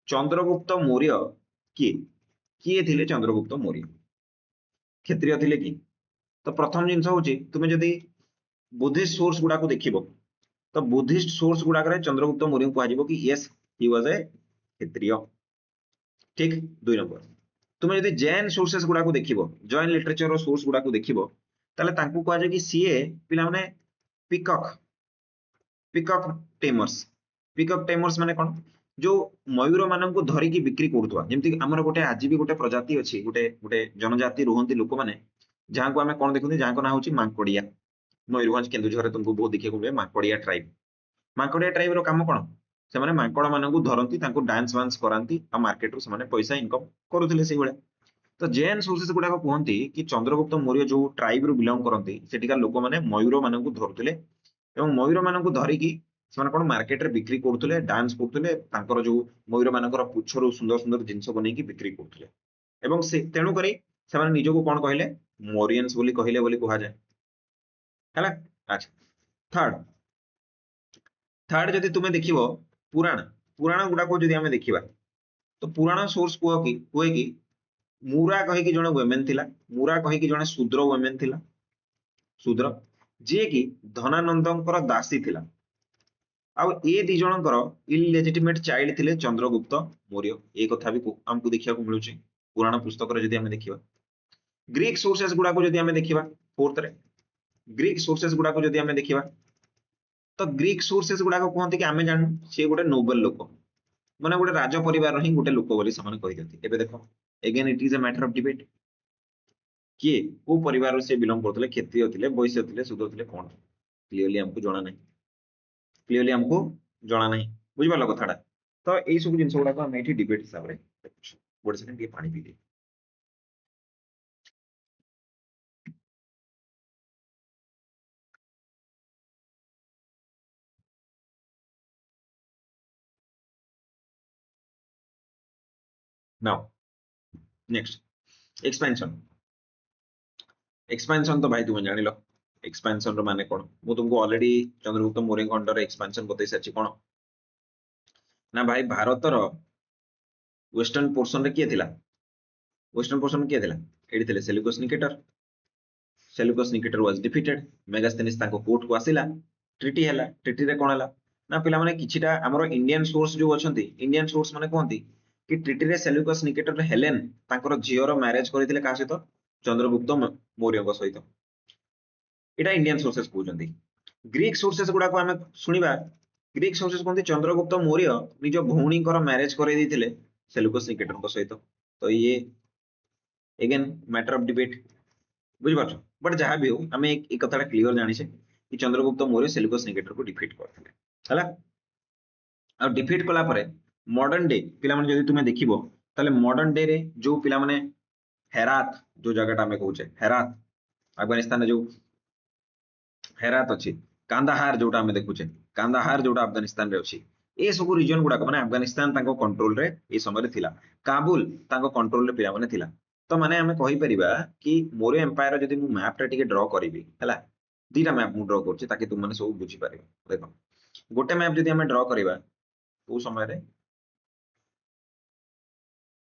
चंद्रगुप्त मौर्य किए किए थे चंद्रगुप्त मौर्य क्षत्रिय थे कि तो प्रथम जिनस हूँ तुम्हें जदि बुद्धिस्ट सोर्स गुड़ा को देखिबो तो बुद्धिस्ट सोर्स गुड़ा चंद्रगुप्त मौर्य कह कि यस ही वाज ए क्षत्रिय ठीक 2 नंबर तुम्हें जदि जैन सोर्सेस गुड़ा को देखिबो जैन लिटरेचर रो सोर्स गुड़ा को देखिबो ताले तांकू कह जाय कि सीए पिला माने पिकॉक टेमर्स माने कोन जो मयूर मान को धरिकी बिक्री करुवा जमी आमर गोटे आज भी गोटे प्रजाति अच्छी गोटे गोटे जनजाति रुहति लोक मैंने जहाँ को आम कौन देखते जहाँ ना हूँ मांकड़िया मयूरभंज केन्दुझर तुमको बहुत देखा मिले मांकड़िया ट्राइब काम कौन से मांकड़ मान धरती डांस वांस कराती मार्केट रू से पैसा इनकम करुले से भाया तो जेएन सोर्सेस गुड़ाक कहती कि चंद्रगुप्त मौर्य जो ट्राइब रू बिलंग करती सेठिकार लोक मैंने मयूर मान धरुले और मयूर मान धरिकी से कौन मार्केट रे बिक्री करुले डांस करुले जो मयूर मान पुछरू सुंदर सुंदर जिनस बन बिक्री करुले तेणुक से निजक कौन कहले मौरियंस बोली कहले बोली कह जाए है अच्छा थर्ड जदि तुम्हें देख पुराण पुराण गुड़ाक जदि आम देखा तो पुराण सोर्स कहे कि मुरा कहीकि जड़े वुमेन थिला मुरा कहीकि जड़े शूद्र वुमेन थिला शूद्र जी कि धनानंदंकर दासी थिला आउ ए दी जनकर इलेजिटिमेट चाइल्ड थिले चंद्रगुप्त मौर्य ए कथा भी हमको देखा मिलूँ पुराण पुस्तक जदि आम देखा ग्रीक सोर्सेस गुडा को जदि हमें देखिबा फोर्थ रे ग्रीक सोर्सेस गुडा को जदि हमें देखिबा तो ग्रीक सोर्सेस गुडा को कहते कि आमे जान से गोटे नोबल लोक माने गोटे राज परिवार ही गोटे लोक बोली समान कहि दथि एबे देखो again it is a matter of debate किए को परिवार से बिलोंग करथले क्षत्रिय थिले वैश्य थिले शूद्र थिले कोन क्लियरली हमको जणा नै क्लियरली हमको जणा नै बुझि पालो कथाडा तो एई सब जिंस गुडा को हम एठी डिबेट हिसाब रे देखुछु गोटे सेकंड ये पानी पी दे नाउ नेक्स्ट एक्सपेंशन एक्सपेंशन तो भाई तुम जान लो एक्सपेंशन रो माने कोन मु तुमको already Chandragupta Maurya under expansion बतै साची कोन ना भाई भारत रो वेस्टर्न पोर्शन रे किए थिला वेस्टर्न पोर्शन में किए थिला एडी थिले Seleucus Nicator Seleucus Nicator was defeated Megasthenes ताको कोर्ट को आसिला ट्रीटी हैला ट्रीटी रे कोन हैला ना पिला माने किछिटा हमरो इंडियन सोर्स जो अछंती इंडियन सोर्स माने कोहंती कि ट्रीटी रे सेल्यूकस निकेटर हेलेन तांकर झियो रो मैरिज करिथिले का सहित चंद्रगुप्त मौर्य को सहित एटा इंडियन सोर्सेस कहउचंती ग्रीक सोर्सेस गुडा को हमें सुनिबा ग्रीक सोर्सेस कहते चंद्रगुप्त मौर्य निज भौणी मैरिज कर देथिले सेल्यूकस निकेटर को सहित तो ये अगेन मैटर ऑफ डिबेट बुझ पारछ बट जहां भी हो हमें एक कथाटा क्लियर जानिछे कि चंद्रगुप्त मौर्य सेल्यूकस निकेटर को डिफीट करथिले हला आ डिफीट कला परे मॉडर्न डे पिला माने जदि तुमे देखिबो ताले मॉडर्न डे रे जो पिला माने हेरात जो जगहटा हमें कहउछे हेरात अफगानिस्तान जो हेरात अच्छी कांदाहार जोटा हमें देखुचे कांदाहार जोटा अफगानिस्तान रे अच्छी ए सब रीजन गुडा माने अफगानिस्तान तांको कंट्रोल रे ए समय रे थिला काबुल तांको कंट्रोल रे पिला माने थिला तो माने हमें कहि परिबा कि मौर्य एम्पायर जदि मु मैप टा टिके ड्रा करिवि हला दीटा मैप मु ड्रा करछि ताकि तुम माने सब बुझी पारिबो देखो गोटे मैप जदि हमें ड्रा करिबा ओ समय रे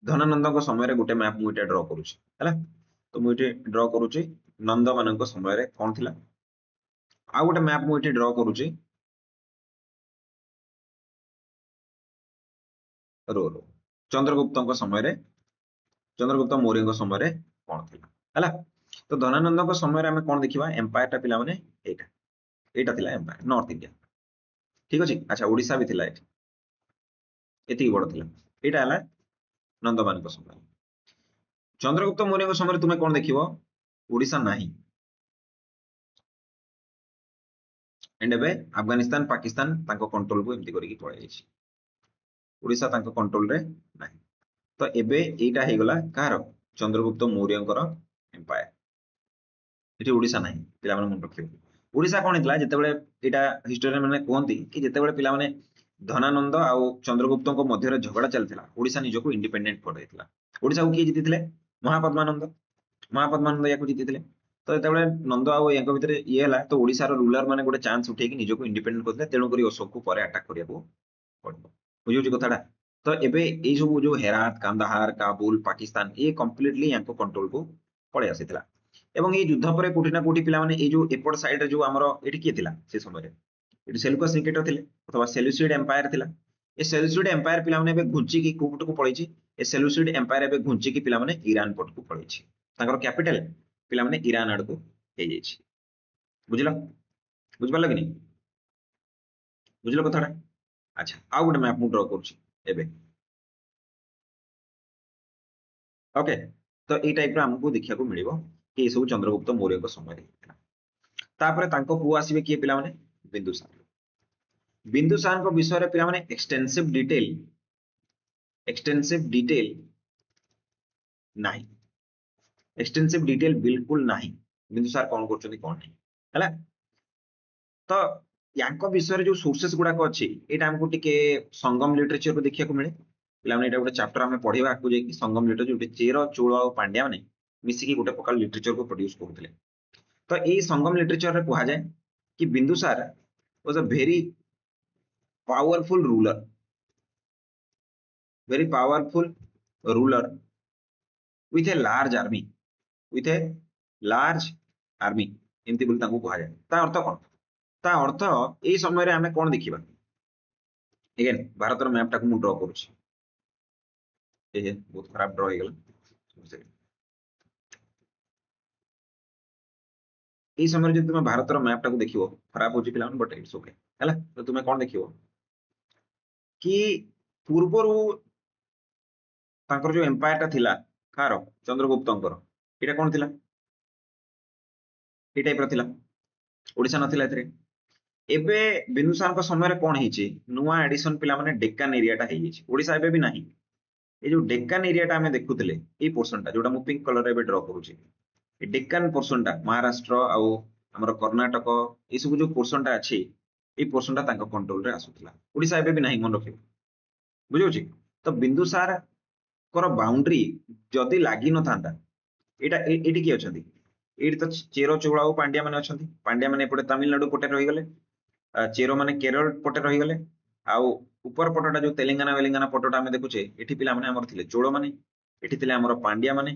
धनानंद को समय रे गोटे मैप मु इटा ड्रा करूछि हला तो मु इटे ड्रा करूछि नंद मानक समय रे कोन थिला आ गोटे मैप मु इटे ड्रा करूछि रो रो चंद्रगुप्त समय रे चंद्रगुप्त मौर्य समय रे कोन थिला हला तो धनानंद समय रे हमें कोन देखिबा एम्पायर टा पिला माने एटा एटा थिला एम्पायर नॉर्थ इंडिया ठीक अछि अच्छा ओडिसा भी थिला एठी एति बड़ थिला एटा हला नंदमान को समय चंद्रगुप्त मौर्य समय तुमे कोन देखिबो ओडिसा नाही एंड एबे अफगानिस्तान पाकिस्तान तांको कंट्रोल को एमती करिकि पळै जायछि ओडिसा तांको कंट्रोल रे नाही तो एबे एटा हे गला कार चंद्रगुप्त मौर्यंकर एम्पायर एठी ओडिसा नाही पिला माने मन रखिबो ओडिसा कोन हितला जते बेले एटा हिस्टोरियन माने कोहंती कि जते बेले पिला माने धनानंद आ चंद्रगुप्त को मध्य रे झगड़ा चलथिला ओडिसा निजो को इंडिपेंडेंट कर दैथिला ओडिसा को किए जितिथिले महापद्मानंद महापद्मानंद याको जितिथिले तो जते बेले नंद आ यांको भितरे ये हला तो ओडिसा रो रूलर माने गोटे चांस उठे कि निजो को इंडिपेंडेंट करथिले तेणु करी अशोक को परे अटैक करिया को पड़बो बुझियो कथाडा तो एबे ए सब जो हेरात कांदाहार काबुल पाकिस्तान ये कंप्लीटली यांको कंट्रोल को पळे आसीथिला एवं ये युद्ध पर कोठी ना कोठी पिला माने ए जो एपट साइड रे जो हमरो एठी किए थिला से समय रे एठी सेल्यूकस निकेटर थिले अथवा सेल्यूसिड एम्पायर थिला ए सेल्यूसिड एम्पायर पिला माने एबे घुंची की कोपट को पळैछि ए सेल्यूसिड एम्पायर एबे घुंची की पिला माने ईरान पट को पळैछि तांकर कैपिटल पिला माने ईरान आड़ को हे जायछि बुझिलो बुझ पालो कि नहीं बुझिलो कथाडा अच्छा आ गोटे मैप मु ड्रा करछि एबे ओके तो ए टाइप रो हमकु देखिया को मिलिबो कि ए सब चंद्रगुप्त मौर्य को समय रे थिला तापरे तांको पुआ आसीबे किए पिला माने बिंदुसार बिंदुसार को विषय रे पिला माने एक्सटेंसिव डिटेल नाही एक्सटेंसिव डिटेल बिल्कुल नाही बिंदुसार कोन करछथि कोन नाही हला तो यांको विषय रे जो सोर्सेस गुडा को अछि एटा हमकु टिके संगम लिटरेचर को देखिया को मिले पिला माने एटा गोटे चैप्टर हमें पढिबा को जे कि संगम लिटरेचर जोटे चेर चोल और पांड्या माने मिसी की गोटे प्रकार लिटरेचर को प्रोड्यूस करथिले तो ए संगम लिटरेचर रे कहा जाय कि Bindusara was a very powerful ruler with a large army with a large army एमती बोली तांको कहा जाय ता अर्थ कोन ता अर्थ ए समय रे हमें कोन देखिबा अगेन भारत रो मैप टाको मु ड्रा करूची ए बहुत खराब ड्रा हो गेला এই সময় যদি তুমি ଭାରତର ମ୍ୟାପ ଟାକୁ ଦେଖିବ ଖରାପ ହଉଛି ପିଲାମାନେ ବଟ୍ ଇଟ୍ସ ଓକେ ହେଲା। ତ ତୁମେ କଣ ଦେଖିବ କି ପୂର୍ବରୁ ତାଙ୍କର ଯୋଉ ଏମ୍ପାୟାର ଟା ଥିଲା କାହାର ଚନ୍ଦ୍ରଗୁପ୍ତଙ୍କର ଏଇଟା କଣ ଥିଲା ଏଇ ଟାଇପ ର ଥିଲା ଓଡିଶା ନଥିଲା ଏଥିରେ। ଏବେ ବିନ୍ଦୁସାରଙ୍କ ସମୟରେ କଣ ହେଇଛି ନୂଆ ଏଡିସନ ପିଲାମାନେ ଡେକାନ ଏରିଆଟା ହେଇଯାଇଛି ଓଡିଶା ଏବେ ବି ନାହିଁ। এই ଯୋଉ ଡେକାନ ଏରିଆଟା ଆମେ ଦେଖୁଥିଲେ ଏଇ ପୋର୍ସନଟା ଯୋଉଟା ମୁଁ ପିଙ୍କ କଲର ଏବେ ଡ୍ର କରୁଛି ଏ ଡେକାନ ପୋର୍ସନଟା ମହାରାଷ୍ଟ୍ର ଆଉ ଆମର କର୍ଣ୍ଣାଟକ ଏଇ ସବୁ ଯୋଉ ପୋର୍ସନଟା ଅଛି ଏଇ ପୋର୍ସନଟା ତାଙ୍କ କଣ୍ଟ୍ରୋଲରେ ଆସୁଥିଲା ଓଡିଶା ଏବେ ବି ନାହିଁ ମନେ ରଖିବ ବୁଝିହଉଛି। ତ ବିନ୍ଦୁସାରଙ୍କର ବାଉଣ୍ଡ୍ରି ଯଦି ଲାଗି ନଥାନ୍ତା ଏଇଟା ଏଇଠି କିଏ ଅଛନ୍ତି ଏଇଠି ତ ଚେର ଚୋଳ ଆଉ ପାଣ୍ଡିଆ ମାନେ ଅଛନ୍ତି ପାଣ୍ଡିଆ ମାନେ ଏପଟେ ତାମିଲନାଡୁ ପଟେ ରହିଗଲେ ଚେର ମାନେ କେରଳ ପଟେ ରହିଗଲେ ଆଉ ଉପର ପଟଟା ଯୋଉ ତେଲେଙ୍ଗାନା ବେଲେଙ୍ଗାନା ପଟଟା ଆମେ ଦେଖୁଛେ ଏଠି ପିଲାମାନେ ଆମର ଥିଲେ ଚୋଳ ମାନେ ଏଠି ଥିଲେ ଆମର ପାଣ୍ଡିଆ ମାନେ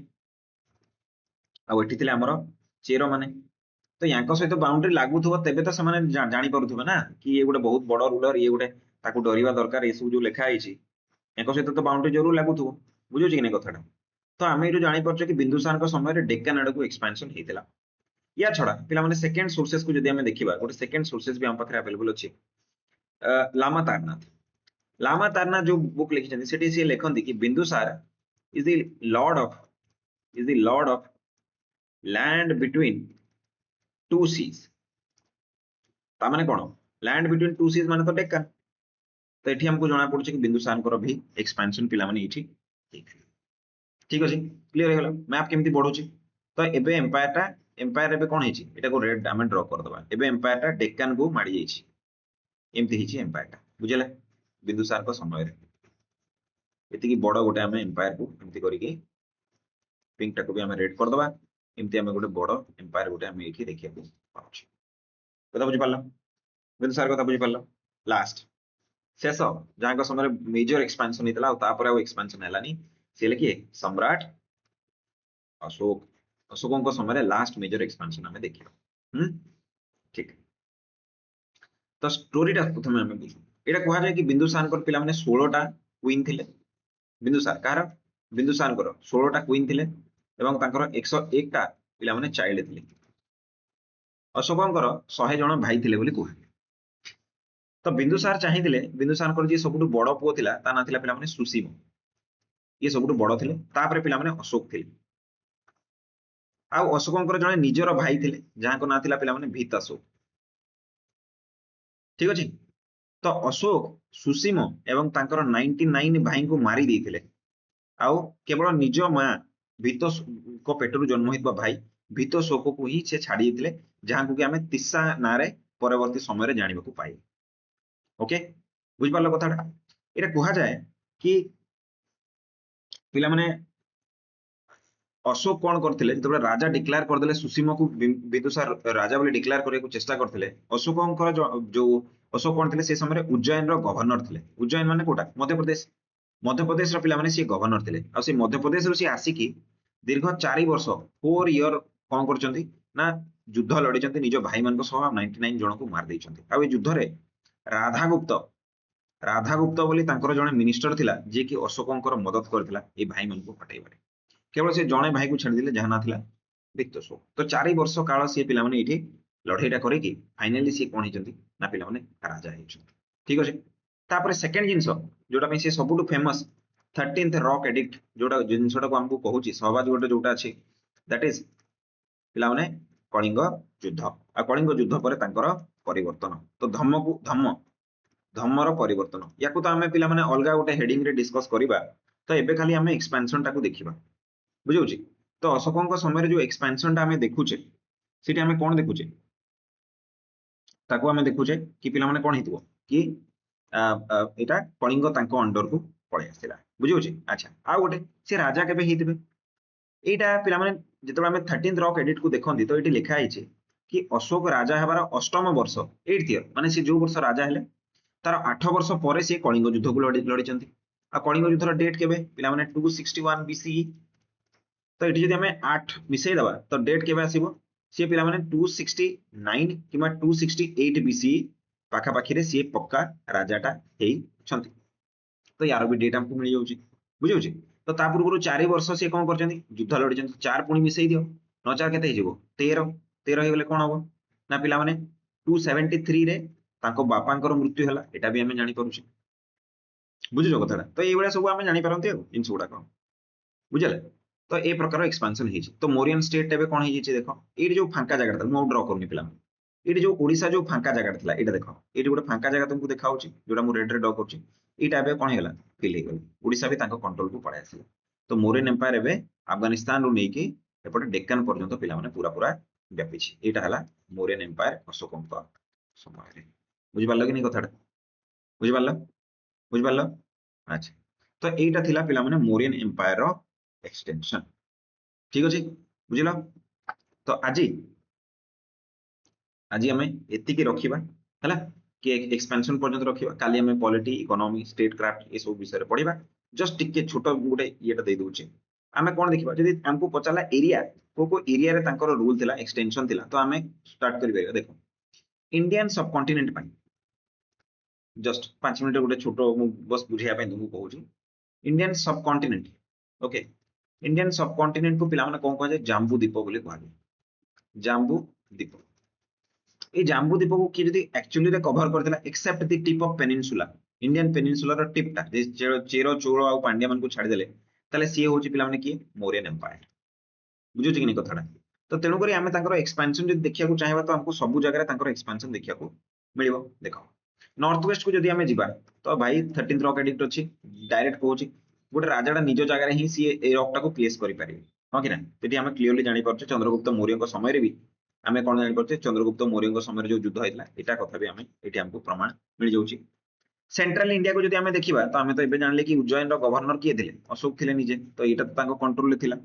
ଆଉ ଏଠି ଥିଲେ ଆମର ଚେର ମାନେ। ତ ୟାଙ୍କ ସହିତ ବାଉଣ୍ଡ୍ରି ଲାଗୁଥିବ ତେବେ ତ ସେମାନେ ଜାଣିପାରୁଥିବେ ନା କି ଇଏ ଗୋଟେ ବହୁତ ବଡ ରୁଲର ଇଏ ଗୋଟେ ତାକୁ ଡରିବା ଦରକାର ଏସବୁ ଯୋଉ ଲେଖା ହେଇଛି ୟାଙ୍କ ସହିତ ତ ବାଉଣ୍ଡ୍ରି ଜରୁର ଲାଗୁଥିବ ବୁଝୁଛି କି ନାଇଁ କଥାଟା। ତ ଆମେ ଏଇଠୁ ଜାଣିପାରୁଛେ କି ବିନ୍ଦୁସାରଙ୍କ ସମୟରେ ଡେକାନ ଆଡକୁ ଏକ୍ସପାନ୍ସନ ହେଇଥିଲା। या छड़ा पिलाମାନେ सेकेंड सोर्सेस को जदि हमें देखिबा गोटे सेकेंड सोर्सेस भी हम पाखरे अवेलेबल अछि लामा तारनाथ। लामा तारनाथ जो बुक लिखिछन्ति सेठी से लेखन्ति कि Bindusara is the lord of land between two seas. ता माने कोन लैंड बिटवीन टू सीज माने तो डेक्कन। तो एठी हमको जाना पड़छ कि बिंदुसारଙ୍କର भी एक्सपेंशन पिलाମାନେ एठी ठीक अछि क्लियर हेगला मैप केमति बढ़ुछि। तो एबे एम्पायर एबे कोन हेछि एटा को रेड आमे ड्रॉ कर दबा एबे एम्पायर टा डेक्कन को माडी जाइछि एमति हेछि एम्पायर टा बुझले बिंदुसार को समय रे एति की बड़ गोटे आमे एम्पायर को एमति करी के पिंक टा को भी आमे रेड कर दबा एमति आमे गोटे बड़ एम्पायर गोटे आमे एठी देखिया को पाउछि। कथा बुझि पारला बिंदुसार कथा बुझि पारला। लास्ट शेष जहां का समय मेजर एक्सपेंशन हितला और तापर आ एक्सपेंशन हलानी से किए सम्राट अशोक अशोकों समय लास्ट मेजर एक्सपेंशन हमें देखिए ठीक। तो स्टोरीटा प्रथम आम बुझू यहाँ कह जाए कि बिंदुसार पिला 16टा क्वीन थिले बिंदुसार कहार बिंदुसार 16टा क्वीन थिले एवं 101 टा पिला माने चाइल्ड थिले अशोकंकर 100 जन भाई थिले बोली कह। तो बिंदुसार चाहिए बिंदुसार जी सब बड़ पुओ थिला ता ना थिला पिला माने सुसीम ये सब बड़ थिले तापर पिला माने अशोक थिले आउ अशोकंकर जने निजर भाई थिले जहां को ना थिला पिला माने भीत अशोक ठीक अछि। तो अशोक सुसीम एवं तांकर 99 भाई को मारी देथिले आउ केवल निज मां भीत को पेटरू जन्म होइतबा भाई भीत शोक को ही से छाड़ी देथिले जहां को कि हमें तिस्सा नारे परवर्ती समय रे जानिबा को पाई ओके बुझ पारलो कथाटा। एटा कहा जाए कि पिला माने अशोक कौन करथिले जतबे राजा डिक्लेयर करदेले सुसीम को बिंदुसार राजा बोली डिक्लेयर करने को चेष्टा करथिले अशोकंकर जो अशोक कौन थिले से समय उज्जैन रो गवर्नर थिले उज्जैन माने कोटा मध्य प्रदेश रो पिला माने से गवर्नर थिले आ से मध्य प्रदेश रो से आसी की दीर्घ 4 वर्ष 4 ईयर कौन करचंती ना युद्ध लड़ीचंती निज भाई मान को सह 99 जन को मार देइचंती आ ए युद्ध रे राधागुप्त बोली तांकर जने मिनिस्टर थिला जे कि अशोकंकर मदद करथिला ए भाई मान को हटाइबारे केवल से जड़े भाई को छाड़ी जहां ना वित्तशोक। तो 4 वर्ष काल सी पिला माने एठी लड़ाईटा करेकि फाइनाली सी कौन होती ना पिला माने राजा होती ठीक अच्छे। तापर सेकेंड जिनस जोटा सी सबुठ फेमस 13th रॉक एडिक्ट जोटा जिनसटा को हमको कहूँ सहबाज गोटे जोटा अच्छी दैट इज पिला माने कलिंग युद्ध आ कलिंग युद्ध पर तांकर परिवर्तन तो धम्मर परिवर्तन या तो आम पिला माने अलगा गोटे हेडिंग रे डिस्कस करबा। तो एबे खाली आम एक्सपेंशन टाको देखिबा बुझे। तो अशोकों समय जो एक्सपेंशन टा देखुचे सीटी आम कौन देखुचे ताको आम देखुचे कि पिला माने कौन हेतिबो कि एटा कलिंग तांको अंडर को पळे आसिला बुझे। अच्छा आ गोटे से राजा केबे हेतिबे एटा पिला माने जेतबे आम 13th रॉक एडिट को देखंती तो एटी लिखा आइছে कि अशोक राजा हेबार अष्टम वर्ष 8th ईयर माने से जो वर्ष राजा हेले तार 8 वर्ष पर से कलिंग युद्ध को लड़ीचंती आ कलिंग युद्धर डेट केबे पिला माने 261 बीसीई। तो ये जब आम 8 मिसई दबा तो डेट केबे आसीबो सी पिला माने 269 किमा 268 बीसी पाखापाखी रे सी पक्का राजाटा हेई छंती। तो यार भी डेट हमको मिल जाउची बुझे। तो ता पूर्व 4 वर्ष सी कौन करचंती युद्ध लड़ीचंती 4 पुणी मिसई दियो 9 4 केते हिजबो 13 13 ହେଇଗଲେ କଣ ହବ ନା ପିଲାମାନେ 273 ରେ ତାଙ୍କ ବାପାଙ୍କର ମୃତ୍ୟୁ ହେଲା, ଏଟା ବି ଆମେ ଜାଣି ପାରୁଛେ। ବୁଝୁଛ କଥାଟା? ତ ଏଇଭଳିଆ ସବୁ ଆମେ ଜାଣିପାରନ୍ତି ଆଉ ଜିନିଷ ଗୁଡାକ, ବୁଝିଲେ? ତ ଏ ପ୍ରକାର ଏକ୍ସପାନ୍ସନ ହେଇଛି। ତ ମୋରିଆନ ଷ୍ଟେଟ ଏବେ କଣ ହେଇଯାଇଛି ଦେଖ, ଏଇଠି ଯୋଉ ଫାଙ୍କା ଜାଗାଟା ମୁଁ ଡ୍ର କରୁନି ପିଲାମାନେ, ଏଇଠି ଯୋଉ ଓଡିଶା ଯୋଉ ଫାଙ୍କା ଜାଗାଟା ଥିଲା ଏଇଟା ଦେଖ, ଏଇଠି ଗୋଟେ ଫାଙ୍କା ଜାଗା ତୁମକୁ ଦେଖା ହଉଛି ଯୋଉଟା ମୁଁ ରେଡରେ ଡ୍ର କରୁଛି, ଏଇଟା ଏବେ କଣ ହେଇଗଲା ଫିଲ୍ ହେଇଗଲା, ଓଡିଶା ବି ତାଙ୍କ କଣ୍ଟ୍ରୋଲକୁ ପଳେଇ ଆସିଲା। ତ ମୋରିଆନ ଏମ୍ପାୟାର ଏବେ ଆଫଗାନିସ୍ତାନରୁ ନେଇକି ଏପଟେ ଡେକାନ ପର୍ଯ୍ୟନ୍ତ ପିଲାମାନେ ପୁରା ପୁରା ବ୍ୟାପିଛି। ଏଇଟା ହେଲା ମୋରିଆନ ଏମ୍ପାୟାର ଅଶୋକଙ୍କ ସମୟରେ। ବୁଝିପାରିଲ କି ନାଇଁ କଥାଟା? ବୁଝିପାରିଲ? ବୁଝିପାରିଲ? ଆଚ୍ଛା, ତ ଏଇଟା ଥିଲା ପିଲାମାନେ ମୋରିଆନ ଏମ୍ପାୟାର ଏକ୍ସଟେନସନ। ଠିକ ଅଛି, ବୁଝିଲ? ତ ଆଜି ଆମେ ଏତିକି ରଖିବା ହେଲା, କି ଏକ୍ସପାନ୍ସନ ପର୍ଯ୍ୟନ୍ତ ରଖିବା। କାଲି ଆମେ ପଲିଟି, ଇକୋନୋମି, ଷ୍ଟେଟ କ୍ରାଫ୍ଟ ଏସବୁ ବିଷୟରେ ପଢିବା। ଜଷ୍ଟ ଟିକେ ଛୋଟ ଗୋଟେ ଇଏଟା ଦେଇ ଦଉଛି। ଆମେ କଣ ଦେଖିବା, ଯଦି ଆମକୁ ପଚାରିଲା ଏରିଆ, କୋଉ ଏରିଆରେ ତାଙ୍କର ରୁଲ ଥିଲା, ଏକ୍ସଟେନସନ ଥିଲା, ତ ଆମେ ଷ୍ଟାର୍ଟ କରିପାରିବା। ଦେଖ, ଇଣ୍ଡିଆନ ସବକଣ୍ଟିନେଣ୍ଟ ପାଇଁ ଜଷ୍ଟ 5 ମିନିଟ ଗୋଟେ ଛୋଟ ମୁଁ ବସ୍ ବୁଝିବା ପାଇଁ ତୁମକୁ କହୁଛି। ଇଣ୍ଡିଆନ ସବକଣ୍ଟିନେଣ୍ଟ, ଓକେ, ଇଣ୍ଡିଆନ ସବକଣ୍ଟିନେଣ୍ଟ କୁ ପିଲାମାନେ କଣ କୁହାଯାଏ? ଜାମ୍ବୁ ଦ୍ୱୀପ ବୋଲି କୁହାଯାଏ। ଜାମ୍ବୁ ଦ୍ୱୀପ। এই ଜାମ୍ବୁ ଦ୍ୱୀପକୁ କିଏ ଯଦି ଆକ୍ଚୁଆଲି ରେ କଭର କରିଥିଲା, except the tip of peninsula, Indian ପେନିନସୁଲାର ଟିପଟା, ଚେର ଚୋଳ ଆଉ ପାଣ୍ଡିଆ ମାନଙ୍କୁ ଛାଡିଦେଲେ, ତାହେଲେ ସିଏ ହଉଛି ପିଲାମାନେ କିଏ? ମୋରିଆନ ଏମ୍ପାୟାର। ବୁଝୁଛି କି ନାଇଁ କଥାଟା? ତ ତେଣୁକରି ଆମେ ତାଙ୍କର ଏକ୍ସପାନ୍ସନ ଯଦି ଦେଖିବାକୁ ଚାହିଁବା, ତ ଆମକୁ ସବୁ ଜାଗାରେ ତାଙ୍କର ଏକ୍ସପାନ୍ସନ ଦେଖିବାକୁ ମିଳିବ। ଦେଖ, ନର୍ଥ ୱେଷ୍ଟ କୁ ଯଦି ଆମେ ଯିବା, ତ ଭାଇ 13th ରକ୍ ଏଡିକ୍ଟ ଅଛି, ଡାଇରେକ୍ଟ କହୁଛି ଗୋଟେ ରାଜାଟା ନିଜ ଜାଗାରେ ହିଁ ସିଏ এই ରକ୍ ଟାକୁ ପ୍ଲେସ କରିପାରିବେ, ହଁ କି ନା? ସେଠି ଆମେ କ୍ଲିୟରଲି ଜାଣିପାରୁଛେ ଚନ୍ଦ୍ରଗୁପ୍ତ ମୌର୍ୟଙ୍କ ସମୟରେ ବି ଆମେ କଣ ଜାଣିପାରୁଛେ, ଚନ୍ଦ୍ରଗୁପ୍ତ ମୌର୍ୟଙ୍କ ସମୟରେ ଯୋଉ ଯୁଦ୍ଧ ହେଇଥିଲା, ଏଟା କଥା ବି ଆମେ ଏଠି ଆମକୁ ପ୍ରମାଣ ମିଳିଯାଉଛି। ସେଣ୍ଟ୍ରାଲ ଇଣ୍ଡିଆକୁ ଯଦି ଆମେ ଦେଖିବା, ତ ଆମେ ତ ଏବେ ଜାଣିଲେ କି ଉଜ୍ଜୟନର ଗଭର୍ଣ୍ଣର କିଏ ଥିଲେ? ଅଶୋକ ଥିଲେ ନିଜେ, ତ ଏଇଟା ତ ତାଙ୍କ କଣ୍ଟ୍ରୋଲରେ ଥିଲା,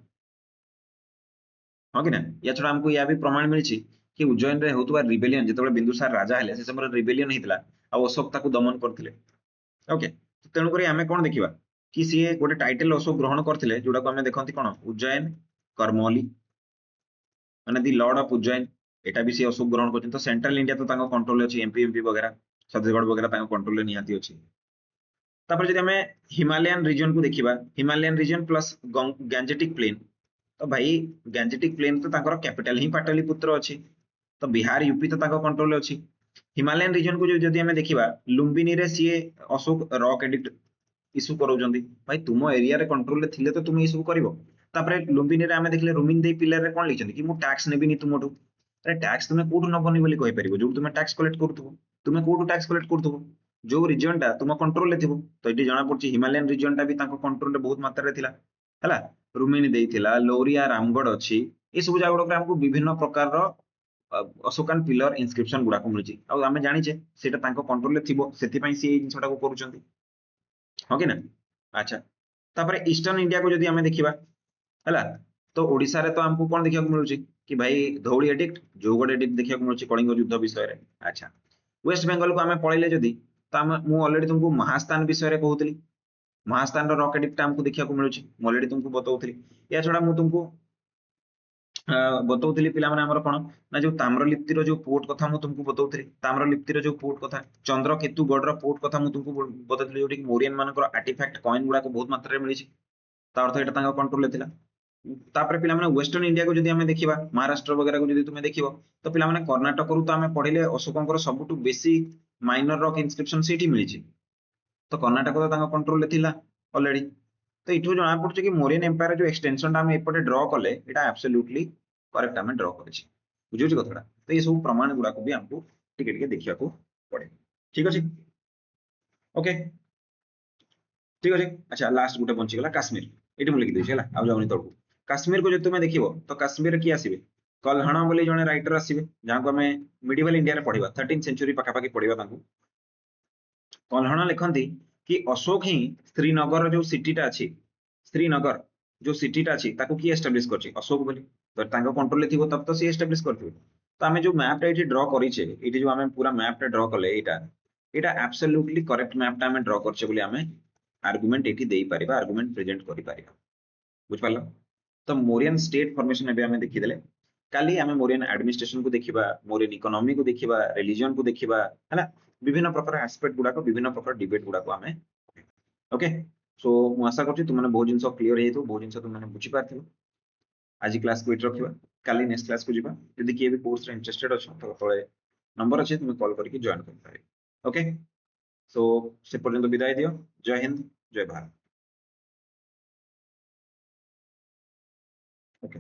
ହଁ କି ନା? ୟା ଛଡା ଆମକୁ ୟା ବି ପ୍ରମାଣ ମିଳିଛି କି ଉଜ୍ଜୟନରେ ହେଉଥିବା ରିବେଲିୟନ, ଯେତେବେଳେ ବିନ୍ଦୁସାର ରାଜା ହେଲେ, ସେ ସମୟରେ ରିବେଲିୟନ ହେଇଥିଲା ଆଉ ଅଶୋକ ତାକୁ ଦମନ କରିଥିଲେ। ଓକେ, ତେଣୁକରି ଆମେ କଣ ଦେଖିବା କି ସିଏ ଗୋଟେ ଟାଇଟଲ ଅଶୋକ ଗ୍ରହଣ କରିଥିଲେ, ଯୋଉଟାକୁ ଆମେ ଦେଖନ୍ତି କଣ, ଉଜ୍ଜୟନ କରମୌଲି, ମାନେ ଦି ଲର୍ଡ ଅଫ ଉଜ୍ଜୟନ, এটা ବି ସିଏ ଅଶୋକ ଗ୍ରହଣ କରିଛନ୍ତି। ତ ସେଣ୍ଟ୍ରାଲ ଇଣ୍ଡିଆ ତ ତାଙ୍କ କଣ୍ଟ୍ରୋଲରେ ଅଛି, ଏମପି ବଗେରା, ଛତିଶଗଡ଼ ବଗେରା ତାଙ୍କ କଣ୍ଟ୍ରୋଲରେ ନିହାତି ଅଛି। ତାପରେ ଯଦି ଆମେ ହିମାଲୟାନ ରିଜନକୁ ଦେଖିବା, ହିମାଲୟାନ ରିଜନ ପ୍ଲସ ଗାଞ୍ଜେଟିକ ପ୍ଲେନ, ତ ଭାଇ ଗାଞ୍ଜେଟିକ ପ୍ଲେନ ତ ତାଙ୍କର କ୍ୟାପିଟାଲ ହିଁ ପାଟଲିପୁତ୍ର ଅଛି, ତ ବିହାର ୟୁପି ତ ତାଙ୍କ କଣ୍ଟ୍ରୋଲରେ ଅଛି। ହିମାଲୟାନ ରିଜନକୁ ଯଦି ଆମେ ଦେଖିବା, ଲୁମ୍ବିନୀରେ ସିଏ ଅଶୋକ ରକ୍ ଏଡିକ୍ଟ ଇସ୍ୟୁ କରାଉଛନ୍ତି। ଭାଇ ତୁମ ଏରିଆରେ କଣ୍ଟ୍ରୋଲରେ ଥିଲେ ତ ତୁମେ ଏସବୁ କରିବ। ତାପରେ ଲୁମ୍ବିନୀରେ ଆମେ ଦେଖିଲେ ରୁମିନ ଦେଇ ପିଲାରେ କଣ ଲେଖିଛନ୍ତି କି ମୁଁ ଟ୍ୟାକ୍ସ ନେବିନି ତୁମଠୁ। ଆରେ ଟ୍ୟାକ୍ସ ତୁମେ କୋଉଠୁ ନବନି ବୋଲି କହିପାରିବ? ଯୋଉଠୁ ତୁମେ ଟ୍ୟାକ୍ସ କଲେକ୍ଟ କରୁଥିବ। ତୁମେ କୋଉଠୁ ଟ୍ୟାକ୍ସ କଲେକ୍ଟ କରୁଥିବ? ଯୋଉ ରିଜନଟା ତୁମ କଣ୍ଟ୍ରୋଲରେ ଥିବ। ତ ଏଠି ଜଣା ପଡୁଛି ହିମାଲୟାନ ରିଜନଟା ବି ତାଙ୍କ କଣ୍ଟ୍ରୋଲରେ ବହୁତ ମାତ୍ରାରେ ଥିଲା, ହେଲା। ରୁମିନି ଦେଇଥିଲା, ଲୌରିଆ, ରାମଗଡ଼ ଅଛି, ଏସବୁ ଜାଗା ଗୁଡାକରେ ଆମକୁ ବିଭିନ୍ନ ପ୍ରକାରର ଅଶୋକାନ ପିଲର ଇନସ୍କ୍ରିପସନ ଗୁଡାକ ମିଳୁଛି। ଆଉ ଆମେ ଜାଣିଛେ ସେଇଟା ତାଙ୍କ କଣ୍ଟ୍ରୋଲରେ ଥିବ, ସେଥିପାଇଁ ସେ ଏଇ ଜିନିଷଟାକୁ କରୁଛନ୍ତି, ହଁ କି ନା? ଆଚ୍ଛା, ତାପରେ ଇଷ୍ଟର୍ଣ୍ଣ ଇଣ୍ଡିଆକୁ ଯଦି ଆମେ ଦେଖିବା, ହେଲା, ତ ଓଡିଶାରେ ତ ଆମକୁ କଣ ଦେଖିବାକୁ ମିଳୁଛି କି ଭାଇ ଧଉଳି ଏଡିକ୍ଟ, ଜୌଗଡ଼ ଏଡିକ୍ଟ ଦେଖିବାକୁ ମିଳୁଛି କଳିଙ୍ଗ ଯୁଦ୍ଧ ବିଷୟରେ। ଆଚ୍ଛା, ୱେଷ୍ଟ ବେଙ୍ଗଲକୁ ଆମେ ପଳେଇଲେ ଯଦି, ତ ମୁଁ ଅଲରେଡି ତୁମକୁ ମହାସ୍ଥାନ ବିଷୟରେ କହୁଥିଲି, ମହାସ୍ଥାନର ରକ୍ ଏଡିକ୍ଟଟା ଆମକୁ ଦେଖିବାକୁ ମିଳୁଛି, ମୁଁ ଅଲରେଡି ତୁମକୁ ବତଉଥିଲି। ଏହା ଛଡା ମୁଁ ତୁମକୁ ବତଉଥିଲି ପିଲାମାନେ ଆମର କଣ ନା, ଯୋଉ ତାମ୍ରଲିପ୍ତିର ଯୋଉ ପୋର୍ଟ କଥା ମୁଁ ତୁମକୁ ବତଉଥିଲି, ତାମ୍ରଲିପ୍ତିର ଯୋଉ ପୋର୍ଟ କଥା, ଚନ୍ଦ୍ରକେତୁଗଡର ପୋର୍ଟ କଥା ମୁଁ ତୁମକୁ ବତଉଥିଲି, ଯୋଉଠି ମୋରିଆନ ମାନଙ୍କର ଆର୍ଟିଫାକ୍ଟ କଏନ ଗୁଡାକ ବହୁତ ମାତ୍ରାରେ ମିଳିଛି, ତା ଅର୍ଥ ଏଇଟା ତାଙ୍କ କଣ୍ଟ୍ରୋଲରେ ଥିଲା। ତାପରେ ପିଲାମାନେ ୱେଷ୍ଟର୍ଣ୍ଣ ଇଣ୍ଡିଆକୁ ଯଦି ଆମେ ଦେଖିବା, ମହାରାଷ୍ଟ୍ର ବଗେରାକୁ ଯଦି ତୁମେ ଦେଖିବ, ତ ପିଲାମାନେ କର୍ଣ୍ଣାଟକରୁ ତ ଆମେ ପଢିଲେ ଅଶୋକଙ୍କର ସବୁଠୁ ବେଶୀ ମାଇନର ରକ୍ ଇନସ୍କ୍ରିପସନ ସେଇଠି ମିଳିଛି, ତ କର୍ଣ୍ଣାଟକ ତ ତାଙ୍କ କଣ୍ଟ୍ରୋଲରେ ଥିଲା ଅଲରେଡି। ତ ଏଠୁ ଜଣା ପଡୁଛି କି ମୋରିଆନ ଏମ୍ପାୟାର ଯୋଉ ଏକ୍ସଟେନସନଟା ଆମେ ଏପଟେ ଡ୍ର କଲେ, ଏଟା ଆବସଲ୍ୟୁଟଲି କରେକ୍ଟ ଆମେ ଡ୍ର କରିଛେ। ବୁଝୁଛି କଥାଟା? ତ এই ସବୁ ପ୍ରମାଣ ଗୁଡାକୁ ବି ଆମକୁ ଟିକେ ଟିକେ ଦେଖିବାକୁ ପଡେ। ଠିକ ଅଛି, ଓକେ, ଠିକ ଅଛି। ଆଚ୍ଛା, ଲାଷ୍ଟ ଗୋଟେ ବଞ୍ଚିଗଲା କାଶ୍ମୀର, ଏଠି ମୁଁ ଲେଖିଦେଇଛି, ହେଲା, ଆଉ ଯାଉନି ତଳକୁ। କାଶ୍ମୀରକୁ ଯଦି ତୁମେ ଦେଖିବ, ତ କାଶ୍ମୀରରେ କିଏ ଆସିବେ? କଲ୍ହଣ ବୋଲି ଜଣେ ରାଇଟର ଆସିବେ, ଯାହାକୁ ଆମେ ମିଡିଭାଲ ଇଣ୍ଡିଆରେ ପଢିବା, 13th ସେଞ୍ଚୁରୀ ପାଖାପାଖି ପଢିବା ତାଙ୍କୁ। କଲ୍ହଣ ଲେଖନ୍ତି କି ଅଶୋକ ହିଁ ଶ୍ରୀନଗର ଯୋଉ ସିଟିଟା ଅଛି, ଶ୍ରୀନଗର ଯୋଉ ସିଟିଟା ଅଛି, ତାକୁ କିଏ ଏଷ୍ଟାବ୍ଲିଶ କରିଛି? ଅଶୋକ ବୋଲି। ତ ତାଙ୍କ କଣ୍ଟ୍ରୋଲରେ ଥିବ, ତब ତ ସିଏ ଏଷ୍ଟାବ୍ଲିଶ କରିଥିବେ। ତ ଆମେ ଯୋଉ ମ୍ୟାପଟା ଏଠି ଡ୍ର କରିଛେ, ଏଠି ଯୋଉ ଆମେ ପୁରା ମ୍ୟାପଟା ଡ୍ର କଲେ, ଏଇଟା ଆବସଲ୍ୟୁଟଲି କରେକ୍ଟ ମ୍ୟାପଟା ଆମେ ଡ୍ର କରିଛେ ବୋଲି ଆମେ ଆର୍ଗୁମେଣ୍ଟ ଏଠି ଦେଇପାରିବା, ଆର୍ଗୁମେଣ୍ଟ ପ୍ରେଜେଣ୍ଟ କରିପାରିବା। ବୁଝିପାରିଲ? ତ ମୋରିଆନ ଷ୍ଟେଟ ଫର୍ମେସନ ଏବେ ଆମେ ଦେଖିଦେଲେ। କାଲି ଆମେ ମୋରିଆନ ଆଡମିନିଷ୍ଟ୍ରେସନକୁ ଦେଖିବା, ମୋରିଆନ ଇକୋନୋମିକୁ ଦେଖିବା, ରିଲିଜନକୁ ଦେଖିବା, ହେଲା, ବିଭିନ୍ନ ପ୍ରକାର ଆସ୍ପେକ୍ଟ ଗୁଡାକ, ବିଭିନ୍ନ ପ୍ରକାର ଡିବେଟ ଗୁଡାକ ଆମେ, ଓକେ। ସୋ ମୁଁ ଆଶା କରୁଛି ତୁମମାନେ ବହୁତ ଜିନିଷ କ୍ଲିୟର ହେଇଯାଇଥିବ, ବହୁତ ଜିନିଷ ତୁମମାନେ ବୁଝିପାରିଥିବ। ଆଜି କ୍ଲାସକୁ ଏଠି ରଖିବା। काली नेक्स्ट क्लास को जीवा जदी किए भी कोर्स रे इंटरेस्टेड अछ तो तळे नंबर अछि तुम कॉल करके जॉइन कर पारे ओके सो से पर्यंत विदाय दियो जय हिंद जय भारत ओके